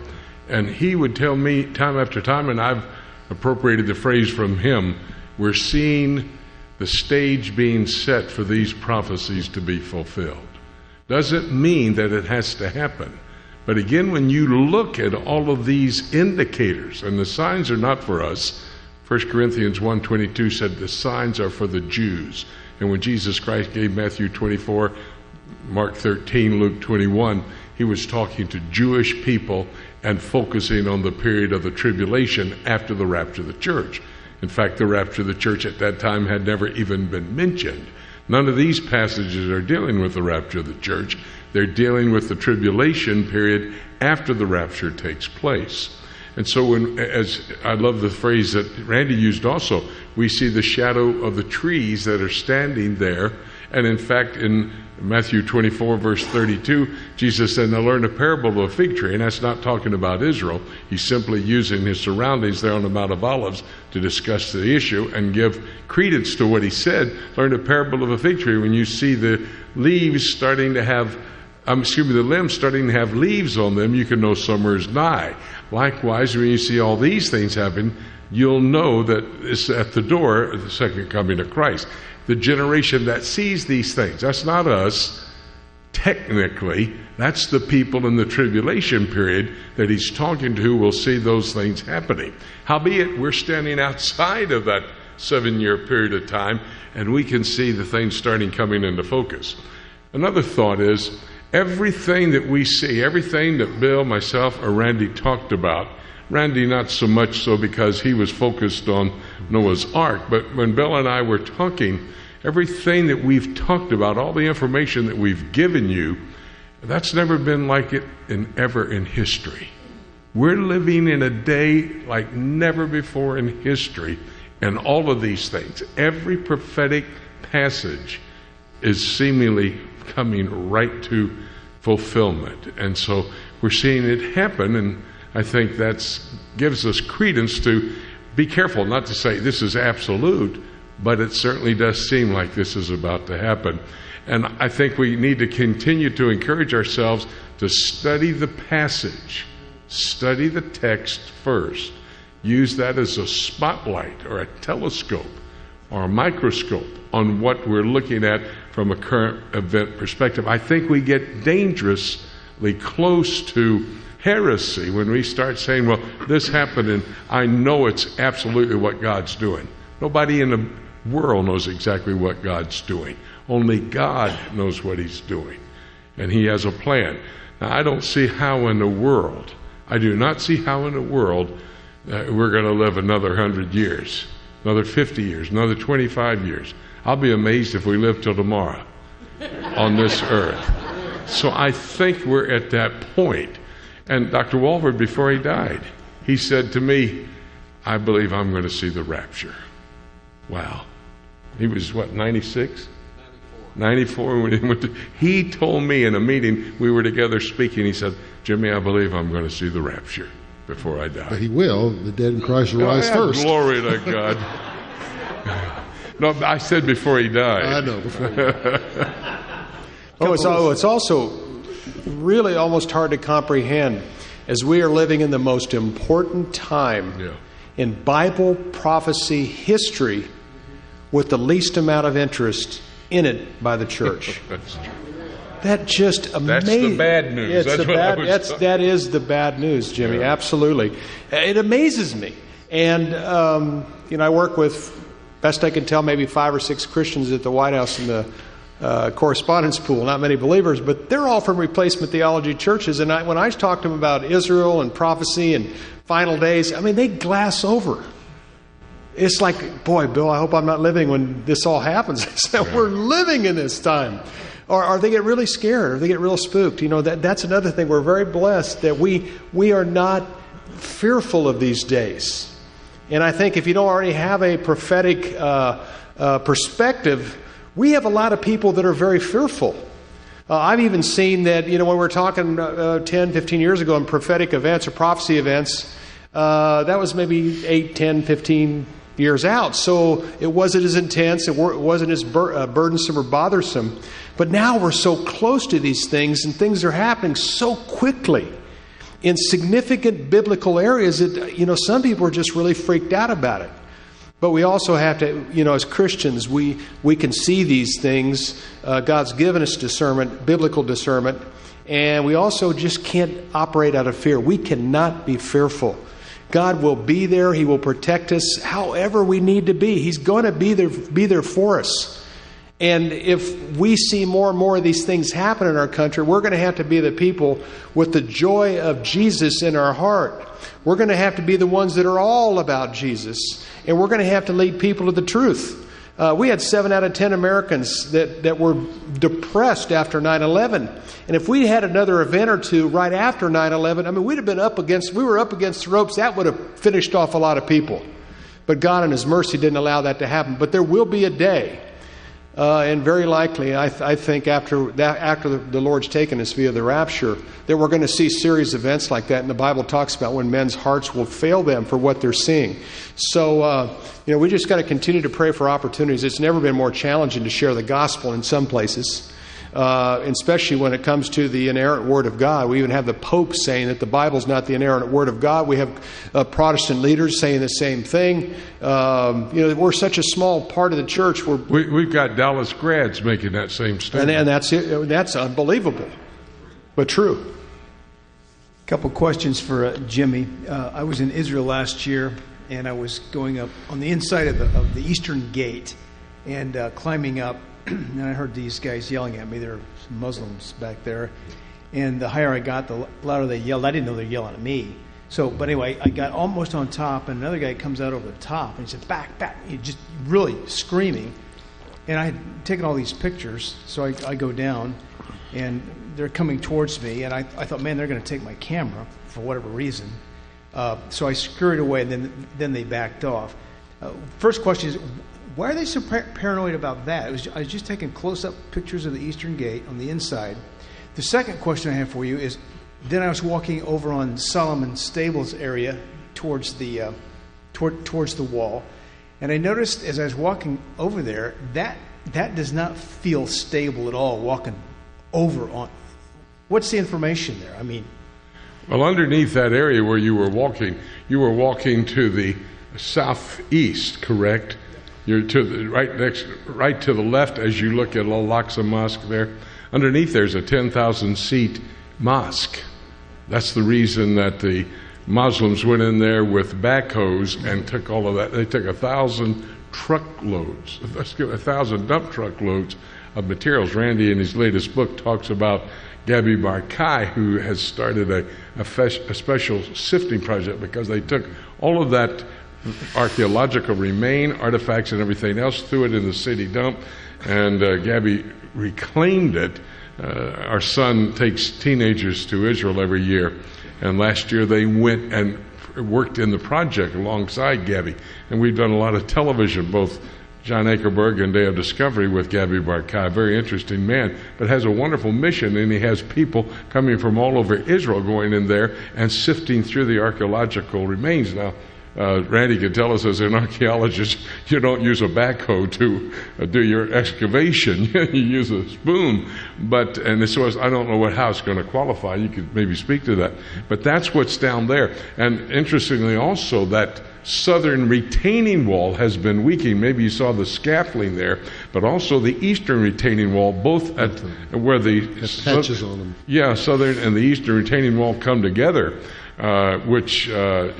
and he would tell me time after time, and I've appropriated the phrase from him, we're seeing the stage being set for these prophecies to be fulfilled. Doesn't mean that it has to happen. But again, when you look at all of these indicators, and the signs are not for us. 1 Corinthians 1:22 said the signs are for the Jews. And when Jesus Christ gave Matthew 24, Mark 13, Luke 21, he was talking to Jewish people and focusing on the period of the tribulation after the rapture of the church. In fact, the rapture of the church at that time had never even been mentioned. None of these passages are dealing with the rapture of the church. They're dealing with the tribulation period after the rapture takes place. And so as I love the phrase that Randy used also, we see the shadow of the trees that are standing there. And in fact, in Matthew 24, verse 32, Jesus said, now learn a parable of a fig tree. And that's not talking about Israel. He's simply using his surroundings there on the Mount of Olives to discuss the issue and give credence to what he said. Learn a parable of a fig tree. When you see the leaves starting to have, the limbs starting to have leaves on them, you can know summer is nigh. Likewise, when you see all these things happen, you'll know that it's at the door of the second coming of Christ. The generation that sees these things, that's not us. Technically, that's the people in the tribulation period that he's talking to who will see those things happening. Howbeit, we're standing outside of that 7-year period of time, and we can see the things coming into focus. Another thought is, everything that we see, everything that Bill, myself, or Randy talked about, Randy not so much so because he was focused on Noah's Ark, but when Bill and I were talking, everything that we've talked about, all the information that we've given you, that's never been like it ever in history. We're living in a day like never before in history, and all of these things, every prophetic passage is seemingly coming right to fulfillment. And so we're seeing it happen, and I think that gives us credence to be careful not to say this is absolute, but it certainly does seem like this is about to happen. And I think we need to continue to encourage ourselves to study the passage, study the text first. Use that as a spotlight or a telescope or a microscope on what we're looking at from a current event perspective. I think we get dangerously close to heresy when we start saying, well, this happened and I know it's absolutely what God's doing. Nobody in the world knows exactly what God's doing. Only God knows what He's doing. And He has a plan. Now, I don't see how in the world, I do not see how in the world we're going to live another 100 years, another 50 years, another 25 years. I'll be amazed if we live till tomorrow on this earth. So I think we're at that point. And Dr. Walford, before he died, he said to me, I believe I'm going to see the rapture. Wow. He was, 96? 94 when he went to, he told me in a meeting, we were together speaking, he said, Jimmy, I believe I'm going to see the rapture before I die. But he will. The dead in Christ will rise first. Glory to God. No, I said before he died. I know. It's also really almost hard to comprehend as we are living in the most important time in Bible prophecy history with the least amount of interest in it by the church. That's true. That just amazing. That's the bad news. That is the bad news, Jimmy. Yeah. Absolutely. It amazes me. And, I work with, best I can tell, maybe 5 or 6 Christians at the White House in the correspondence pool. Not many believers, but they're all from replacement theology churches. And when I talk to them about Israel and prophecy and final days, I mean, they glass over. It's like, boy, Bill, I hope I'm not living when this all happens. We're living in this time. Or they get really scared, or they get real spooked. That's another thing. We're very blessed that we are not fearful of these days. And I think if you don't already have a prophetic perspective, we have a lot of people that are very fearful. I've even seen that, when we're talking 10, 15 years ago in prophetic events or prophecy events, that was maybe 8, 10, 15 years out. So it wasn't as intense, it wasn't as burdensome or bothersome. But now we're so close to these things, and things are happening so quickly in significant biblical areas that, some people are just really freaked out about it. But we also have to, as Christians, we can see these things. God's given us discernment, biblical discernment, and we also just can't operate out of fear. We cannot be fearful. God will be there. He will protect us however we need to be. He's going to be there for us. And if we see more and more of these things happen in our country, we're going to have to be the people with the joy of Jesus in our heart. We're going to have to be the ones that are all about Jesus. And we're going to have to lead people to the truth. We had 7 out of 10 Americans that were depressed after 9/11. And if we had another event or two right after 9/11, we were up against the ropes. That would have finished off a lot of people. But God in His mercy didn't allow that to happen. But there will be a day, and very likely, I think after the Lord's taken us via the rapture, that we're going to see serious events like that. And the Bible talks about when men's hearts will fail them for what they're seeing. So, we just got to continue to pray for opportunities. It's never been more challenging to share the gospel in some places, especially when it comes to the inerrant Word of God. We even have the Pope saying that the Bible's not the inerrant Word of God. We have Protestant leaders saying the same thing. We're such a small part of the church. We've got Dallas grads making that same statement. And that's unbelievable, but true. A couple questions for Jimmy. I was in Israel last year, and I was going up on the inside of the Eastern Gate and climbing up, and I heard these guys yelling at me. There were some Muslims back there, and the higher I got, the louder they yelled. I didn't know they were yelling at me. But anyway, I got almost on top, and another guy comes out over the top, and he said, back, back. He just really screaming. and I had taken all these pictures, so I go down, and they're coming towards me, and I thought, man, they're going to take my camera for whatever reason. So I scurried away, and then they backed off. First question is, why are they so paranoid about that? I was just taking close-up pictures of the Eastern Gate on the inside. The second question I have for you is, then I was walking over on Solomon Stables area towards the wall, and I noticed as I was walking over there that does not feel stable at all. Walking over on, what's the information there? I mean, well, underneath that area where you were walking to the southeast, correct? You're to the right to the left as you look at Al-Aqsa Mosque there. Underneath there's a 10,000-seat mosque. That's the reason that the Muslims went in there with backhoes and took all of that. They took 1,000 truckloads, 1,000 dump truckloads of materials. Randy, in his latest book, talks about Gabby Barkai, who has started a special sifting project because they took all of that archaeological remain, artifacts, and everything else, threw it in the city dump, and Gabby reclaimed it. Our son takes teenagers to Israel every year, and last year they went and worked in the project alongside Gabby, and we've done a lot of television, both John Akerberg and Day of Discovery with Gabby Barkai, a very interesting man, but has a wonderful mission, and he has people coming from all over Israel going in there and sifting through the archaeological remains. Now, Randy can tell us as an archaeologist, you don't use a backhoe to do your excavation. You use a spoon. And so I don't know how it's going to qualify. You could maybe speak to that. But that's what's down there. And interestingly also, that southern retaining wall has been weakening. Maybe you saw the scaffolding there, but also the eastern retaining wall, both at where the patches on them. Yeah, southern and the eastern retaining wall come together. Which the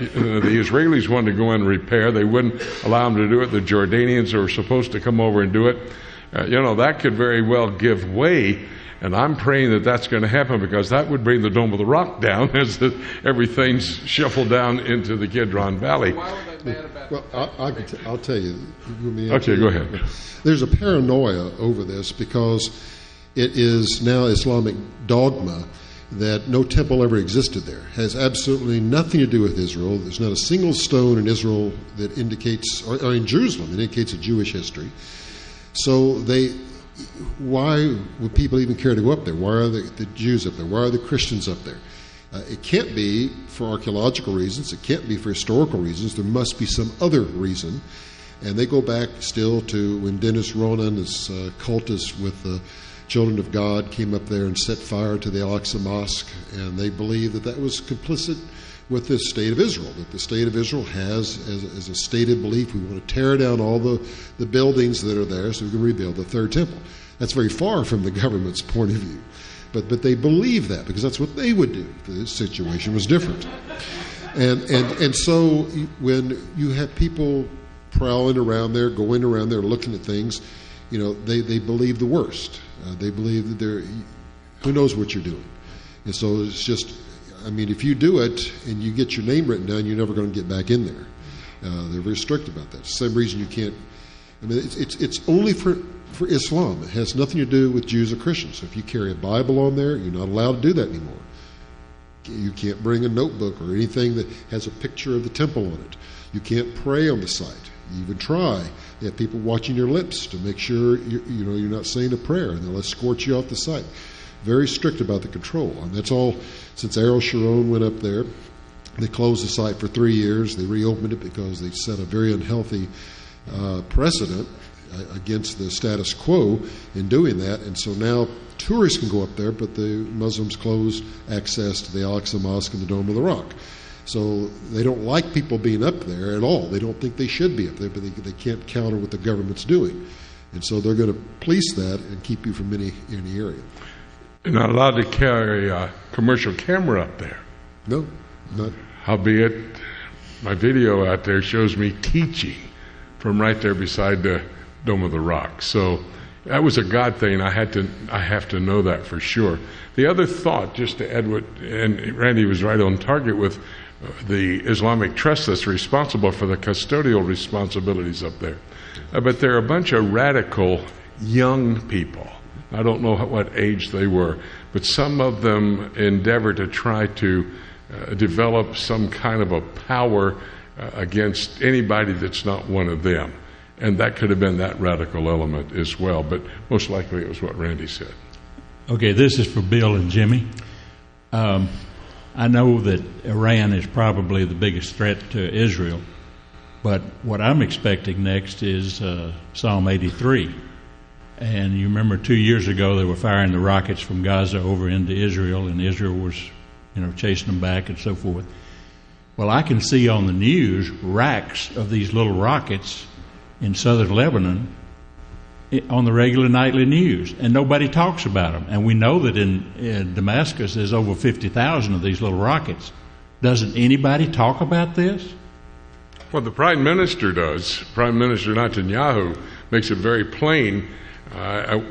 Israelis wanted to go in and repair. They wouldn't allow them to do it. The Jordanians were supposed to come over and do it. That could very well give way, and I'm praying that that's going to happen because that would bring the Dome of the Rock down as everything's shuffled down into the Kidron Valley. Why were they mad about Well, I'll tell you. Okay, go ahead. There's a paranoia over this because it is now Islamic dogma that no temple ever existed there. It has absolutely nothing to do with Israel. There's not a single stone in Israel that indicates, or in Jerusalem, that indicates a Jewish history. So why would people even care to go up there? Why are the Jews up there? Why are the Christians up there? It can't be for archaeological reasons. It can't be for historical reasons. There must be some other reason. And they go back still to when Dennis Ronan, this cultist with the Children of God, came up there and set fire to the Al-Aqsa Mosque, and they believe that was complicit with the state of Israel, that the state of Israel has, as a stated belief, we want to tear down all the buildings that are there so we can rebuild the third temple. That's very far from the government's point of view. But they believe that because that's what they would do if the situation was different. And so when you have people prowling around there, going around there, looking at things, they believe the worst. They believe that who knows what you're doing. And so it's just, if you do it and you get your name written down, you're never going to get back in there. They're very strict about that. It's the same reason you can't. It's only for Islam. It has nothing to do with Jews or Christians. So if you carry a Bible on there, you're not allowed to do that anymore. You can't bring a notebook or anything that has a picture of the temple on it. You can't pray on the site. You even try. You have people watching your lips to make sure you're not saying a prayer, and they'll escort you off the site. Very strict about the control, and that's all. Since Ariel Sharon went up there, they closed the site for 3 years. They reopened it because they set a very unhealthy precedent against the status quo in doing that, and so now tourists can go up there, but the Muslims closed access to the Al-Aqsa Mosque and the Dome of the Rock. So they don't like people being up there at all. They don't think they should be up there, but they can't counter what the government's doing. And so they're going to police that and keep you from any area. You're not allowed to carry a commercial camera up there. No, not. Howbeit, my video out there shows me teaching from right there beside the Dome of the Rock. So that was a God thing. I have to know that for sure. The other thought, just to add what, and Randy was right on target with the Islamic Trust that's responsible for the custodial responsibilities up there. But they're a bunch of radical young people. I don't know what age they were, but some of them endeavor to try to develop some kind of a power against anybody that's not one of them. And that could have been that radical element as well, but most likely it was what Randy said. Okay, this is for Bill and Jimmy. I know that Iran is probably the biggest threat to Israel, but what I'm expecting next is Psalm 83. And you remember 2 years ago they were firing the rockets from Gaza over into Israel, and Israel was, chasing them back and so forth. Well, I can see on the news racks of these little rockets in southern Lebanon on the regular nightly news, and nobody talks about them. And we know that in Damascus there's over 50,000 of these little rockets. Doesn't anybody talk about this? Well, the Prime Minister does. Prime Minister Netanyahu makes it very plain.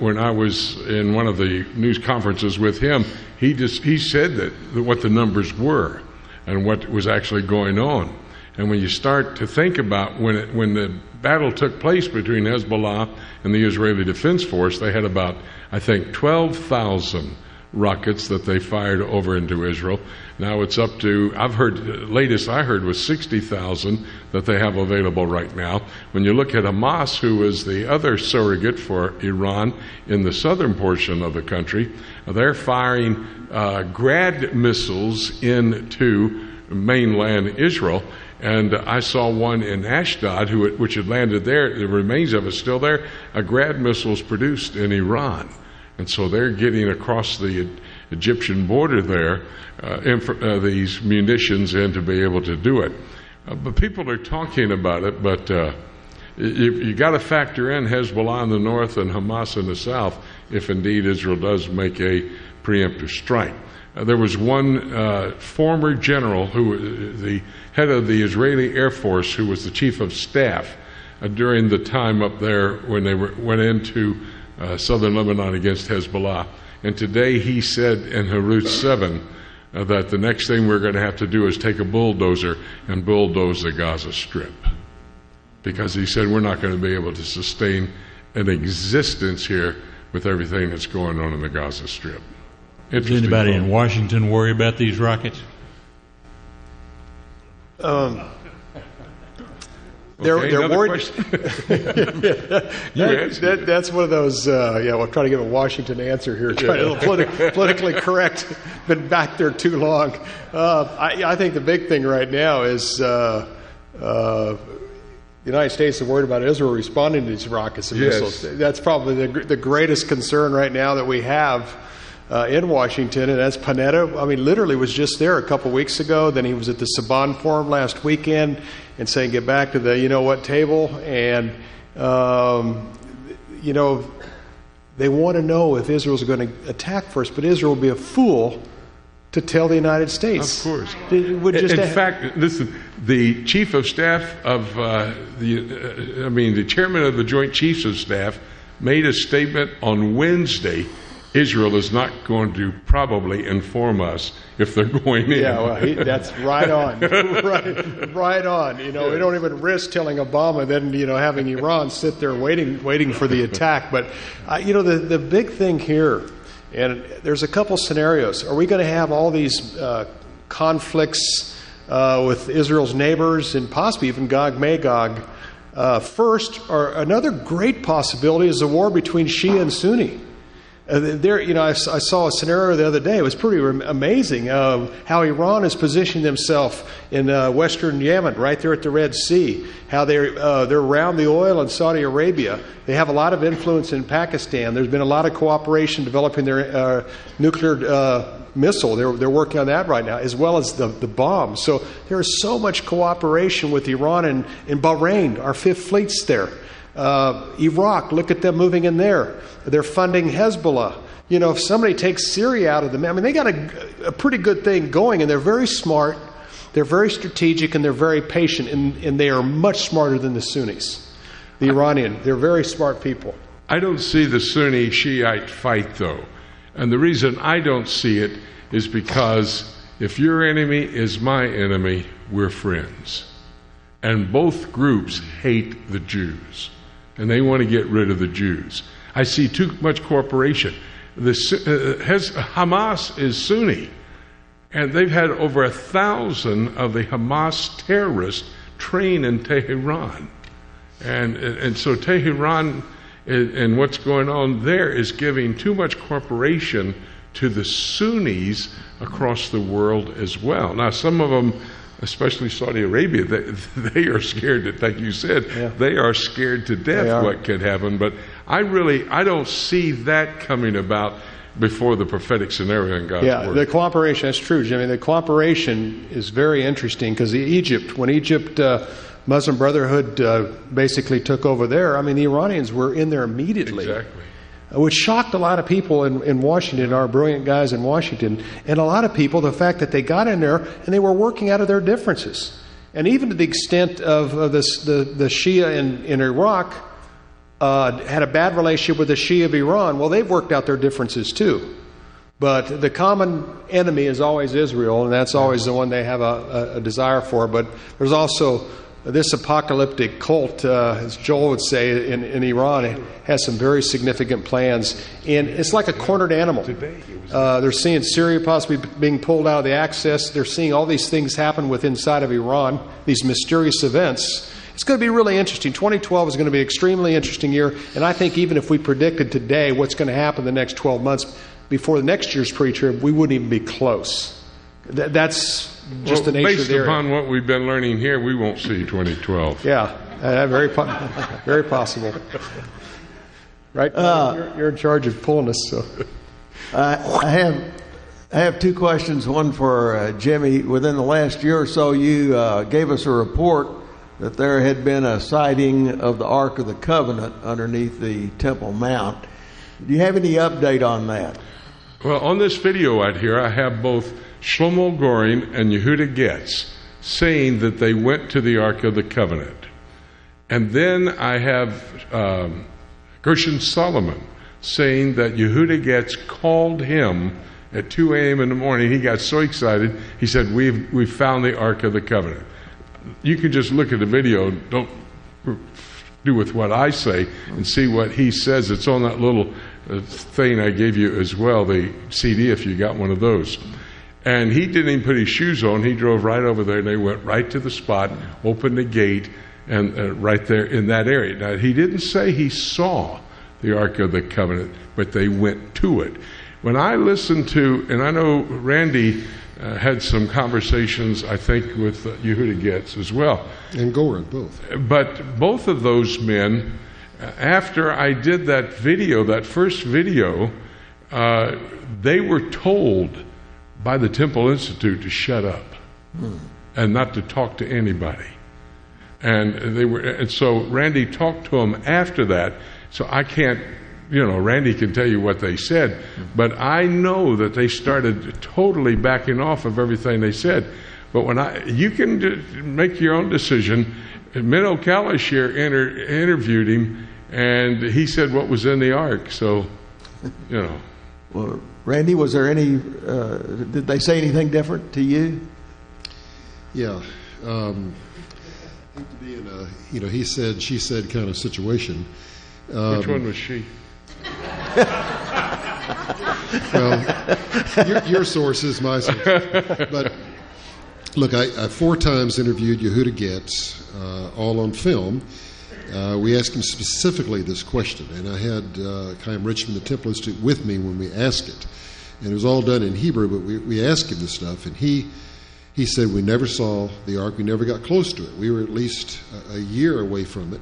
When I was in one of the news conferences with him, he said that what the numbers were and what was actually going on. And when you start to think about when the battle took place between Hezbollah and the Israeli Defense Force, they had about, I think, 12,000 rockets that they fired over into Israel. Now it's up to, latest I heard was 60,000 that they have available right now. When you look at Hamas, who is the other surrogate for Iran in the southern portion of the country, they're firing Grad missiles into mainland Israel. And I saw one in Ashdod, which had landed there. The remains of it still there. A Grad missiles produced in Iran. And so they're getting across the Egyptian border there these munitions in to be able to do it. But people are talking about it, but you got to factor in Hezbollah in the north and Hamas in the south if indeed Israel does make a preemptive strike. There was one former general, the head of the Israeli Air Force, who was the chief of staff during the time up there when they went into southern Lebanon against Hezbollah. And today he said in Harut 7 that the next thing we're going to have to do is take a bulldozer and bulldoze the Gaza Strip. Because he said we're not going to be able to sustain an existence here with everything that's going on in the Gaza Strip. Does anybody in Washington worry about these rockets? They're worried. That's one of those. We'll try to give a Washington answer here. Try to politically correct. Been back there too long. I think the big thing right now is the United States is worried about Israel responding to these rockets and missiles. That's probably the greatest concern right now that we have in Washington, and that's Panetta. I mean, literally was just there a couple weeks ago. Then he was at the Saban Forum last weekend and saying, get back to the you-know-what table. And, they want to know if Israel's going to attack first, but Israel will be a fool to tell the United States. Of course. In fact, listen, the chief of staff of the chairman of the Joint Chiefs of Staff made a statement on Wednesday. Israel is not going to probably inform us if they're going in. Yeah, well, that's right on. right on. We don't even risk telling Obama, then, having Iran sit there waiting for the attack. But, the big thing here, and there's a couple scenarios. Are we going to have all these conflicts with Israel's neighbors and possibly even Gog-Magog? First, or another great possibility is a war between Shia and Sunni. I saw a scenario the other day. It was pretty amazing how Iran has positioned themselves in western Yemen, right there at the Red Sea. How they're around the oil in Saudi Arabia. They have a lot of influence in Pakistan. There's been a lot of cooperation developing their nuclear missile. They're working on that right now, as well as the bomb. So there is so much cooperation with Iran and Bahrain. Our Fifth Fleet's there. Iraq, look at them moving in there. They're funding Hezbollah. If somebody takes Syria out of them, they got a pretty good thing going, and they're very smart, they're very strategic, and they're very patient, and they are much smarter than the Sunnis. The Iranian, they're very smart people. I don't see the Sunni-Shiite fight, though. And the reason I don't see it is because if your enemy is my enemy, we're friends. And both groups hate the Jews, and they want to get rid of the Jews. I see too much cooperation. Hamas is Sunni, and they've had over 1,000 of the Hamas terrorists train in Tehran. And so Tehran and what's going on there is giving too much cooperation to the Sunnis across the world as well. Now, some of them, especially Saudi Arabia, they are scared, like you said, they are scared to death what could happen. But I don't see that coming about before the prophetic scenario in God's Word. The cooperation, that's true, Jimmy. The cooperation is very interesting because when Egypt, Muslim Brotherhood basically took over there, I mean, the Iranians were in there immediately. Exactly. Which shocked a lot of people in Washington, our brilliant guys in Washington, and a lot of people, the fact that they got in there and they were working out of their differences. And even to the extent of the Shia in Iraq had a bad relationship with the Shia of Iran. Well, they've worked out their differences too. But the common enemy is always Israel, and that's always the one they have a desire for. But there's also this apocalyptic cult, as Joel would say, in Iran, it has some very significant plans. And it's like a cornered animal. They're seeing Syria possibly being pulled out of the axis. They're seeing all these things happen inside of Iran, these mysterious events. It's going to be really interesting. 2012 is going to be an extremely interesting year. And I think even if we predicted today what's going to happen the next 12 months before the next year's pre-trib, we wouldn't even be close. That's just the nature of the area. Based upon what we've been learning here, we won't see 2012. Yeah, very possible. Right? You're in charge of pulling us. So, I have two questions. One for Jimmy. Within the last year or so, you gave us a report that there had been a sighting of the Ark of the Covenant underneath the Temple Mount. Do you have any update on that? Well, on this video out here, I have both Shlomo Goring and Yehuda Getz saying that they went to the Ark of the Covenant. And then I have Gershon Solomon saying that Yehuda Getz called him at 2 a.m. in the morning. He got so excited, he said, we've found the Ark of the Covenant. You can just look at the video, don't do with what I say, and see what he says. It's on that little thing I gave you as well, the CD, if you got one of those. And he didn't even put his shoes on. He drove right over there, and they went right to the spot, opened the gate, and right there in that area. Now, he didn't say he saw the Ark of the Covenant, but they went to it. When I listened to, and I know Randy had some conversations, I think, with Yehuda Getz as well. And Goren, both. But both of those men, after I did that video, that first video, they were told by the Temple Institute to shut up and not to talk to anybody. And so Randy talked to them after that. So I can't, Randy can tell you what they said, but I know that they started totally backing off of everything they said. But you can make your own decision. Minnow Kalish here interviewed him, and he said what was in the ark. So, Well, Randy, was there any? Did they say anything different to you? Yeah, to be in a he said, she said kind of situation. Which one was she? Well, your source is my source. But look, I 4 times interviewed Yehuda Getz, all on film. We asked him specifically this question, and I had Chaim Richmond, the Temple Institute, with me when we asked it. And it was all done in Hebrew, but we asked him this stuff, and he said we never saw the ark, we never got close to it. We were at least a year away from it.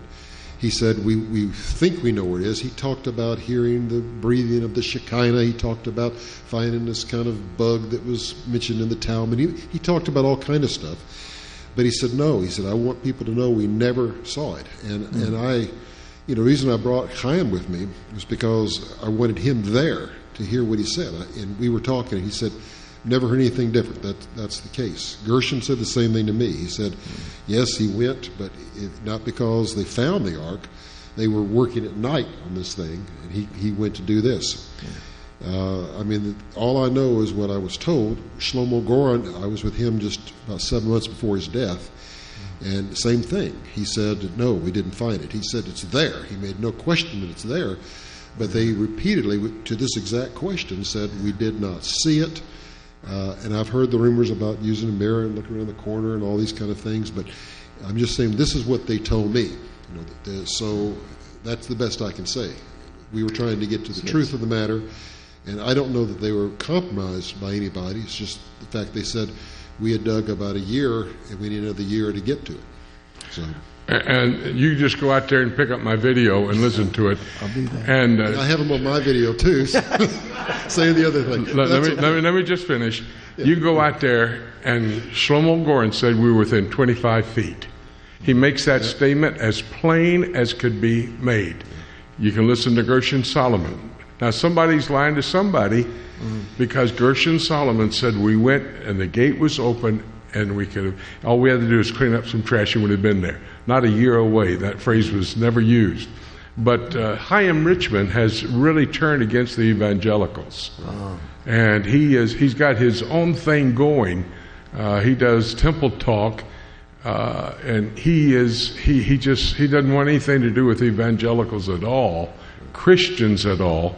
He said we think we know where it is. He talked about hearing the breathing of the Shekinah. He talked about finding this kind of bug that was mentioned in the Talmud. He talked about all kind of stuff. But he said, no. He said, I want people to know we never saw it. And I, the reason I brought Chaim with me was because I wanted him there to hear what he said. And we were talking, and he said, never heard anything different. That's the case. Gershon said the same thing to me. He said, yes, he went, but not because they found the ark. They were working at night on this thing, and he went to do this. All I know is what I was told. Shlomo Goren, I was with him just about 7 months before his death, and same thing. He said, no, we didn't find it. He said it's there. He made no question that it's there, but they repeatedly, to this exact question, said we did not see it. And I've heard the rumors about using a mirror and looking around the corner and all these kind of things, but I'm just saying this is what they told me. So that's the best I can say. We were trying to get to the truth of the matter, and I don't know that they were compromised by anybody. It's just the fact they said we had dug about a year and we need another year to get to it. So. And you just go out there and pick up my video and listen to it. I'll do that. And I have them on my video too. So saying the other thing. Let me just finish. Yeah. You go out there, and Shlomo Goren said we were within 25 feet. He makes that statement as plain as could be made. You can listen to Gershon Solomon. Now somebody's lying to somebody, because Gershon Solomon said we went and the gate was open and we could have, all we had to do is clean up some trash and would have been there. Not a year away. That phrase was never used. But Chaim Richmond has really turned against the evangelicals. And he's got his own thing going. He does temple talk. And he doesn't want anything to do with evangelicals at all, Christians at all.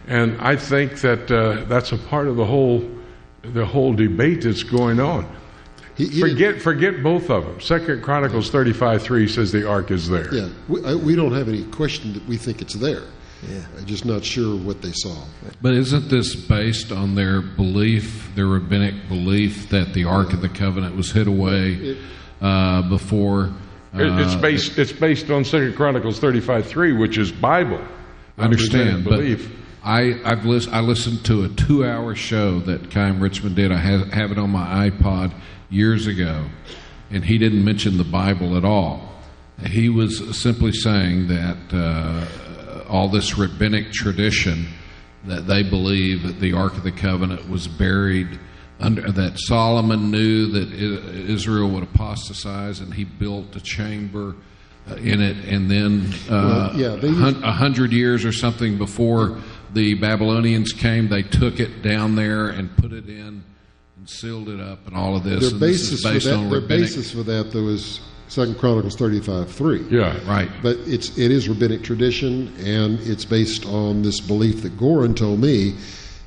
And I think that that's a part of the whole debate that's going on. Forget both of them. 2 Chronicles 35:3 says the ark is there. Yeah, we don't have any question that we think it's there. Yeah. I'm just not sure what they saw. But isn't this based on their belief, their rabbinic belief, that the Ark of the Covenant was hid away before? It's based on 2 Chronicles 35:3, which is Bible. I understand, but belief. I listened to a 2-hour show that Chaim Richmond did. I have it on my iPod years ago, and he didn't mention the Bible at all. He was simply saying that all this rabbinic tradition that they believe that the Ark of the Covenant was buried under, that Solomon knew that Israel would apostatize, and he built a chamber in it, and then 100 years or something before the Babylonians came, they took it down there and put it in and sealed it up, and all of this. Their basis for that, though, is 2 Chronicles 35:3. Yeah, right. But it is rabbinic tradition, and it's based on this belief that Goren told me.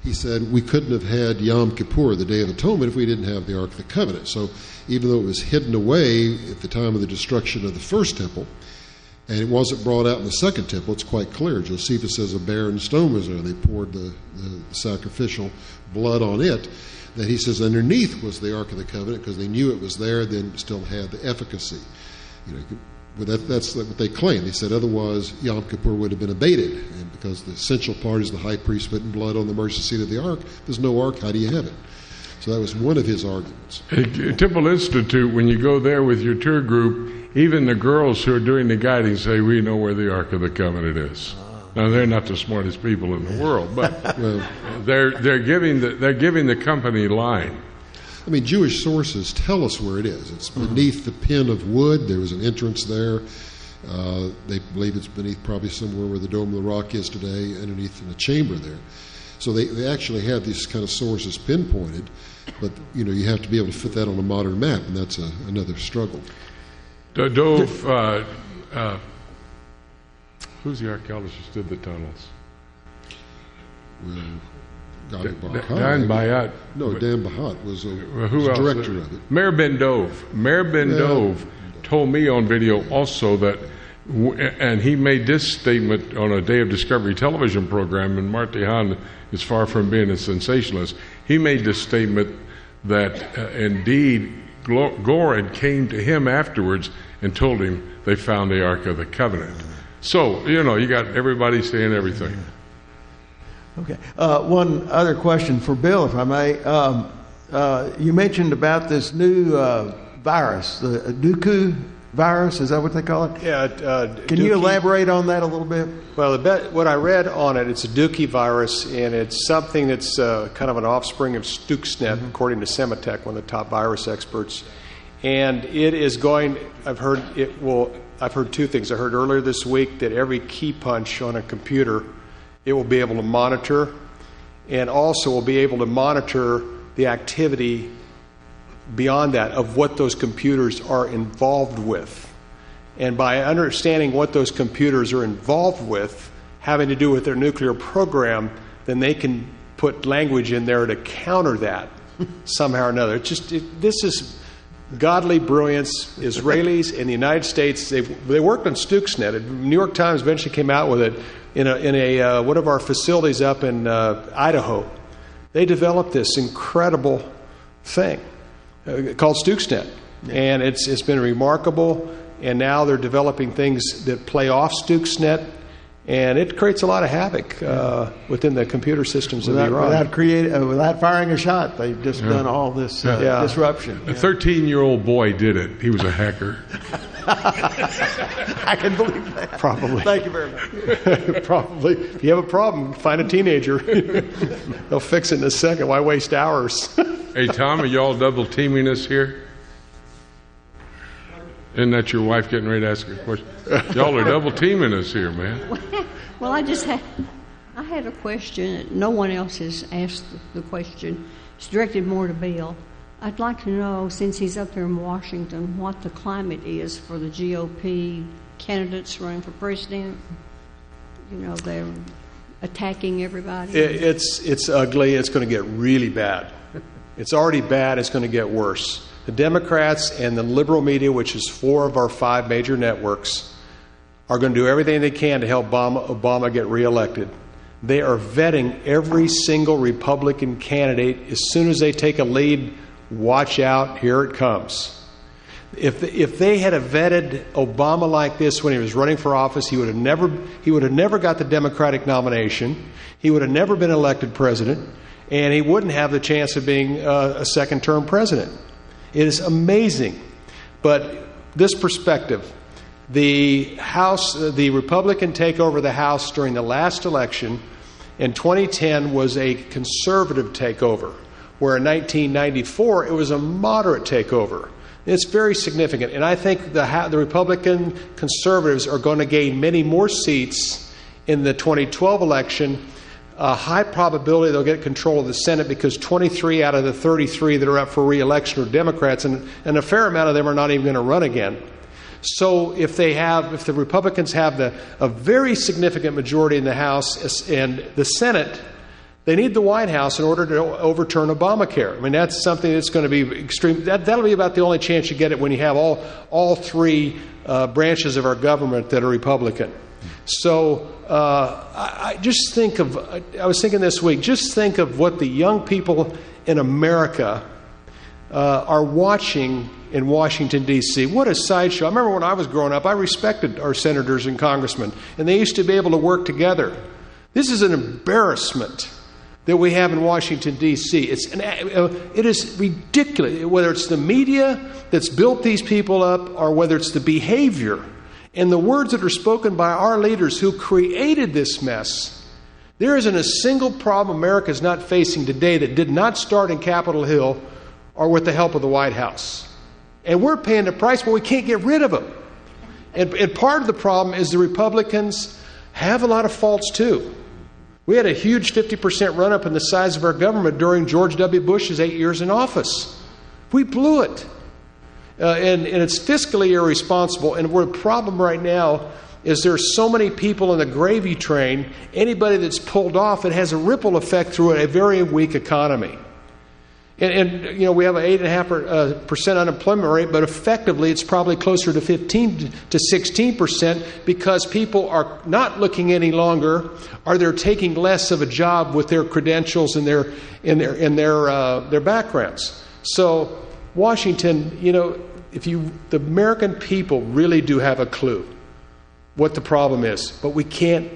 He said we couldn't have had Yom Kippur, the Day of Atonement, if we didn't have the Ark of the Covenant. So even though it was hidden away at the time of the destruction of the first temple, and it wasn't brought out in the second temple, it's quite clear. Josephus says a barren stone was there. They poured the sacrificial blood on it. That he says underneath was the Ark of the Covenant, because they knew it was there, then still had the efficacy. That's what they claim. They said otherwise Yom Kippur would have been abated, and because the essential part is the high priest putting blood on the mercy seat of the ark. There's no ark. How do you have it? So that was one of his arguments. Temple Institute, when you go there with your tour group, even the girls who are doing the guiding say, we know where the Ark of the Covenant is. Now, they're not the smartest people in the world, but they're giving the company line. I mean, Jewish sources tell us where it is. It's beneath the pin of wood. There was an entrance there. They believe it's beneath probably somewhere where the Dome of the Rock is today, underneath in a chamber there. So they actually have these kind of sources pinpointed, but you have to be able to fit that on a modern map, and that's another struggle. Dove, who's the archaeologist who did the tunnels? Well, Dan Bayat. No, Dan Bahat was the director of it. Meir Ben Dove told me on video also that, and he made this statement on a Day of Discovery television program, and Marty Hahn is far from being a sensationalist. He made this statement that indeed Goren came to him afterwards and told him they found the Ark of the Covenant. So, you got everybody saying everything. Okay. One other question for Bill, if I may. You mentioned about this new virus, the Dooku virus. Is that what they call it? Yeah. Can you elaborate on that a little bit? Well, what I read on it, it's a Dookie virus, and it's something that's kind of an offspring of Stuxnet, according to Sematech, one of the top virus experts. And it is going. I've heard two things. I heard earlier this week that every key punch on a computer, it will be able to monitor, and also will be able to monitor the activity beyond that of what those computers are involved with. And by understanding what those computers are involved with, having to do with their nuclear program, then they can put language in there to counter that somehow or another. This is godly brilliance. Israelis in the United States, they worked on Stuxnet. The New York Times eventually came out with it in one of our facilities up in Idaho. They developed this incredible thing called Stuxnet, and it's been remarkable. And now they're developing things that play off Stuxnet, and it creates a lot of havoc within the computer systems of Iran. Without firing a shot, they've just done all this disruption. A 13-year-old boy did it. He was a hacker. I can believe that. Probably. Thank you very much. Probably. If you have a problem, find a teenager. They'll fix it in a second. Why waste hours? Hey, Tom, are y'all double teaming us here? Isn't that your wife getting ready to ask a question? Y'all are double teaming us here, man. Well, I had a question. No one else has asked the question. It's directed more to Bill. I'd like to know, since he's up there in Washington, what the climate is for the GOP candidates running for president. You know, they're attacking everybody. It's ugly. It's going to get really bad. It's already bad. It's going to get worse. The Democrats and the liberal media, which is 4 of our 5 major networks, are going to do everything they can to help Obama get reelected. They are vetting every single Republican candidate. As soon as they take a lead, watch out, here it comes. If they had vetted Obama like this when he was running for office, he would have never got the Democratic nomination. He would have never been elected president, and he wouldn't have the chance of being a second-term president. It is amazing. But this perspective, the Republican takeover of the House during the last election in 2010 was a conservative takeover, where in 1994 it was a moderate takeover. It's very significant. And I think the Republican conservatives are going to gain many more seats in the 2012 election. A high probability they'll get control of the Senate because 23 out of the 33 that are up for re-election are Democrats, and a fair amount of them are not even going to run again. So if the Republicans have a very significant majority in the House and the Senate, they need the White House in order to overturn Obamacare. I mean, that's something that's going to be extreme. That'll be about the only chance you get it when you have all 3 branches of our government that are Republican. So I was thinking this week, just think of what the young people in America are watching in Washington, D.C. What a sideshow. I remember when I was growing up, I respected our senators and congressmen, and they used to be able to work together. This is an embarrassment that we have in Washington, D.C. It is ridiculous, whether it's the media that's built these people up or whether it's the behavior and the words that are spoken by our leaders who created this mess. There isn't a single problem America is not facing today that did not start in Capitol Hill or with the help of the White House. And we're paying the price, but we can't get rid of them. And part of the problem is the Republicans have a lot of faults too. We had a huge 50% run-up in the size of our government during George W. Bush's 8 years in office. We blew it. And it's fiscally irresponsible. And the problem right now is there's so many people in the gravy train, anybody that's pulled off, it has a ripple effect through a very weak economy. And you know, we have an 8.5% unemployment rate, but effectively it's probably closer to 15 to 16% because people are not looking any longer, or they're taking less of a job with their credentials and their backgrounds. So Washington, you know, the American people really do have a clue what the problem is, but we can't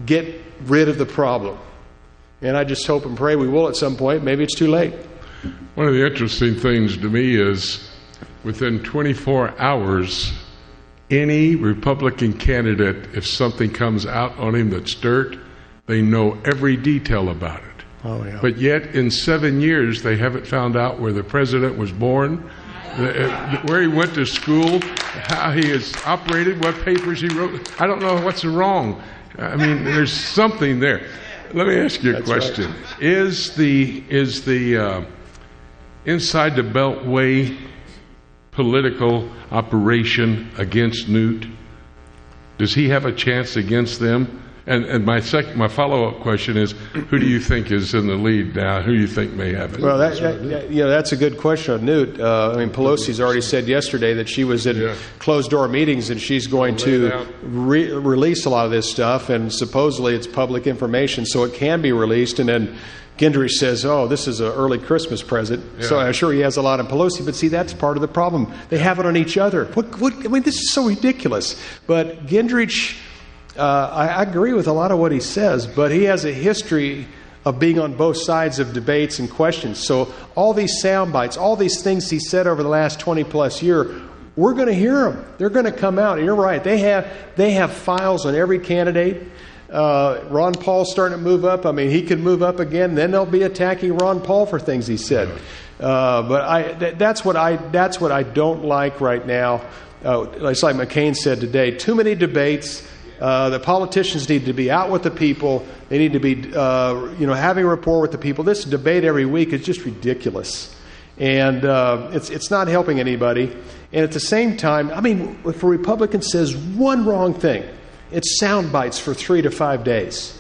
get rid of the problem. And I just hope and pray we will at some point. Maybe it's too late. One of the interesting things to me is within 24 hours, any Republican candidate, if something comes out on him that's dirt, they know every detail about it. Oh, yeah. But yet in 7 years, they haven't found out where the president was born, where he went to school, how he has operated, what papers he wrote. I don't know what's wrong. I mean, there's something there. Let me ask you a question. Right. Is the inside the Beltway political operation against Newt? Does he have a chance against them? And my follow-up question is, who do you think is in the lead now? Who do you think may have it? Well, that's a good question on Newt. Pelosi's already said yesterday that she was in closed-door meetings and she's going to release a lot of this stuff, and supposedly it's public information, so it can be released. And then Gingrich says, "Oh, this is an early Christmas present." Yeah. So I'm sure he has a lot on Pelosi, but see, that's part of the problem. They have it on each other. This is so ridiculous. But Gingrich. I agree with a lot of what he says, but he has a history of being on both sides of debates and questions. So all these sound bites, all these things he said over the last 20-plus years, we're going to hear them. They're going to come out. And you're right. They have files on every candidate. Ron Paul's starting to move up. I mean, he could move up again. Then they'll be attacking Ron Paul for things he said. But that's what I don't like right now. It's like McCain said today. Too many debates. The politicians need to be out with the people. They need to be, having rapport with the people. This debate every week is just ridiculous, and it's not helping anybody. And at the same time, I mean, if a Republican says one wrong thing, it's sound bites for 3 to 5 days.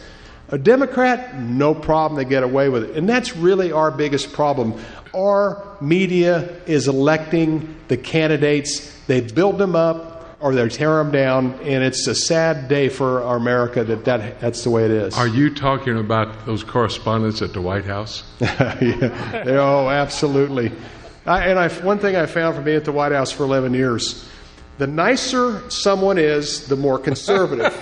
A Democrat, no problem, they get away with it, and that's really our biggest problem. Our media is electing the candidates. They build them up, or they tear them down, and it's a sad day for our America that's the way it is. Are you talking about those correspondents at the White House? Yeah. Oh, absolutely. One thing I found from being at the White House for 11 years, the nicer someone is, the more conservative.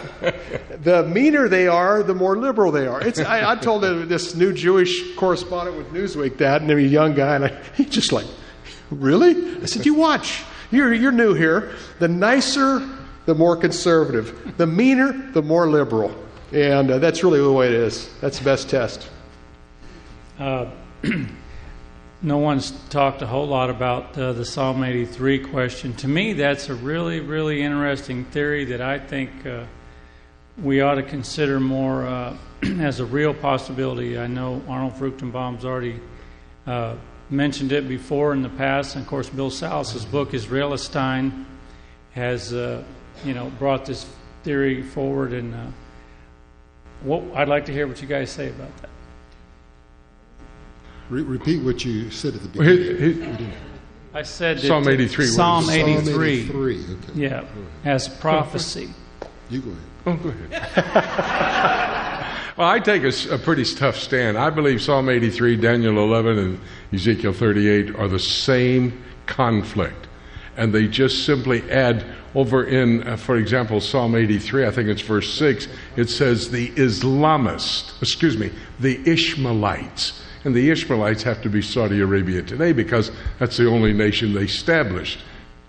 The meaner they are, the more liberal they are. I told this new Jewish correspondent with Newsweek that, and he was a young guy, and he's just like, really? I said, you watch. You're new here. The nicer, the more conservative. The meaner, the more liberal. And that's really the way it is. That's the best test. No one's talked a whole lot about the Psalm 83 question. To me, that's a really, really interesting theory that I think we ought to consider more as a real possibility. I know Arnold Fruchtenbaum's already mentioned it before in the past, and of course Bill Salas's book Israelistine has brought this theory forward, and I'd like to hear what you guys say about that. Repeat what you said at the beginning. I said Psalm 83. Psalm 83. Psalm 83. Okay. Yeah, as prophecy. You go ahead. Oh, go ahead. Well, I take a pretty tough stand. I believe Psalm 83, Daniel 11, and Ezekiel 38 are the same conflict. And they just simply add over in, for example, Psalm 83, I think it's verse 6, it says the Ishmaelites. And the Ishmaelites have to be Saudi Arabia today because that's the only nation they established.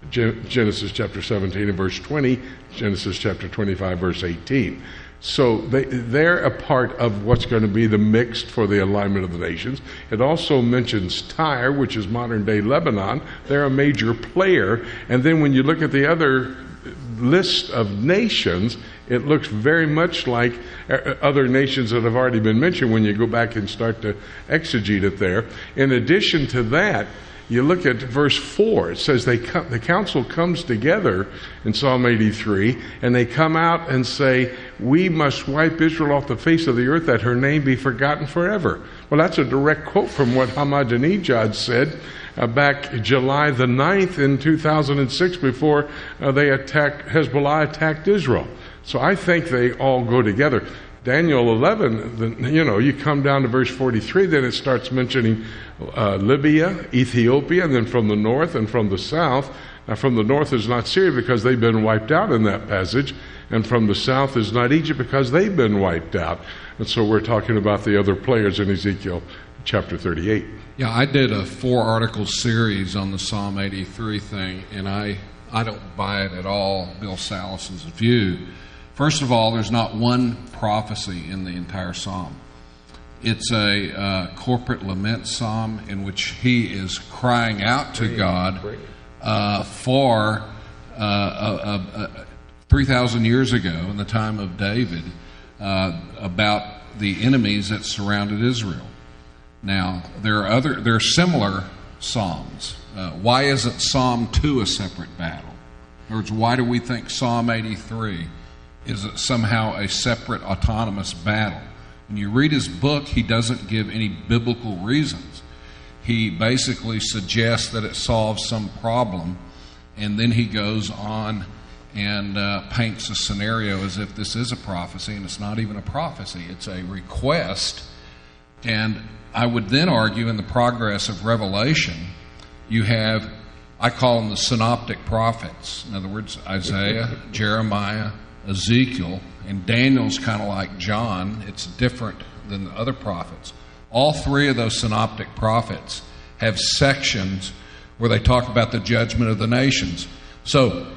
Genesis chapter 17 and verse 20, Genesis chapter 25, verse 18. So they're a part of what's going to be the mixed for the alignment of the nations. It also mentions Tyre, which is modern-day Lebanon. They're a major player. And then when you look at the other list of nations, it looks very much like other nations that have already been mentioned when you go back and start to exegete it there. In addition to that, you look at verse 4. It says the council comes together in Psalm 83, and they come out and say, we must wipe Israel off the face of the earth that her name be forgotten forever. Well, that's a direct quote from what Ahmadinejad said back July the 9th in 2006 before Hezbollah attacked Israel. So I think they all go together. Daniel 11, you come down to verse 43, then it starts mentioning Libya, Ethiopia, and then from the north and from the south. Now, from the north is not Syria because they've been wiped out in that passage, and from the south is not Egypt because they've been wiped out. And so we're talking about the other players in Ezekiel chapter 38. Yeah, I did a 4-article series on the Psalm 83 thing, and I don't buy it at all, Bill Salas's view. First of all, there's not one prophecy in the entire psalm. It's a corporate lament psalm in which he is crying out to God for 3,000 years ago, in the time of David, about the enemies that surrounded Israel. Now, there are similar psalms. Why isn't Psalm 2 a separate battle? In other words, why do we think Psalm 83 is somehow a separate autonomous battle? When you read his book, he doesn't give any biblical reasons. He basically suggests that it solves some problem, and then he goes on and paints a scenario as if this is a prophecy, and it's not even a prophecy. It's a request. And I would then argue in the progress of Revelation, you have, I call them the synoptic prophets. In other words, Isaiah, Jeremiah, Ezekiel, and Daniel's kind of like John. It's different than the other prophets. All three of those synoptic prophets have sections where they talk about the judgment of the nations. So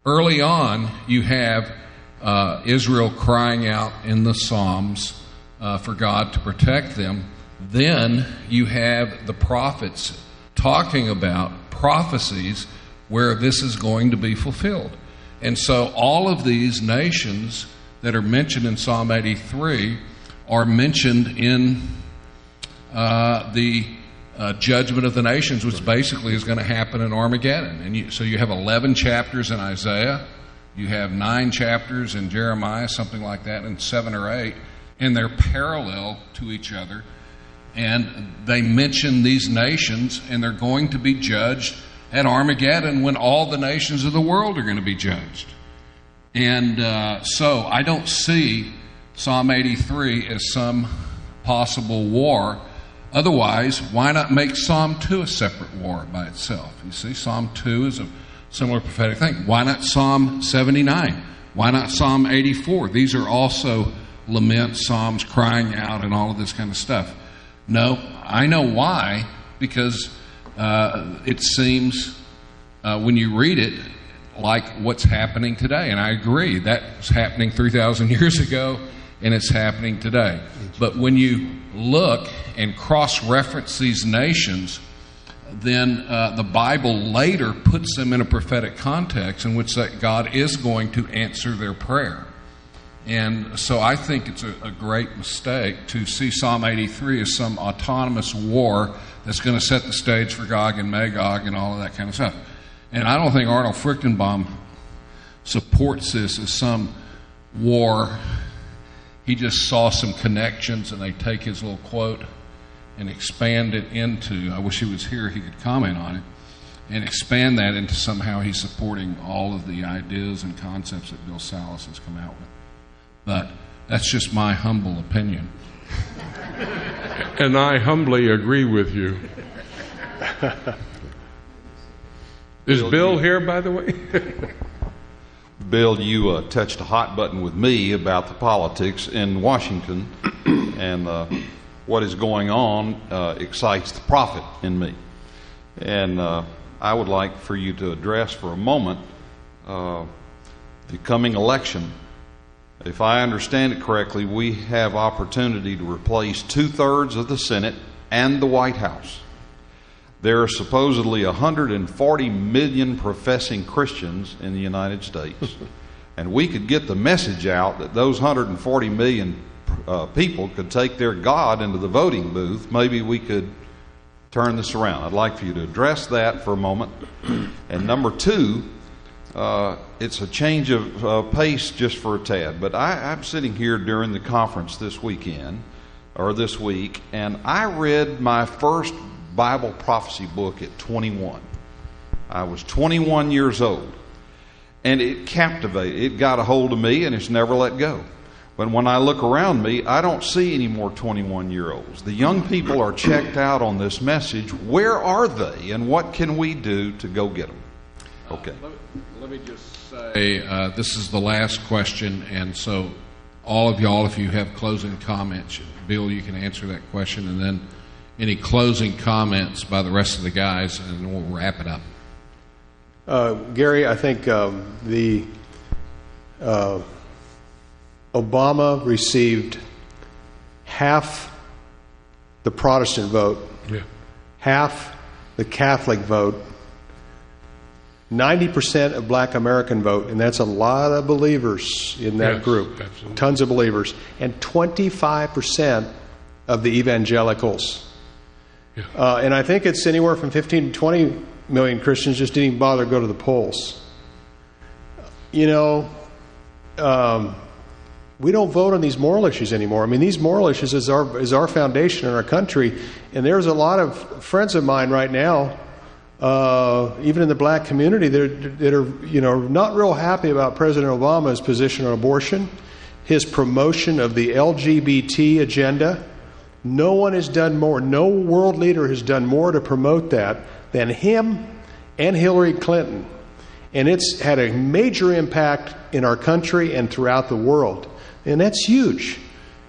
early on, you have Israel crying out in the Psalms for God to protect them. Then you have the prophets talking about prophecies where this is going to be fulfilled. And so all of these nations that are mentioned in Psalm 83 are mentioned in the judgment of the nations, which basically is going to happen in Armageddon. And so you have 11 chapters in Isaiah, you have 9 chapters in Jeremiah, something like that, and 7 or 8, and they're parallel to each other. And they mention these nations, and they're going to be judged at Armageddon when all the nations of the world are going to be judged. And so I don't see Psalm 83 as some possible war. Otherwise, why not make Psalm 2 a separate war by itself? You see, Psalm 2 is a similar prophetic thing. Why not Psalm 79? Why not Psalm 84? These are also laments, psalms, crying out, and all of this kind of stuff. No, I know why, because it seems, when you read it, like what's happening today. And I agree, that's happening 3,000 years ago, and it's happening today. But when you look and cross-reference these nations, then the Bible later puts them in a prophetic context in which that God is going to answer their prayer. And so I think it's a great mistake to see Psalm 83 as some autonomous war that's going to set the stage for Gog and Magog and all of that kind of stuff. And I don't think Arnold Fruchtenbaum supports this as some war. He just saw some connections, and they take his little quote and expand it into, I wish he was here, he could comment on it, and expand that into somehow he's supporting all of the ideas and concepts that Bill Salas has come out with. But that's just my humble opinion. And I humbly agree with you. Is Bill here, by the way? Bill, you touched a hot button with me about the politics in Washington, and what is going on excites the prophet in me. And I would like for you to address for a moment the coming election. If I understand it correctly, we have opportunity to replace 2/3 of the Senate and the White House. There are supposedly 140 million professing Christians in the United States, and we could get the message out that those 140 million people could take their God into the voting booth. Maybe we could turn this around. I'd like for you to address that for a moment. And number 2, it's a change of pace just for a tad, but I'm sitting here during the conference this week, and I read my first Bible prophecy book at 21. I was 21 years old, and it captivated. It got a hold of me, and it's never let go. But when I look around me, I don't see any more 21-year-olds. The young people are checked out on this message. Where are they, and what can we do to go get them? Okay. Let me just say, this is the last question, and so all of y'all, if you have closing comments, Bill, you can answer that question, and then any closing comments by the rest of the guys, and we'll wrap it up. Gary, I think the Obama received half the Protestant vote, half the Catholic vote, 90% of black American vote, and that's a lot of believers in that group. Absolutely. Tons of believers. And 25% of the evangelicals. Yeah. And I think it's anywhere from 15 to 20 million Christians just didn't even bother to go to the polls. You know, we don't vote on these moral issues anymore. I mean, these moral issues is our foundation in our country. And there's a lot of friends of mine right now, even in the black community, that are not real happy about President Obama's position on abortion, his promotion of the LGBT agenda. No one has done more. No world leader has done more to promote that than him and Hillary Clinton. And it's had a major impact in our country and throughout the world. And that's huge.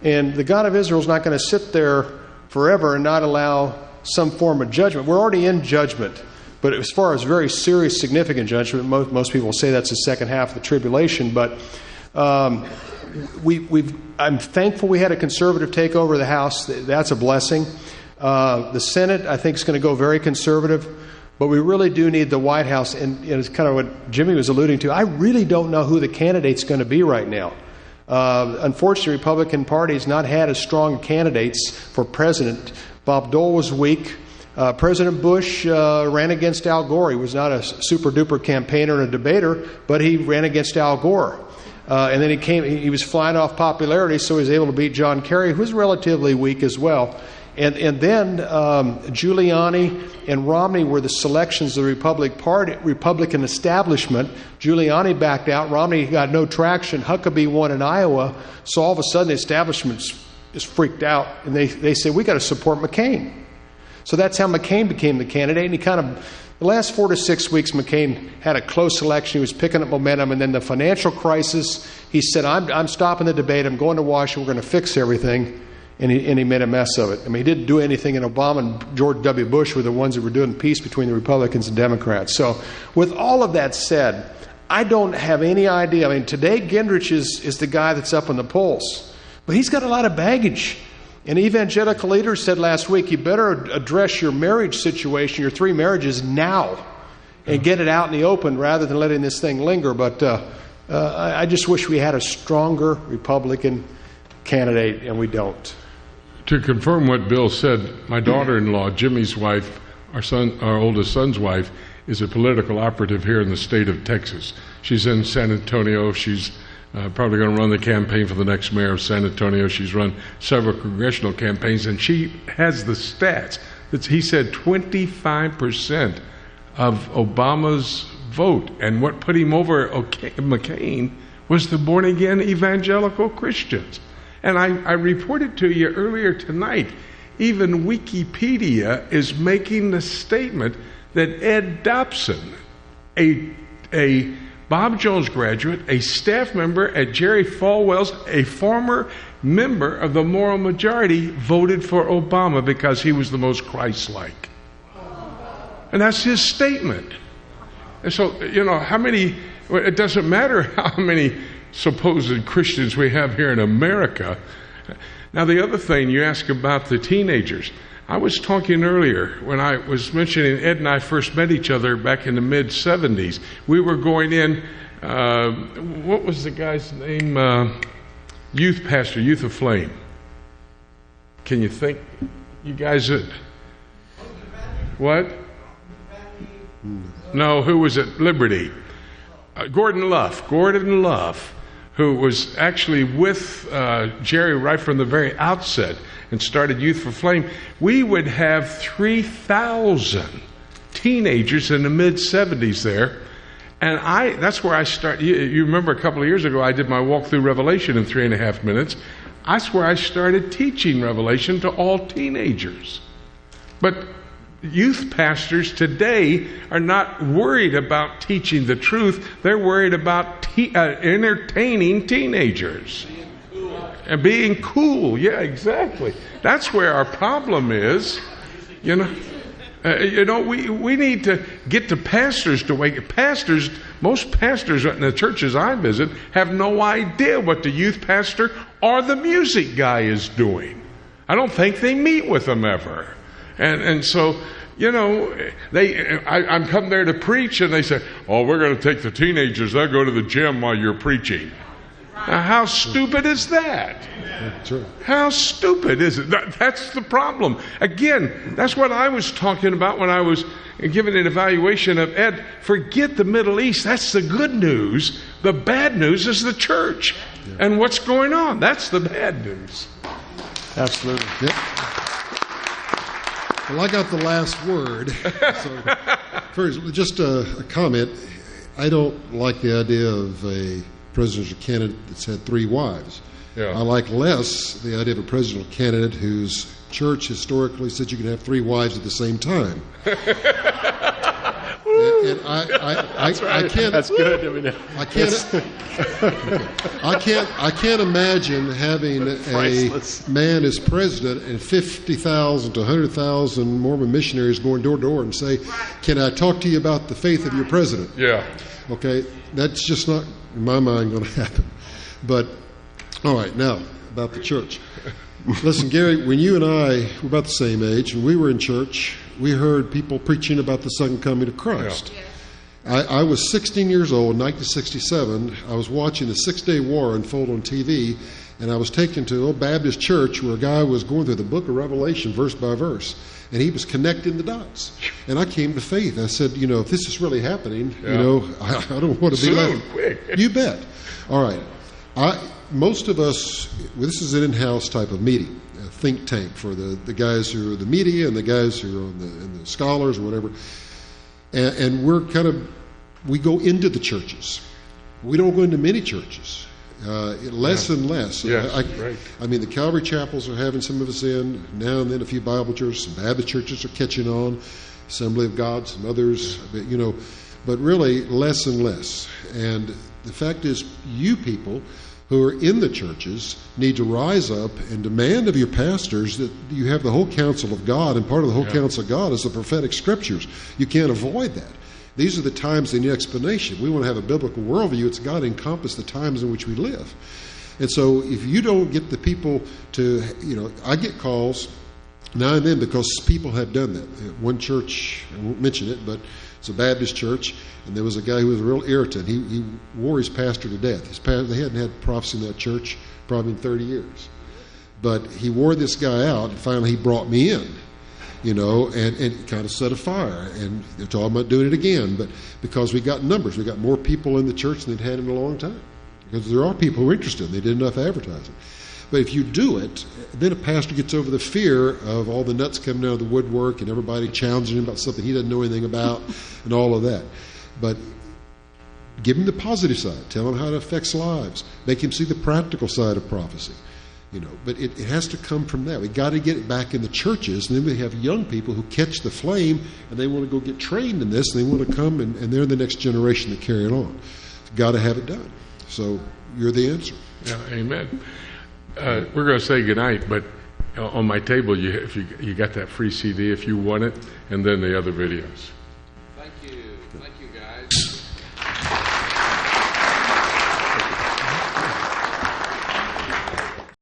And the God of Israel is not going to sit there forever and not allow some form of judgment. We're already in judgment. But as far as very serious, significant judgment, most people say that's the second half of the tribulation. But I'm thankful we had a conservative take over the House. That's a blessing. The Senate, I think, is going to go very conservative. But we really do need the White House. And it's kind of what Jimmy was alluding to. I really don't know who the candidate's going to be right now. Unfortunately, the Republican Party has not had as strong candidates for president. Bob Dole was weak. President Bush ran against Al Gore. He was not a super-duper campaigner and a debater, but he ran against Al Gore. And then he was flying off popularity, so he was able to beat John Kerry, who was relatively weak as well. And then Giuliani and Romney were the selections of the Republican establishment. Giuliani backed out. Romney got no traction. Huckabee won in Iowa. So all of a sudden the establishment is freaked out. And they said, we got to support McCain. So that's how McCain became the candidate. And he the last 4 to 6 weeks, McCain had a close election. He was picking up momentum. And then the financial crisis, he said, I'm stopping the debate. I'm going to Washington. We're going to fix everything. And he made a mess of it. I mean, he didn't do anything, and Obama and George W. Bush were the ones that were doing peace between the Republicans and Democrats. So with all of that said, I don't have any idea. I mean, today Gingrich is the guy that's up in the polls. But he's got a lot of baggage. An evangelical leader said last week, you better address your marriage situation, your 3 marriages now, and get it out in the open rather than letting this thing linger. But I just wish we had a stronger Republican candidate, and we don't. To confirm what Bill said, my daughter-in-law, Jimmy's wife, our oldest son's wife, is a political operative here in the state of Texas. She's in San Antonio. She's probably going to run the campaign for the next mayor of San Antonio. She's run several congressional campaigns, and she has the stats. He said 25% of Obama's vote, and what put him over McCain was the born-again evangelical Christians. And I reported to you earlier tonight, even Wikipedia is making the statement that Ed Dobson, a Bob Jones graduate, a staff member at Jerry Falwell's, a former member of the moral majority, voted for Obama because he was the most Christ-like. And that's his statement. And so, how many, it doesn't matter how many supposed Christians we have here in America. Now, the other thing you ask about the teenagers. I was talking earlier when I was mentioning Ed and I first met each other back in the mid-'70s. We were going in, what was the guy's name? Youth pastor, Youth of Flame. Can you think? You guys, what? No, who was it? Liberty. Gordon Luff, who was actually with Jerry right from the very outset and started Youth for Flame. We would have 3,000 teenagers in the mid-'70s there. And that's where I started. You remember a couple of years ago, I did my walk through Revelation in 3.5 minutes. That's where I started teaching Revelation to all teenagers. But youth pastors today are not worried about teaching the truth. They're worried about entertaining teenagers. And being cool. Yeah, exactly. That's where our problem is. We need to get the pastors to wake up. Most pastors in the churches I visit have no idea what the youth pastor or the music guy is doing. I don't think they meet with them ever. And so You know, I'm come there to preach, and they say, "Oh, we're going to take the teenagers. They'll go to the gym while you're preaching." Now, how stupid is that? How stupid is it? That's the problem. Again, that's what I was talking about when I was giving an evaluation of Ed. Forget the Middle East. That's the good news. The bad news is the church and what's going on. That's the bad news. Absolutely. Yep. Well, I got the last word. So, first, just a comment. I don't like the idea of a presidential candidate that's had 3 wives. Yeah. I like less the idea of a presidential candidate whose church historically said you can have 3 wives at the same time. And I can't. That's good. I can't imagine having a man as president and 50,000 to 100,000 Mormon missionaries going door to door and say, "Can I talk to you about the faith of your president?" Yeah. Okay, that's just not, in my mind, going to happen. But, all right, now, about the church. Listen, Gary, when you and I were about the same age, and we were in church, we heard people preaching about the second coming of Christ. Yeah. I was 16 years old in 1967. I was watching the 6-Day War unfold on TV, and I was taken to an old Baptist church where a guy was going through the book of Revelation verse by verse, and he was connecting the dots. And I came to faith. I said, you know, if this is really happening, you know, I don't want to be left. Quick. You bet. All right. Most of us, this is an in-house type of meeting, a think tank for the guys who are the media and the guys who are and the scholars or whatever. And we go into the churches. We don't go into many churches. Less and less. Yes, right. I mean, the Calvary chapels are having some of us in. Now and then a few Bible churches, some Baptist churches are catching on. Assembly of God, some others, you know. But really, less and less. And the fact is, you people who are in the churches need to rise up and demand of your pastors that you have the whole counsel of God, and part of the whole counsel of God is the prophetic scriptures. You can't avoid that. These are the times they need explanation. We want to have a biblical worldview. It's got to encompass the times in which we live. And so if you don't get the people to, you know, I get calls now and then because people have done that. One church, I won't mention it, but it's a Baptist church, and there was a guy who was a real irritant. He wore his pastor to death. They hadn't had prophecy in that church probably in 30 years. But he wore this guy out, and finally he brought me in, you know, and it kind of set a fire. And they're talking about doing it again, but because we got numbers. We got more people in the church than they'd had in a long time. Because there are people who are interested. They did enough advertising. But if you do it, then a pastor gets over the fear of all the nuts coming out of the woodwork and everybody challenging him about something he doesn't know anything about and all of that. But give him the positive side. Tell him how it affects lives. Make him see the practical side of prophecy. You know, but it has to come from that. We've got to get it back in the churches, and then we have young people who catch the flame, and they want to go get trained in this, and they want to come, and they're the next generation that carry it on. We've got to have it done. So you're the answer. Yeah, amen. We're going to say goodnight, but on my table, if you got that free CD if you want it, and then the other videos.